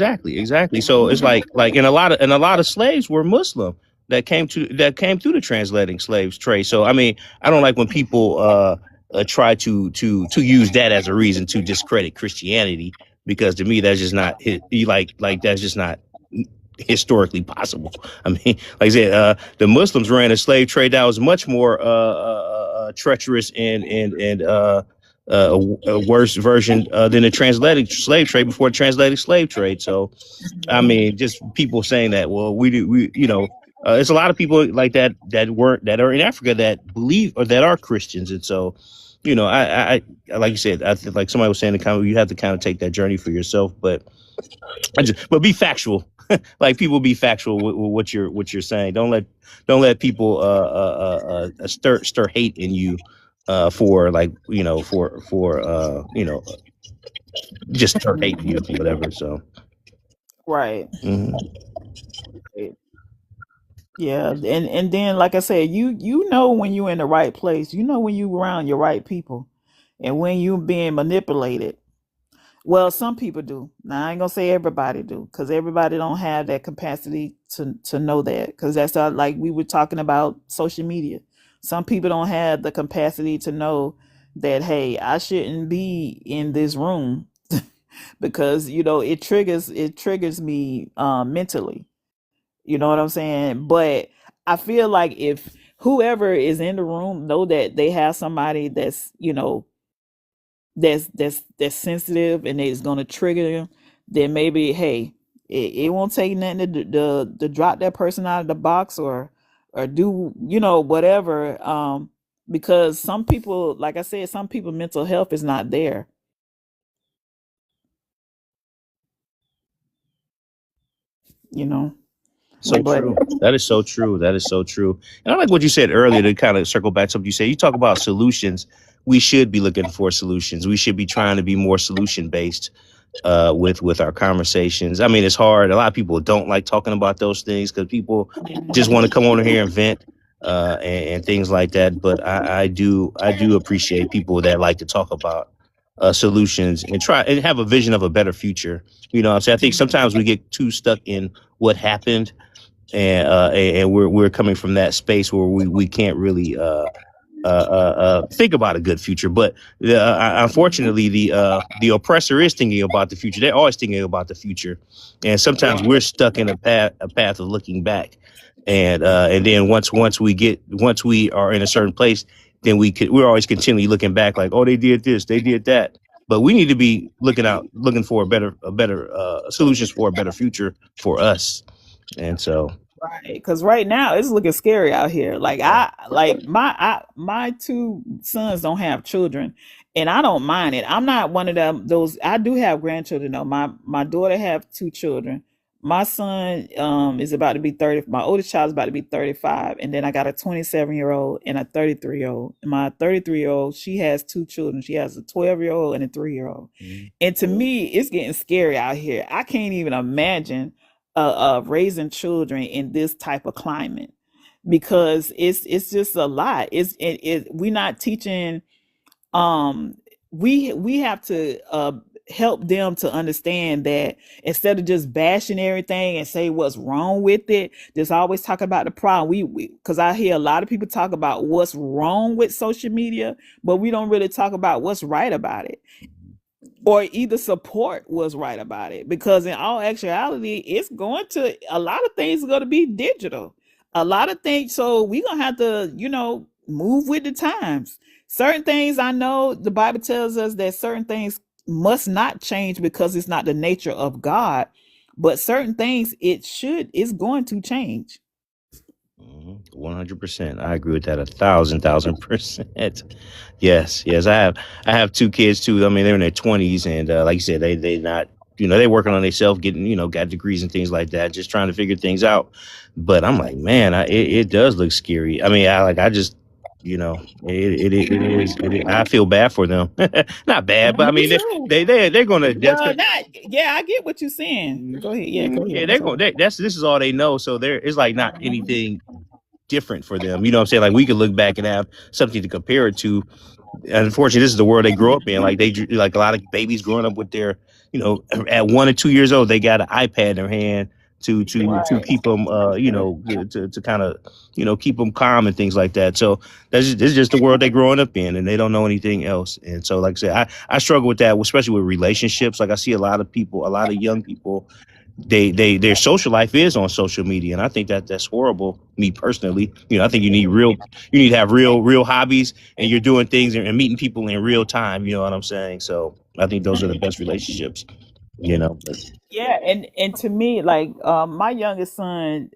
So it's like and a lot of slaves were Muslim that came through the transatlantic slaves trade. So I mean, I don't like when people try to use that as a reason to discredit Christianity, because to me that's just not like that's just not historically possible. I mean, like I said, the Muslims ran a slave trade that was much more treacherous and a worse version than the transatlantic slave trade before the transatlantic slave trade. So, I mean, just people saying that, well, it's a lot of people like that are in Africa that believe or that are Christians, and so, like you said, I like somebody was saying in the comment, you have to kind of take that journey for yourself, but but be factual. Like people be factual with what you're saying. Don't let people stir hate in you for like for just stir hate in you or whatever. So Right. mhm. Yeah, and then like I said, you know when you're in the right place, you know when you around your right people, and when you being manipulated. Well, some people do. Now I ain't gonna say everybody do, because everybody don't have that capacity to know that. Because that's like we were talking about social media. Some people don't have the capacity to know that hey, I shouldn't be in this room because it triggers me mentally. You know what I'm saying? But I feel like if whoever is in the room know that they have somebody that's that's sensitive and it's going to trigger them, then maybe hey, it won't take nothing to drop that person out of the box or do whatever. Because some people, like I said, some people mental health is not there. You know, So but true. That is so true. That is so true. And I like what you said earlier to kind of circle back to something you said. You talk about solutions. We should be looking for solutions. We should be trying to be more solution based with our conversations. I mean, it's hard. A lot of people don't like talking about those things because people just want to come on here and vent and things like that. But I do appreciate people that like to talk about solutions and try and have a vision of a better future. You know what I'm saying? I think sometimes we get too stuck in what happened, and we're coming from that space where we can't really think about a good future. But unfortunately, the oppressor is thinking about the future. They're always thinking about the future, and sometimes we're stuck in a path of looking back. And then once we are in a certain place, then we're always continually looking back, like, oh, they did this, they did that. But we need to be looking for a better solutions for a better future for us. And so, right, because right now it's looking scary out here. Like yeah. my two sons don't have children, and I don't mind it. I'm not one of them. Those I do have grandchildren though. My daughter have two children. My son is about to be 30. My oldest child is about to be 35, and then I got a 27-year-old and a 33-year-old. And my 33-year-old, she has two children. She has a 12-year-old and a 3-year-old. Mhm. And to me, it's getting scary out here. I can't even imagine raising children in this type of climate because it's just a lot. We're not teaching. Um, we have to. help them to understand that instead of just bashing everything and say what's wrong with it, just always talk about the problem. We because I hear a lot of people talk about what's wrong with social media, but we don't really talk about what's right about it, or either support what's right about it, because in all actuality it's going to, a lot of things are going to be digital, a lot of things, so we're going to have to, move with the times. Certain things, I know the Bible tells us that certain things must not change because it's not the nature of God, but certain things it's going to change. 100%. I agree with that 1,000%. Yes, yes. I have two kids too. I mean, they're in their 20s, and like you said, they not, they're working on themselves, getting, got degrees and things like that, just trying to figure things out. But I'm like, man, it does look scary. I mean, I just, I feel bad for them. Not bad, but I Me mean, too. they're gonna. That's Well, not, yeah, I get what you're saying. Go ahead. Yeah, go yeah, ahead. I'm they're sorry. going. This is all they know. So it's like not anything different for them. You know what I'm saying? Like we could look back and have something to compare it to. Unfortunately, this is the world they grow up in. Like like a lot of babies growing up with their, at 1 or 2 years old, they got an iPad in their hand to Right. keep them, to kind of, keep them calm and things like that. So this is just the world they growing up in, and they don't know anything else. And so, like I said, I struggle with that, especially with relationships. Like I see a lot of people, a lot of young people, their social life is on social media, and I think that's horrible. Me personally, I think you need to have real hobbies, and you're doing things and meeting people in real time. You know what I'm saying? So I think those are the best relationships. But Yeah, and to me, like, my youngest son,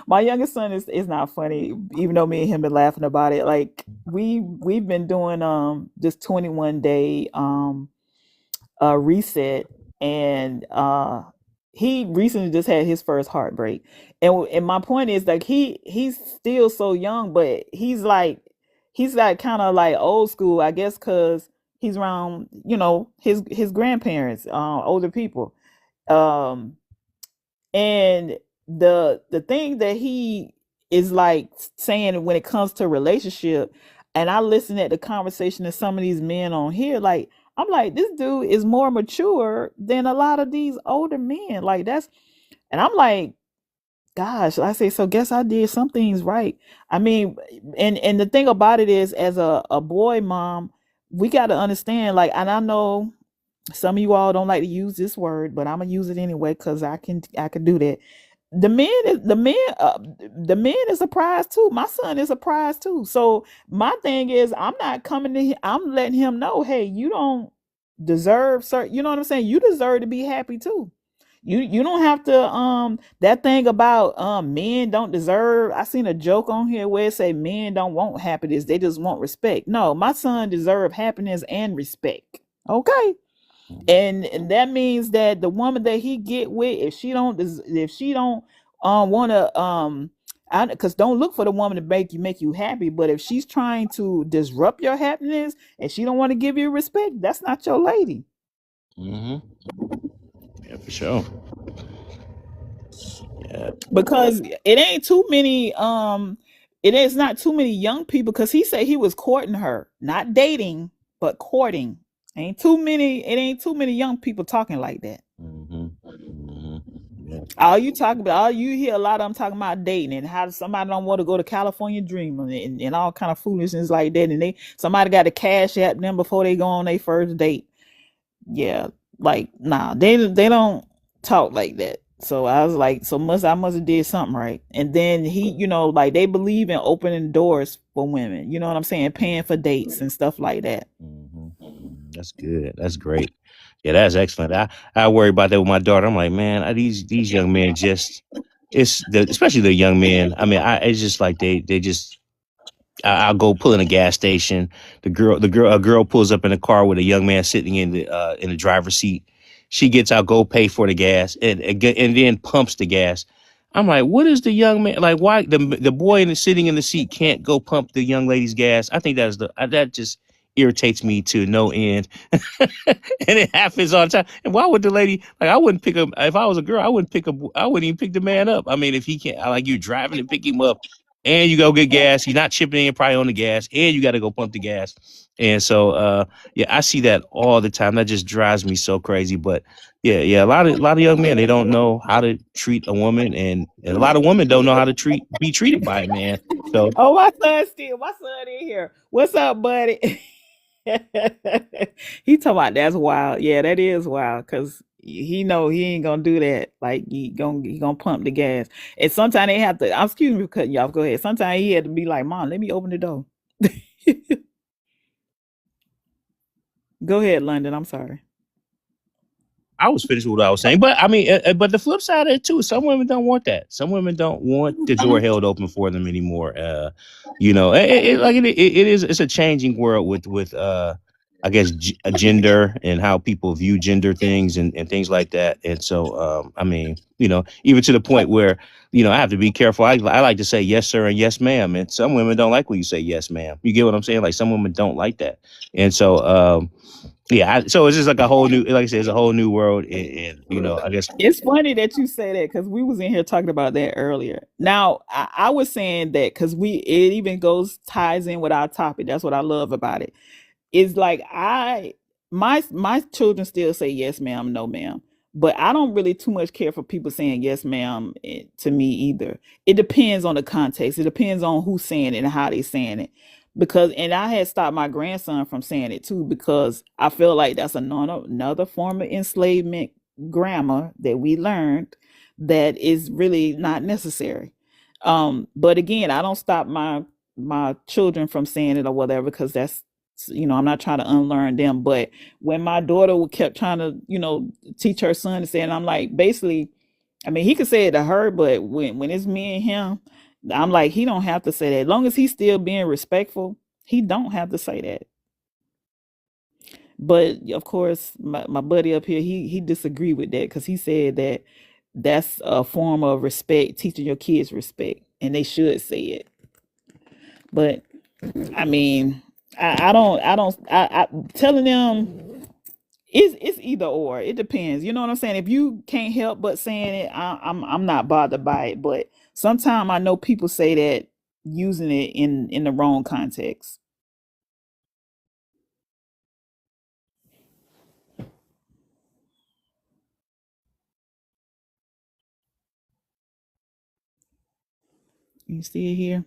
my youngest son is not funny, even though me and him been laughing about it. Like we've been doing this 21-day reset, and he recently just had his first heartbreak, and my point is, like, he's still so young, but he's like kind of like old school, I guess, because he's around, his grandparents, older people, um and the thing that he is like saying when it comes to relationship, and I listen at the conversation of some of these men on here, like, I'm like, this dude is more mature than a lot of these older men, like, that's, and I'm like, gosh, I say, so guess I did some things right. I mean, and the thing about it is, as a boy mom, we got to understand, like, and I know some of you all don't like to use this word, but I'm gonna use it anyway because I can do that. The men is a prize too. My son is a prize too. So my thing is, I'm not coming to him, I'm letting him know, hey, you don't deserve certain, you know what I'm saying? You deserve to be happy too. You don't have to, that thing about men don't deserve. I seen a joke on here where it say men don't want happiness, they just want respect. No, my son deserve happiness and respect. Okay. And that means that the woman that he get with, if she don't want to, because don't look for the woman to make you happy, but if she's trying to disrupt your happiness and she don't want to give you respect, that's not your lady. hmm yeah, for sure. Yeah. Because it ain't too many, it is not too many young people, because he said he was courting her, not dating, but courting. It ain't too many young people talking like that. hmm hmm Yeah. All you hear a lot of them talking about dating and how somebody don't want to go to California Dreaming, and all kind of foolishness like that. And somebody got to cash at them before they go on their first date. Yeah, like, nah, they don't talk like that. So I was like, so I must have did something right. And then he, like, they believe in opening doors for women. You know what I'm saying? Paying for dates and stuff like that. That's good. That's great. Yeah, that's excellent. I worry about that with my daughter. I'm like, man, these young men just, especially the young men. I mean, it's just like they just. I'll go pull in a gas station. A girl pulls up in a car with a young man sitting in the driver's seat. She gets out, go pay for the gas, and then pumps the gas. I'm like, what is the young man like? Why the boy sitting in the seat can't go pump the young lady's gas? I think that just irritates me to no end, and it happens all the time. And why would the lady, like, I wouldn't pick up if I was a girl? I wouldn't even pick the man up. I mean, if he can't, like, you driving and pick him up. and you go get gas. You're not chipping in probably on the gas, and you got to go pump the gas. And so, yeah, I see that all the time. That just drives me so crazy. But yeah, a lot of young men, they don't know how to treat a woman, and a lot of women don't know how to be treated by a man. So Oh, my son in here. What's up, buddy? He talking about that's wild. Yeah, that is wild because he know he ain't gonna do that. Like he gonna pump the gas. And sometimes they have to. Excuse me for cutting you off. Go ahead. Sometimes he had to be like, "Mom, let me open the door." Go ahead, London. I'm sorry. I was finished with what I was saying, but I mean, but the flip side of it too, some women don't want that. Some women don't want the door held open for them anymore. It is. It's a changing world with I guess a gender and how people view gender things and things like that. And so, I mean, even to the point where I have to be careful. I like to say yes sir and yes ma'am, and some women don't like when you say yes ma'am. You get what I'm saying? Like some women don't like that, and so. Yeah, so it's just like a whole new, like I said, it's a whole new world, and I guess It's funny that you say that because we was in here talking about that earlier. Now, I was saying that because it even goes ties in with our topic. That's what I love about it. It's like my children still say yes ma'am, no ma'am, but I don't really too much care for people saying yes ma'am to me either. It depends on the context. It depends on who's saying it and how they saying it. Because and I had stopped my grandson from saying it too because I feel like that's another form of enslavement grammar that we learned that is really not necessary. But again, I don't stop my children from saying it or whatever because that's I'm not trying to unlearn them. But when my daughter kept trying to teach her son to say it, I'm like, basically, I mean, he could say it to her, but when it's me and him, I'm like, he don't have to say that. As long as he's still being respectful, he don't have to say that. But of course, my buddy up here, he disagreed with that because he said that that's a form of respect, teaching your kids respect, and they should say it. But I mean, I telling them it's either or. It depends. You know what I'm saying? If you can't help but saying it, I'm not bothered by it. But sometimes I know people say that using it in the wrong context. You see it here,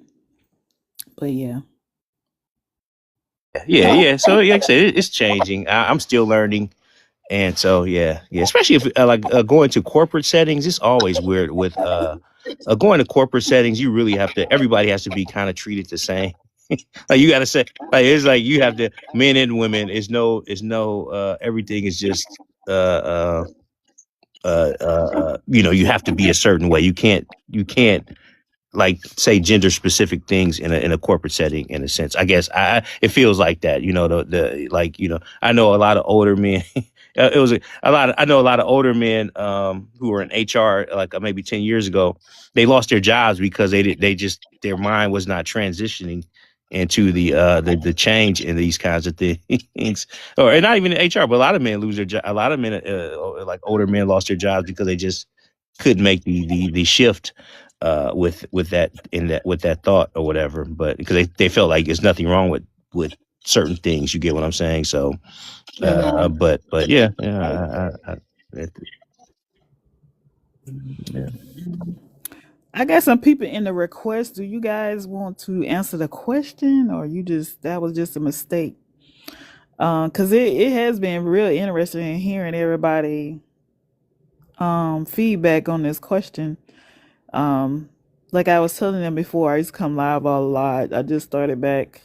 but yeah. yeah. So like I said, it's changing. I'm still learning, and so yeah. Especially if like going to corporate settings, it's always weird with going to corporate settings. You really have to. Everybody has to be kind of treated the same. Like you got to say, like it's like you have to, men and women. Is no. Everything is just you have to be a certain way. You can't like say gender specific things in a corporate setting in a sense. I guess it feels like that. The like I know a lot of older men. It was a lot. I know a lot of older men who were in HR like maybe 10 years ago. They lost their jobs because they just their mind was not transitioning into the change in these kinds of things, or and not even in HR, but a lot of men lose their job. A lot of men, like older men, lost their jobs because they just couldn't make the shift with that in that with that thought or whatever, but because they felt like there's nothing wrong with certain things. You get what I'm saying? So, but yeah. I got some people in the request. Do you guys want to answer the question, or you just that was just a mistake? Because it has been real interesting in hearing everybody feedback on this question. Um, like I was telling them before, I used to come live a lot. I just started back,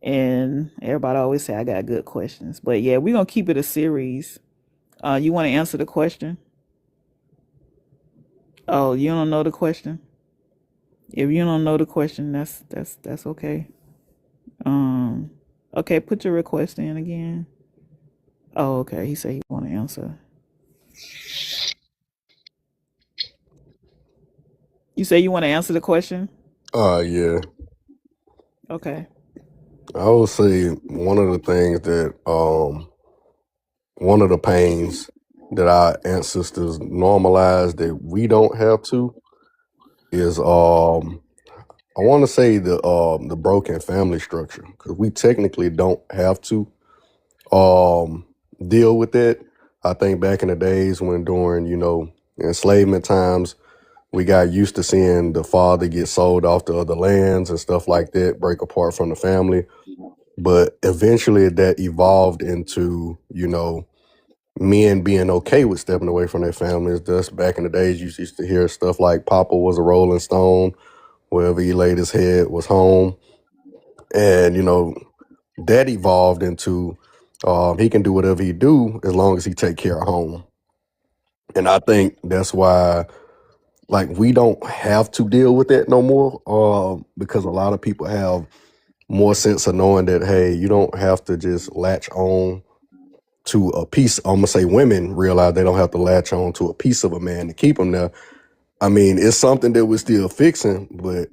and everybody always say I got good questions. But yeah, we're gonna keep it a series. You want to answer the question? Oh, you don't know the question? If you don't know the question, that's okay. Um, okay, put your request in again. Oh, okay. He said he want to answer. You say you want to answer the question? Yeah. Okay. I would say one of the things that one of the pains that our ancestors normalized that we don't have to is I want to say the broken family structure because we technically don't have to um deal with it. I think back in the days when during enslavement times we got used to seeing the father get sold off to other lands and stuff like that, break apart from the family. But eventually that evolved into men being okay with stepping away from their families. Thus, back in the days, you used to hear stuff like Papa was a Rolling Stone. Wherever he laid his head was home. And, that evolved into he can do whatever he do as long as he take care of home. And I think that's why, like, we don't have to deal with that no more because a lot of people have more sense of knowing that, hey, you don't have to just latch on to a piece. I'm gonna say women realize they don't have to latch on to a piece of a man to keep them there. I mean, it's something that we're still fixing, but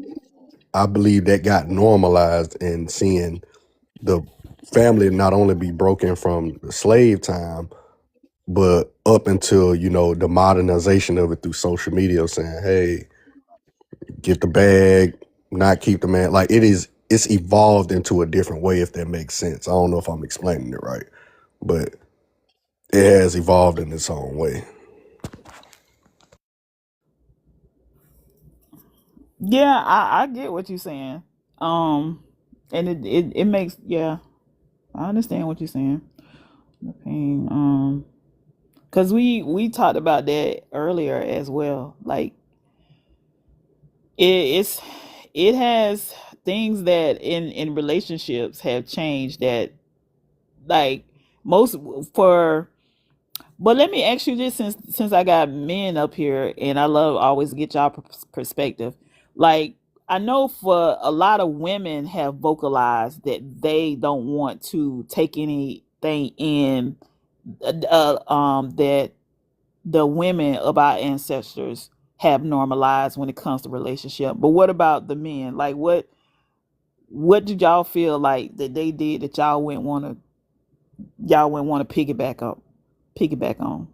I believe that got normalized and seeing the family not only be broken from the slave time, but up until, the modernization of it through social media saying, hey, get the bag, not keep the man. Like it's evolved into a different way, if that makes sense. I don't know if I'm explaining it right, but it has evolved in its own way. Yeah, I get what you're saying. Um, and it makes, yeah, I understand what you're saying. The pain, because we talked about that earlier as well. Like it's it has things that in relationships have changed that like most for. But let me ask you this, since I got men up here and I love always get y'all perspective. Like I know for a lot of women have vocalized that they don't want to take anything in that the women of our ancestors have normalized when it comes to relationship. But what about the men? Like what did y'all feel like that they did that y'all wouldn't want to piggyback on?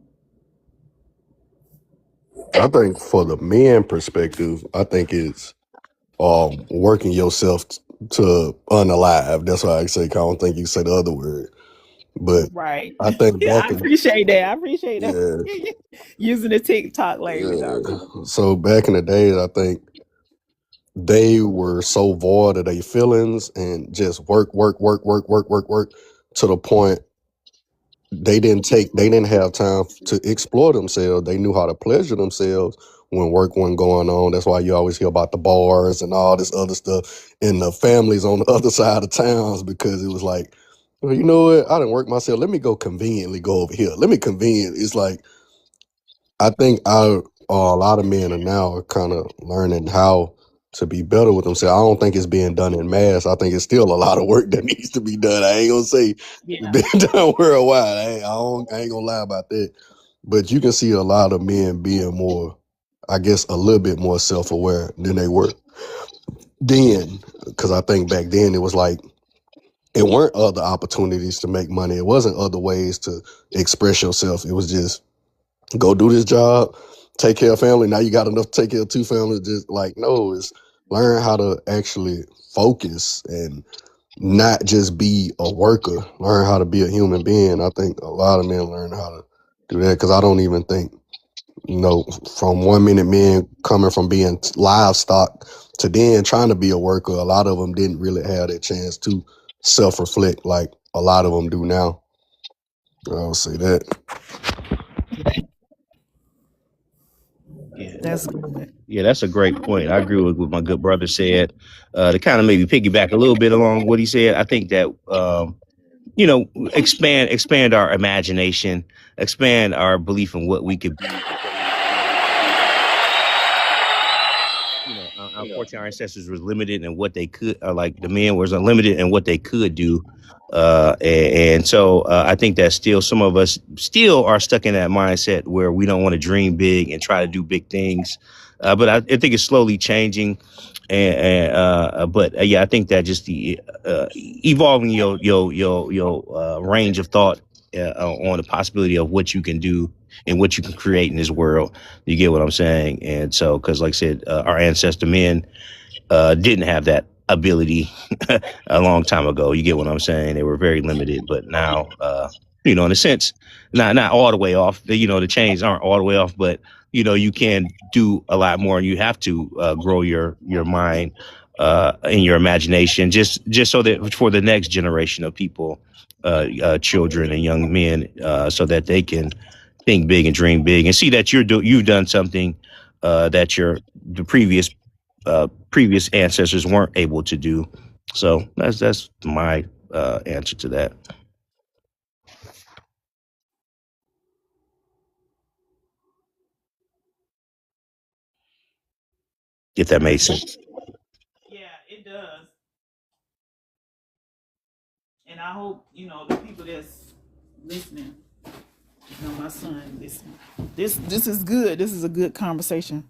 I think for the men perspective, I think it's working yourself to unalive. That's why I say I don't think you say the other word. But Right. I think Yeah, back I in appreciate that. I appreciate that. yeah, Using the TikTok language. I yeah. really So back in the days, I think they were so void of their feelings and just work, work, work, work, work, work, work to the point they didn't have time to explore themselves. They knew how to pleasure themselves when work wasn't going on. That's why you always hear about the bars and all this other stuff and the families on the other side of towns because it was like, well, you know what? I didn't work myself. Let me go conveniently go over here. Let me convenient. It's like I think a lot of men are now kind of learning how to be better with themselves. I don't think it's being done in mass. I think it's still a lot of work that needs to be done. I ain't gonna say it's yeah. being done worldwide. I ain't gonna lie about that. But you can see a lot of men being more, I guess, a little bit more self aware than they were then. Because I think back then it was like it weren't other opportunities to make money. It wasn't other ways to express yourself. It was just go do this job, take care of family. Now you got enough to take care of two families. Just like, no, it's learn how to actually focus and not just be a worker. Learn how to be a human being. I think a lot of men learn how to do that because I don't even think, from 1 minute men coming from being livestock to then trying to be a worker, a lot of them didn't really have that chance to self reflect like a lot of them do now. I'll say that. Yeah, That's good. yeah, that's a great point. I agree with what my good brother said. To kind of maybe piggyback a little bit along what he said, I think that expand our imagination, expand our belief in what we could be. Unfortunately, our ancestors was limited in what they could, like the men was unlimited in what they could do. And so I think that still some of us still are stuck in that mindset where we don't want to dream big and try to do big things. But I think it's slowly changing. But yeah, I think that just the evolving your range of thought on the possibility of what you can do and what you can create in this world. You get what I'm saying? And so, because like I said, our ancestor men, didn't have that ability a long time ago. You get what I'm saying? They were very limited, but now, in a sense, not all the way off. The chains aren't all the way off, but you can do a lot more, and you have to grow your mind and your imagination, just so that for the next generation of people, children and young men, so that they can think big and dream big and see that you've done something that the previous ancestors weren't able to do. So that's my answer to that. If that made sense. Yeah, it does. And I hope, the people that's listening, my son listening. This is good. This is a good conversation.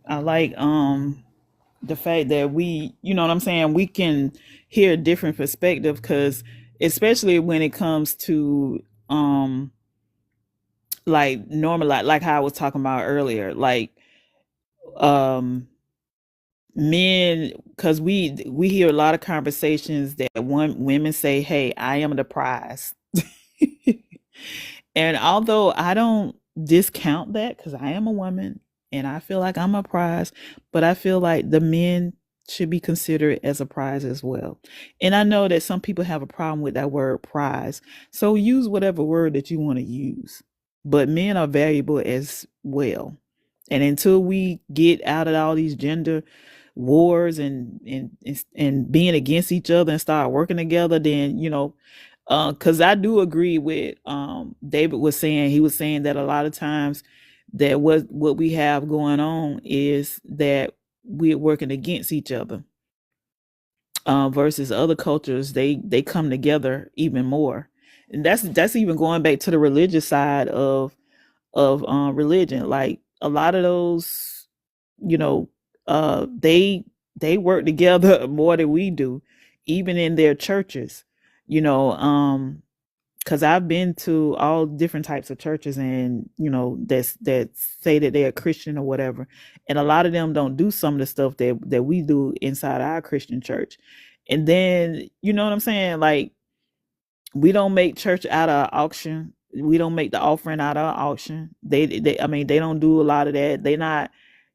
I like the fact that we, what I'm saying, we can hear a different perspective, because especially when it comes to like normalize, like how I was talking about earlier, like um men, because we hear a lot of conversations that women say, hey, I am the prize. And although I don't discount that, because I am a woman and I feel like I'm a prize, but I feel like the men should be considered as a prize as well. And I know that some people have a problem with that word prize. So use whatever word that you want to use. But men are valuable as well. And until we get out of all these gender wars and being against each other and start working together, then because I do agree with David was saying. He was saying that a lot of times that what we have going on is that we're working against each other, versus other cultures. They come together even more, and that's even going back to the religious side of religion. Like a lot of those, you know, they work together more than we do, even in their churches. You know, because I've been to all different types of churches, and that say that they're Christian or whatever, and a lot of them don't do some of the stuff that we do inside our Christian church. And then you know what I'm saying, like we don't make church out of auction. We don't make the offering out of auction. I mean, they don't do a lot of that. They not,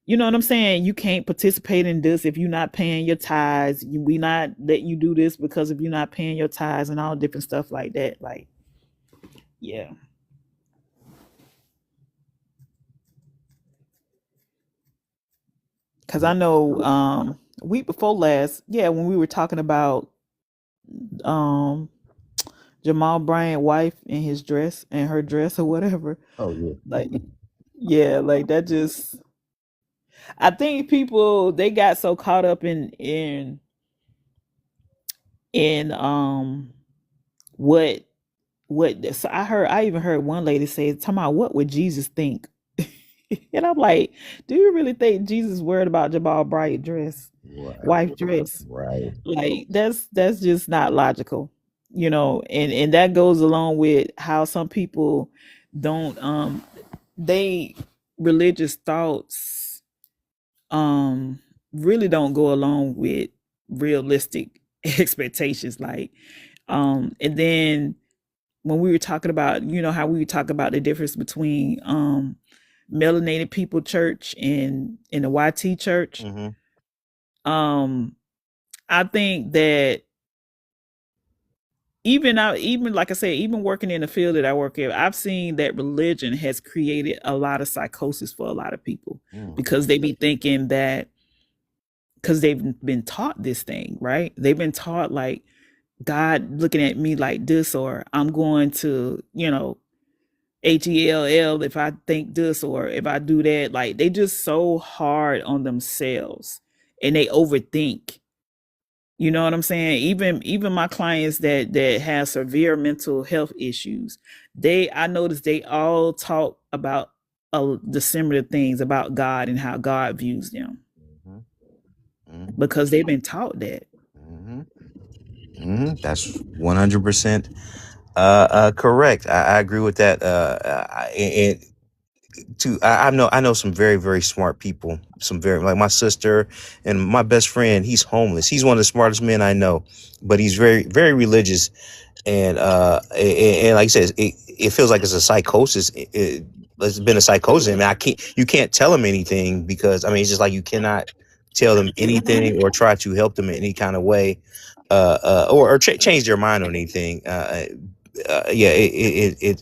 you know what I'm saying? You can't participate in this if you're not paying your tithes. We not let you do this because if you're not paying your tithes and all different stuff like that. Like, yeah. Cause I know week before last, yeah, when we were talking about um Jamal Bryant wife and his dress and her dress or whatever. Oh yeah. Like, yeah, like that just, I think people, they got so caught up in what so I even heard one lady say, talking about what would Jesus think. And I'm like, do you really think Jesus worried about Jamal Bryant dress, Right. wife dress? Right. Like that's just not logical, and that goes along with how some people don't they religious thoughts really don't go along with realistic expectations. Like and then when we were talking about, how we were talking about the difference between melanated people church and in the YT church. Mm-hmm. um I think that even like I said, even working in the field that I work in, I've seen that religion has created a lot of psychosis for a lot of people, Mm. because they be thinking that, because they've been taught this thing, right? They've been taught like God looking at me like this, or I'm going to, HELL if I think this or if I do that. Like they just so hard on themselves and they overthink. You know what I'm saying? Even my clients that have severe mental health issues, I noticed they all talk about the similar things about God and how God views them, Mm-hmm. Mm-hmm. because they've been taught that. Mm-hmm. Mm-hmm. That's 100% correct. I agree with that. I know some very, very smart people, some very, like my sister and my best friend. He's homeless. He's one of the smartest men I know, but he's very, very religious. And like I said, it feels like it's a psychosis. It's been a psychosis. I mean, you can't tell him anything, because I mean, it's just like you cannot tell them anything or try to help them in any kind of way, or change their mind on anything. Yeah,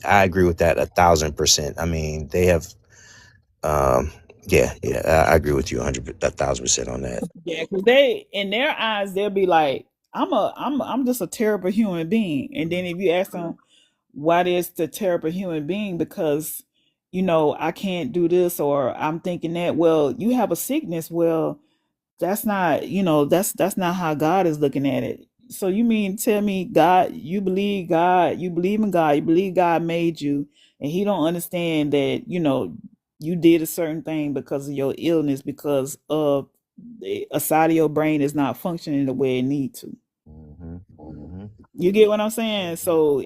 I agree with that 1,000%. I mean, they have, yeah, I agree with you 1,000% on that. Yeah, because they in their eyes they'll be like, I'm just a terrible human being. And then if you ask them what is the terrible human being, because I can't do this or I'm thinking that, well, you have a sickness. Well, that's not, that's not how God is looking at it. So you mean tell me God, you believe in God, you believe God made you, and he don't understand that, you did a certain thing because of your illness, because of a side of your brain is not functioning the way it needs to. Hmm. Hmm. You get what I'm saying? So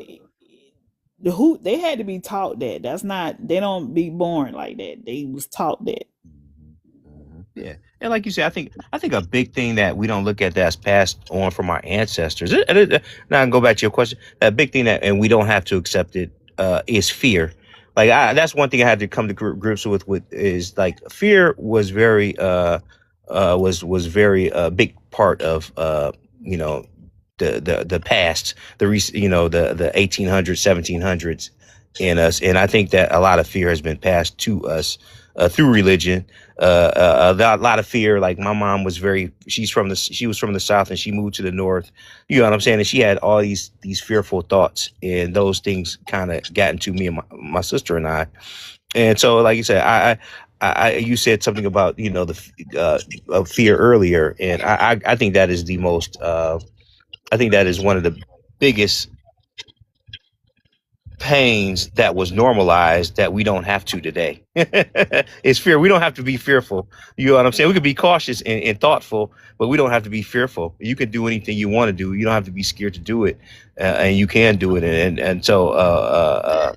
who they had to be taught that. That's not, they don't be born like that. They was taught that. Yeah, and like you said, I think a big thing that we don't look at that's passed on from our ancestors. Now I can go back to your question. That big thing that, and we don't have to accept it, is fear. Like that's one thing I had to come to grips with is like fear was very was very big part of you know the past, the 1800s, 1700s in us. And I think that a lot of fear has been passed to us through religion. A lot of fear. Like my mom was she was from the South and she moved to the North. You know what I'm saying? And she had all these fearful thoughts, and those things kind of got into me and my sister and I. And so, like you said, you said something about of fear earlier, and I think that is the most. I think that is one of the biggest pains that was normalized that we don't have to today. It's fear. We don't have to be fearful. You know what I'm saying? We could be cautious and thoughtful, but we don't have to be fearful. You can do anything you want to do. You don't have to be scared to do it, and you can do it. And so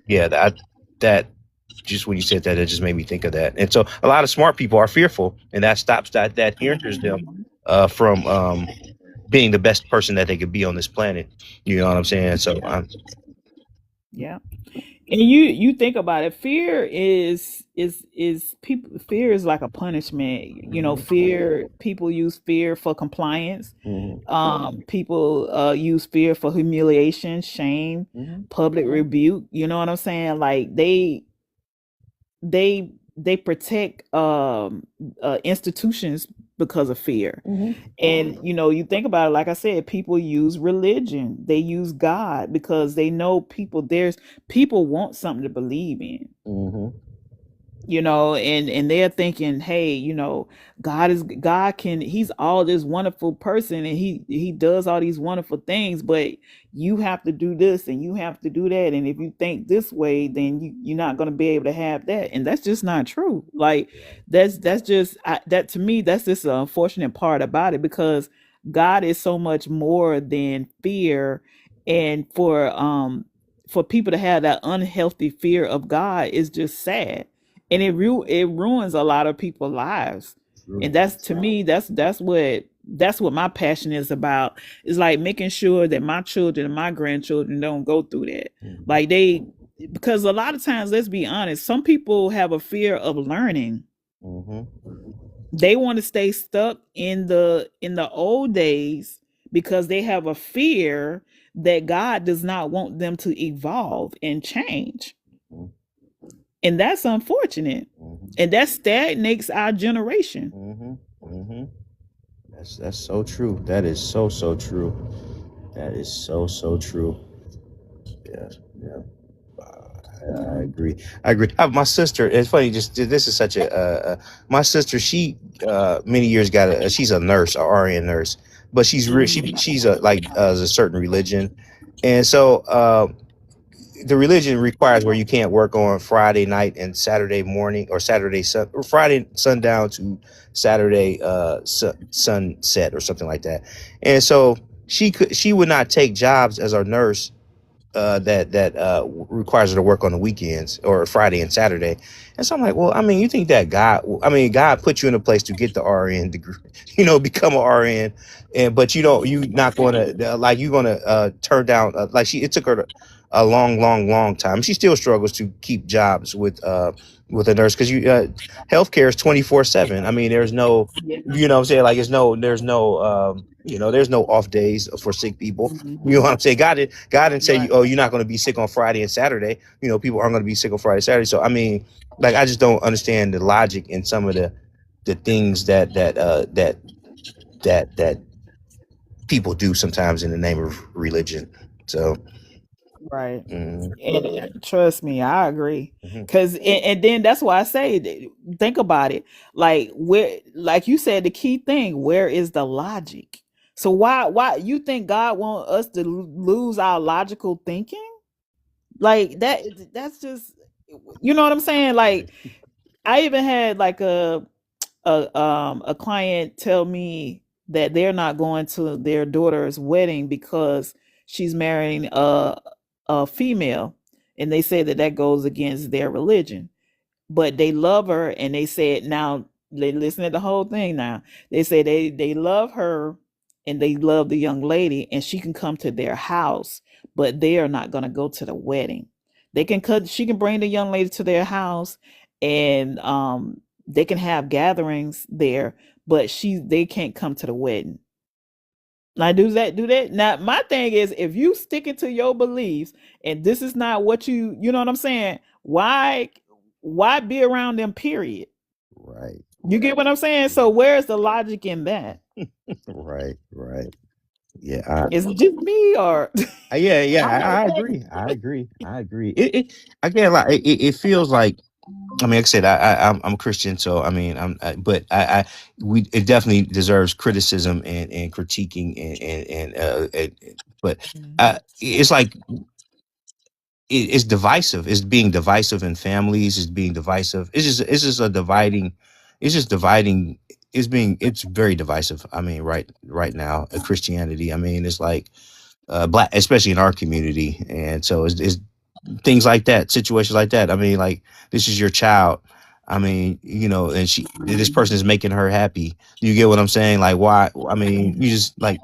yeah, that just when you said that, it just made me think of that. And so a lot of smart people are fearful, and that stops that hinders them from being the best person that they could be on this planet. You know what I'm saying? So Yeah. And you think about it, fear is people, fear is like a punishment. Fear, people use fear for compliance. mhm, People use fear for humiliation, shame, mhm, public rebuke. You know what I'm saying? Like they protect institutions because of fear. mhm, And you think about it, like I said, people use religion, they use God, because they know people want something to believe in. mhm, And they're thinking, hey, God can, he's all this wonderful person, and he does all these wonderful things, but you have to do this and you have to do that, and if you think this way, then you're not going to be able to have that. And that's just not true. Like that's just that, to me, that's just an unfortunate part about it, because God is so much more than fear. And for people to have that unhealthy fear of God is just sad, and it ruins a lot of people's lives. And that's, to me, that's what my passion is about. Is like making sure that my children and my grandchildren don't go through that. mhm, Like because a lot of times, let's be honest, some people have a fear of learning. mhm, They want to stay stuck in the old days, because they have a fear that God does not want them to evolve and change. mhm, And that's unfortunate. mhm, And that stagnates our generation. mhm, mhm. That's so true. That is so true. That is so true. Yeah, yeah. I agree. I agree. My sister. It's funny. Just this is such my sister. She many years got she's a nurse, a RN nurse, but she's a like a certain religion, and so the religion requires where you can't work on Friday night and Saturday morning, or Friday sundown to Saturday sunset or something like that. And so she would not take jobs as a nurse requires her to work on the weekends or Friday and Saturday. And so I'm like, well, I mean, you think that God put you in a place to get the RN degree, become a RN, and but you not going to like you're going to turn down like it took her a long, long, long time. She still struggles to keep jobs with a nurse because healthcare is 24/7. I mean, there's no, Yeah. what I'm saying, like there's no off days for sick people. You know Mhm. what I'm saying? God didn't say, Right. oh, you're not going to be sick on Friday and Saturday. People aren't going to be sick on Friday and Saturday. So I mean, like I just don't understand the logic in some of the things that people do sometimes in the name of religion. So Right. mm, And trust me, I agree. mhm. And then that's why I say, think about it. Like where, like you said, the key thing, where is the logic? So why you think God want us to lose our logical thinking? Like that's just, you know what I'm saying? Like I even had like a client tell me that they're not going to their daughter's wedding because she's marrying a female, and they say that that goes against their religion, but they love her, and they said, now they listen to the whole thing. Now they say they love her, and they love the young lady, and she can come to their house, but they are not going to go to the wedding. They can cut She can bring the young lady to their house, and they can have gatherings there, but they can't come to the wedding. Now do that. Now my thing is, if you sticking to your beliefs and this is not what you know what I'm saying, why be around them, period? Right, You get what I'm saying? So where's the logic in that? right. Yeah, Is it just me, or yeah, I don't I agree. I agree. I can't lie. It feels like, I mean, like I said, I'm Christian, so I mean, but it definitely deserves criticism and critiquing but it's like it's divisive. It's being divisive in families. It's being divisive. It's just a dividing. It's just dividing. It's very divisive. I mean, right now, Christianity. I mean, it's like black, especially in our community, and so it's things like that, situations like that. I mean, like this is your child. I mean, and this person is making her happy. You get what I'm saying? Like, why? I mean, you just like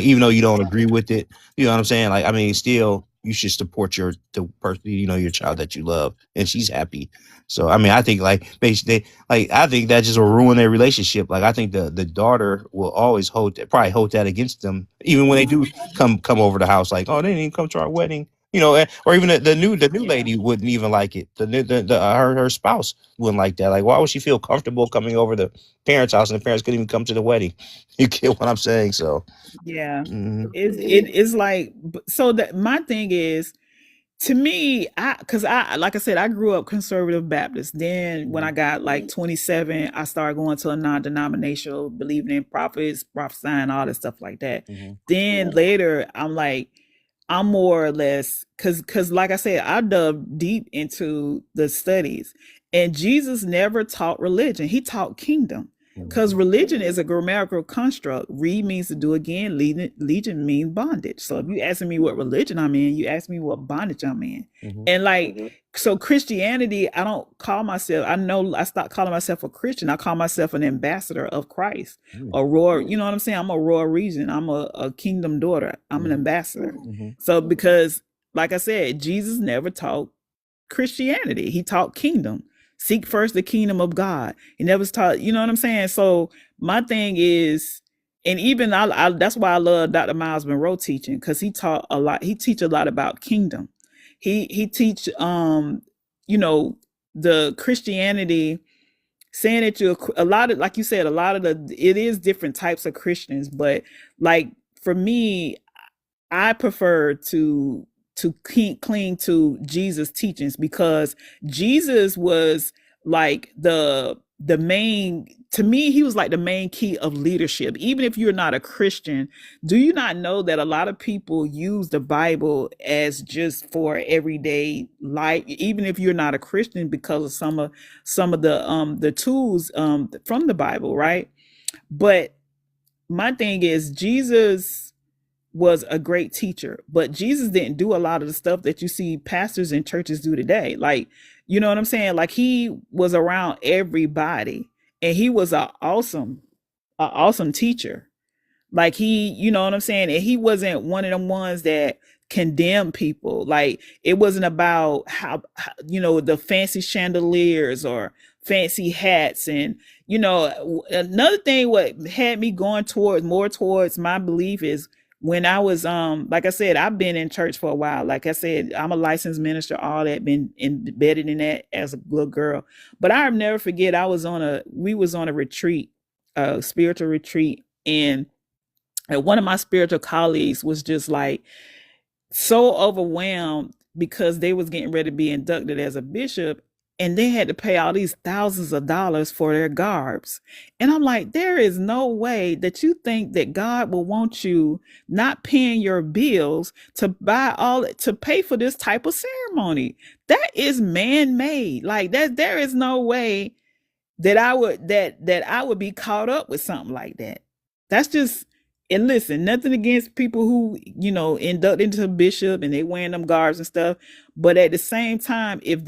even though you don't agree with it, you know what I'm saying? Like, I mean, still you should support the person, your child that you love, and she's happy. So, I mean, I think like basically, like I think that just will ruin their relationship. Like, I think the daughter will always probably hold that against them, even when they do come over the house. Like, oh, they didn't even come to our wedding, or even the new yeah. lady wouldn't even like it. Her spouse wouldn't like that. Like, why would she feel comfortable coming over the parents' house and the parents couldn't even come to the wedding? You get what I'm saying? So, Yeah. mhm, It's like, so that my thing is, to me, because I like I said, I grew up conservative Baptist. Then when I mhm, got like 27, I started going to a non-denominational, believing in prophets, prophesying, all that stuff like that. mhm, Then later, I'm like, I'm more or less, because like I said, I dug deep into the studies, and Jesus never taught religion. He taught kingdom. Because mhm, religion is a grammatical construct. Read means to do again. Legion means bondage. So if you asking me what religion I'm in, you ask me what bondage I'm in. mhm, And like, so Christianity, I don't call myself, I know I stopped calling myself a Christian. I call myself an ambassador of Christ. mhm, A royal, you know what I'm saying? I'm a royal regent. I'm a kingdom daughter. I'm an mhm, ambassador. mhm, So because, like I said, Jesus never taught Christianity. He taught kingdom. Seek first the kingdom of God. He never taught, you know what I'm saying? So my thing is, and even that's why I love Dr. Miles Monroe teaching, because he taught a lot. He teach a lot about kingdom. He teach you know, the Christianity, saying that you're a lot of, like you said, a lot of it is different types of Christians, but like for me, I prefer to cling to Jesus' teachings, because Jesus was like the main, to me he was like the main key of leadership. Even if you're not a Christian, do you not know that a lot of people use the Bible as just for everyday life, even if you're not a Christian, because of some of the tools from the Bible, right? But my thing is, Jesus was a great teacher, but Jesus didn't do a lot of the stuff that you see pastors and churches do today. Like, you know what I'm saying? Like, he was around everybody, and he was a awesome teacher. Like, he, you know what I'm saying? And he wasn't one of them ones that condemn people. Like, it wasn't about how the fancy chandeliers or fancy hats. And, another thing what had me going towards my belief is when I was like I said, I've been in church for a while. Like I said, I'm a licensed minister, all that, been embedded in that as a little girl. But I'll never forget, we was on a retreat, a spiritual retreat, and one of my spiritual colleagues was just like so overwhelmed because they was getting ready to be inducted as a bishop, and they had to pay all these thousands of dollars for their garbs. And I'm like, there is no way that you think that God will want you not paying your bills to pay for this type of ceremony. That is man-made. Like, that there is no way that I would be caught up with something like that. That's just, and listen, nothing against people who, induct into a bishop and they wearing them garbs and stuff. But at the same time, if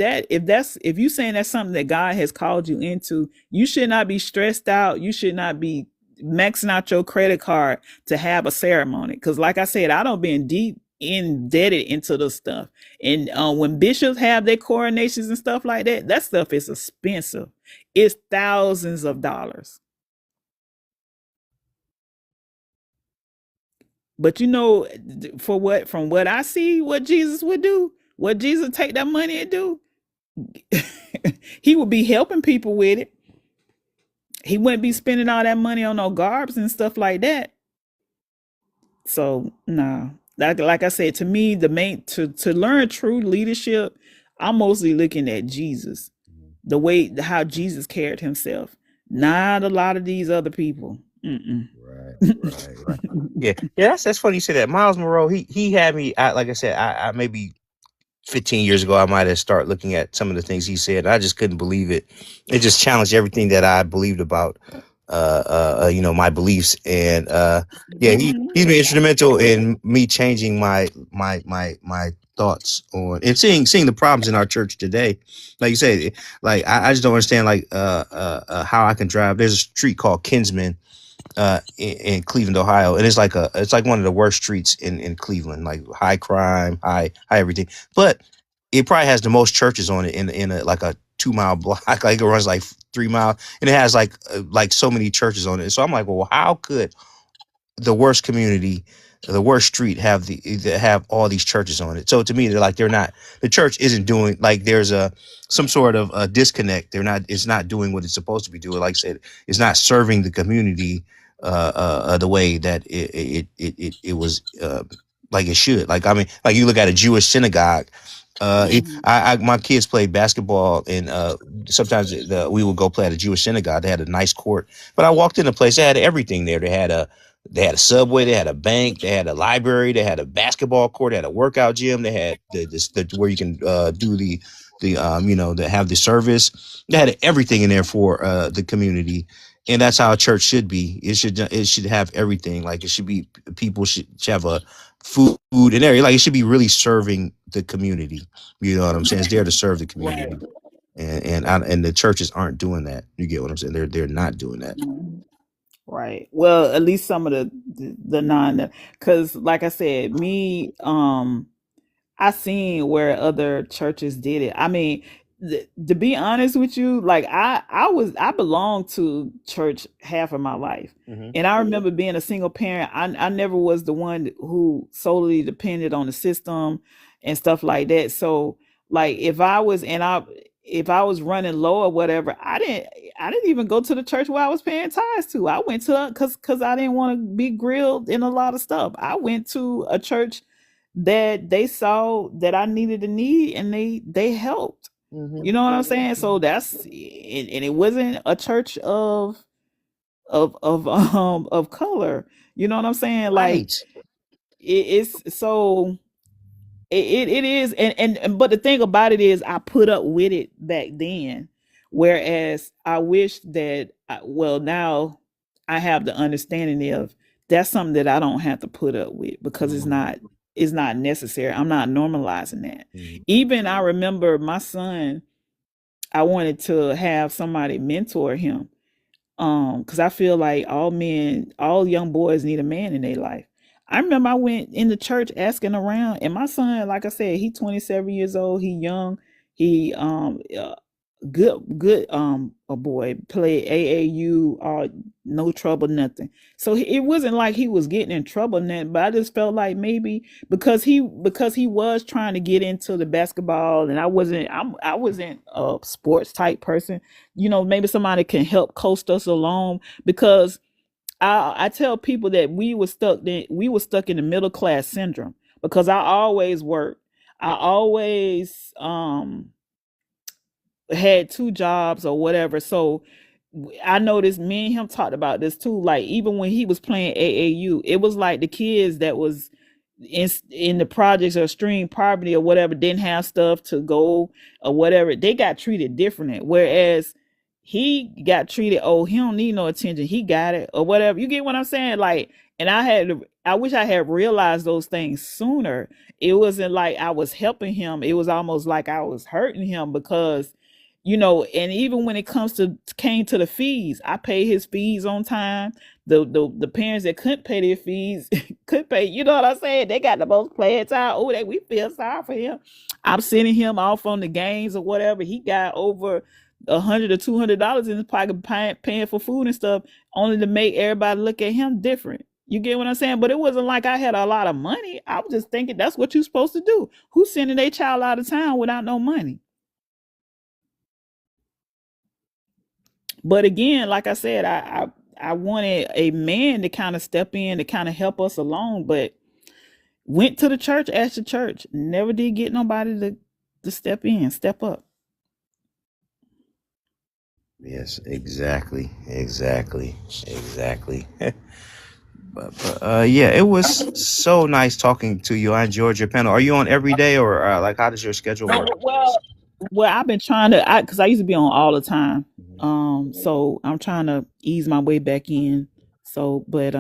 you saying that's something that God has called you into, you should not be stressed out. You should not be maxing out your credit card to have a ceremony. Cause like I said, I don't been deep indebted into the stuff. And when bishops have their coronations and stuff like that, that stuff is expensive. It's thousands of dollars. But from what I see, what Jesus would do, what Jesus take that money and do, he would be helping people with it. He wouldn't be spending all that money on no garbs and stuff like that. So no, like I said, to me, the main to learn true leadership, I'm mostly looking at Jesus, the way how Jesus carried himself, not a lot of these other people. Mm-mm. Right. Yeah. That's funny you say that. Miles Monroe, he had me. Like I said, I maybe 15 years ago, I might have started looking at some of the things he said. I just couldn't believe it. It just challenged everything that I believed about, my beliefs. And yeah, he's been instrumental in me changing my thoughts on and seeing the problems in our church today. Like you said, like I just don't understand how I can drive. There's a street called Kinsman in Cleveland, Ohio, and it's like one of the worst streets in Cleveland, like high crime, high everything. But it probably has the most churches on it in a like a 2 mile block. Like it runs like 3 miles, and it has like so many churches on it. So I'm like, well, how could the worst community, the worst street have all these churches on it? So to me, they're not, the church isn't doing, like there's some sort of a disconnect. It's not doing what it's supposed to be doing. Like I said, it's not serving the community the way that it was like it should. Like, I mean, like you look at a Jewish synagogue. My kids played basketball, and sometimes we would go play at a Jewish synagogue. They had a nice court, but I walked in the place. They had everything there. They had a Subway, they had a bank, they had a library, they had a basketball court, they had a workout gym, they had the where you can do to have the service. They had everything in there for the community, and that's how a church should be. It should have everything. Like, it should be, people should have a food and area. Like, it should be really serving the community. You know what I'm saying? It's there to serve the community, and the churches aren't doing that. You get what I'm saying? They're not doing that. Right. Well, at least some of the non, because like I said, I seen where other churches did it. I mean, to be honest with you, like I belonged to church half of my life, and I remember being a single parent. I never was the one who solely depended on the system and stuff like that. So, like, if I was running low or whatever, I didn't even go to the church where I was paying tithes to. I went to, because I didn't want to be grilled in a lot of stuff. I went to a church that they saw that I needed a need, and they helped. You know what I'm saying? So that's, and it wasn't a church of color. You know what I'm saying? Like, Right. it's so it is, and but the thing about it is, I put up with it back then, whereas I wish that, well, now I have the understanding of that's something that I don't have to put up with because it's not necessary. I'm not normalizing that. Mhm. Even I remember my son, I wanted to have somebody mentor him. Because I feel like all young boys need a man in their life. I remember I went in the church asking around, and my son, like I said, he 27 years old, he young, he good a boy, played AAU, no trouble, nothing. So it wasn't like he was getting in trouble, nothing, but I just felt like maybe because he was trying to get into the basketball, and I wasn't a sports type person. Maybe somebody can help coast us along, because I tell people that we were stuck in the middle class syndrome, because I always worked. I always had two jobs or whatever. So I noticed me and him talked about this too. Like, even when he was playing AAU, it was like the kids that was in the projects or extreme poverty or whatever didn't have stuff to go or whatever. They got treated differently. Whereas he got treated, oh, he don't need no attention. He got it or whatever. You get what I'm saying? Like, and I wish I had realized those things sooner. It wasn't like I was helping him. It was almost like I was hurting him, because and even when it came to the fees, I paid his fees on time. The parents that couldn't pay their fees could pay. You know what I'm saying? They got the most playing time. Oh, we feel sorry for him. I'm sending him off on the games or whatever. He got over $100 or $200 in his pocket, paying for food and stuff, only to make everybody look at him different. You get what I'm saying? But it wasn't like I had a lot of money. I was just thinking that's what you're supposed to do. Who's sending their child out of town without no money? But again, like I said, I wanted a man to kind of step in to kind of help us along, but went to the church, asked the church, never did get nobody to step in, step up. Yes, exactly, exactly. But yeah, it was so nice talking to you. I enjoyed your panel. Are you on every day, or like how does your schedule work? Well, I've been trying to, because I used to be on all the time. Mhm. So I'm trying to ease my way back in. So, but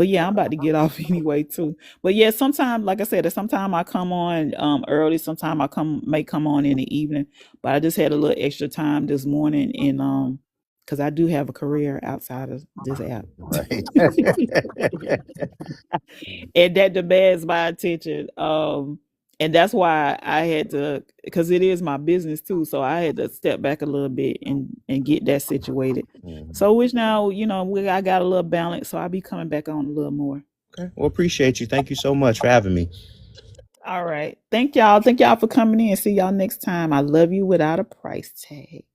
yeah, I'm about to get off anyway too. But yeah, sometimes, like I said, sometimes I come on early. Sometimes may come on in the evening. But I just had a little extra time this morning, and because I do have a career outside of this app. Right. And that demands my attention. And that's why I had to, because it is my business too. So I had to step back a little bit and get that situated. Mhm. So which now, I got a little balance. So I'll be coming back on a little more. Okay. Well, appreciate you. Thank you so much for having me. All right. Thank y'all. Thank y'all for coming in. See y'all next time. I love you without a price tag.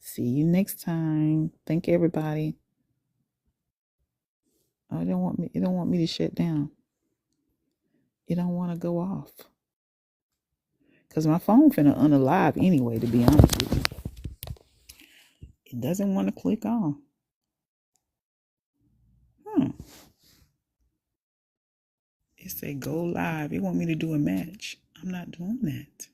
See you next time. Thank everybody. Oh, it don't want me to shut down. It don't want to go off. Cause my phone finna unalive anyway, to be honest with you. It doesn't want to click on. Hmm. It say go live. It want me to do a match. I'm not doing that.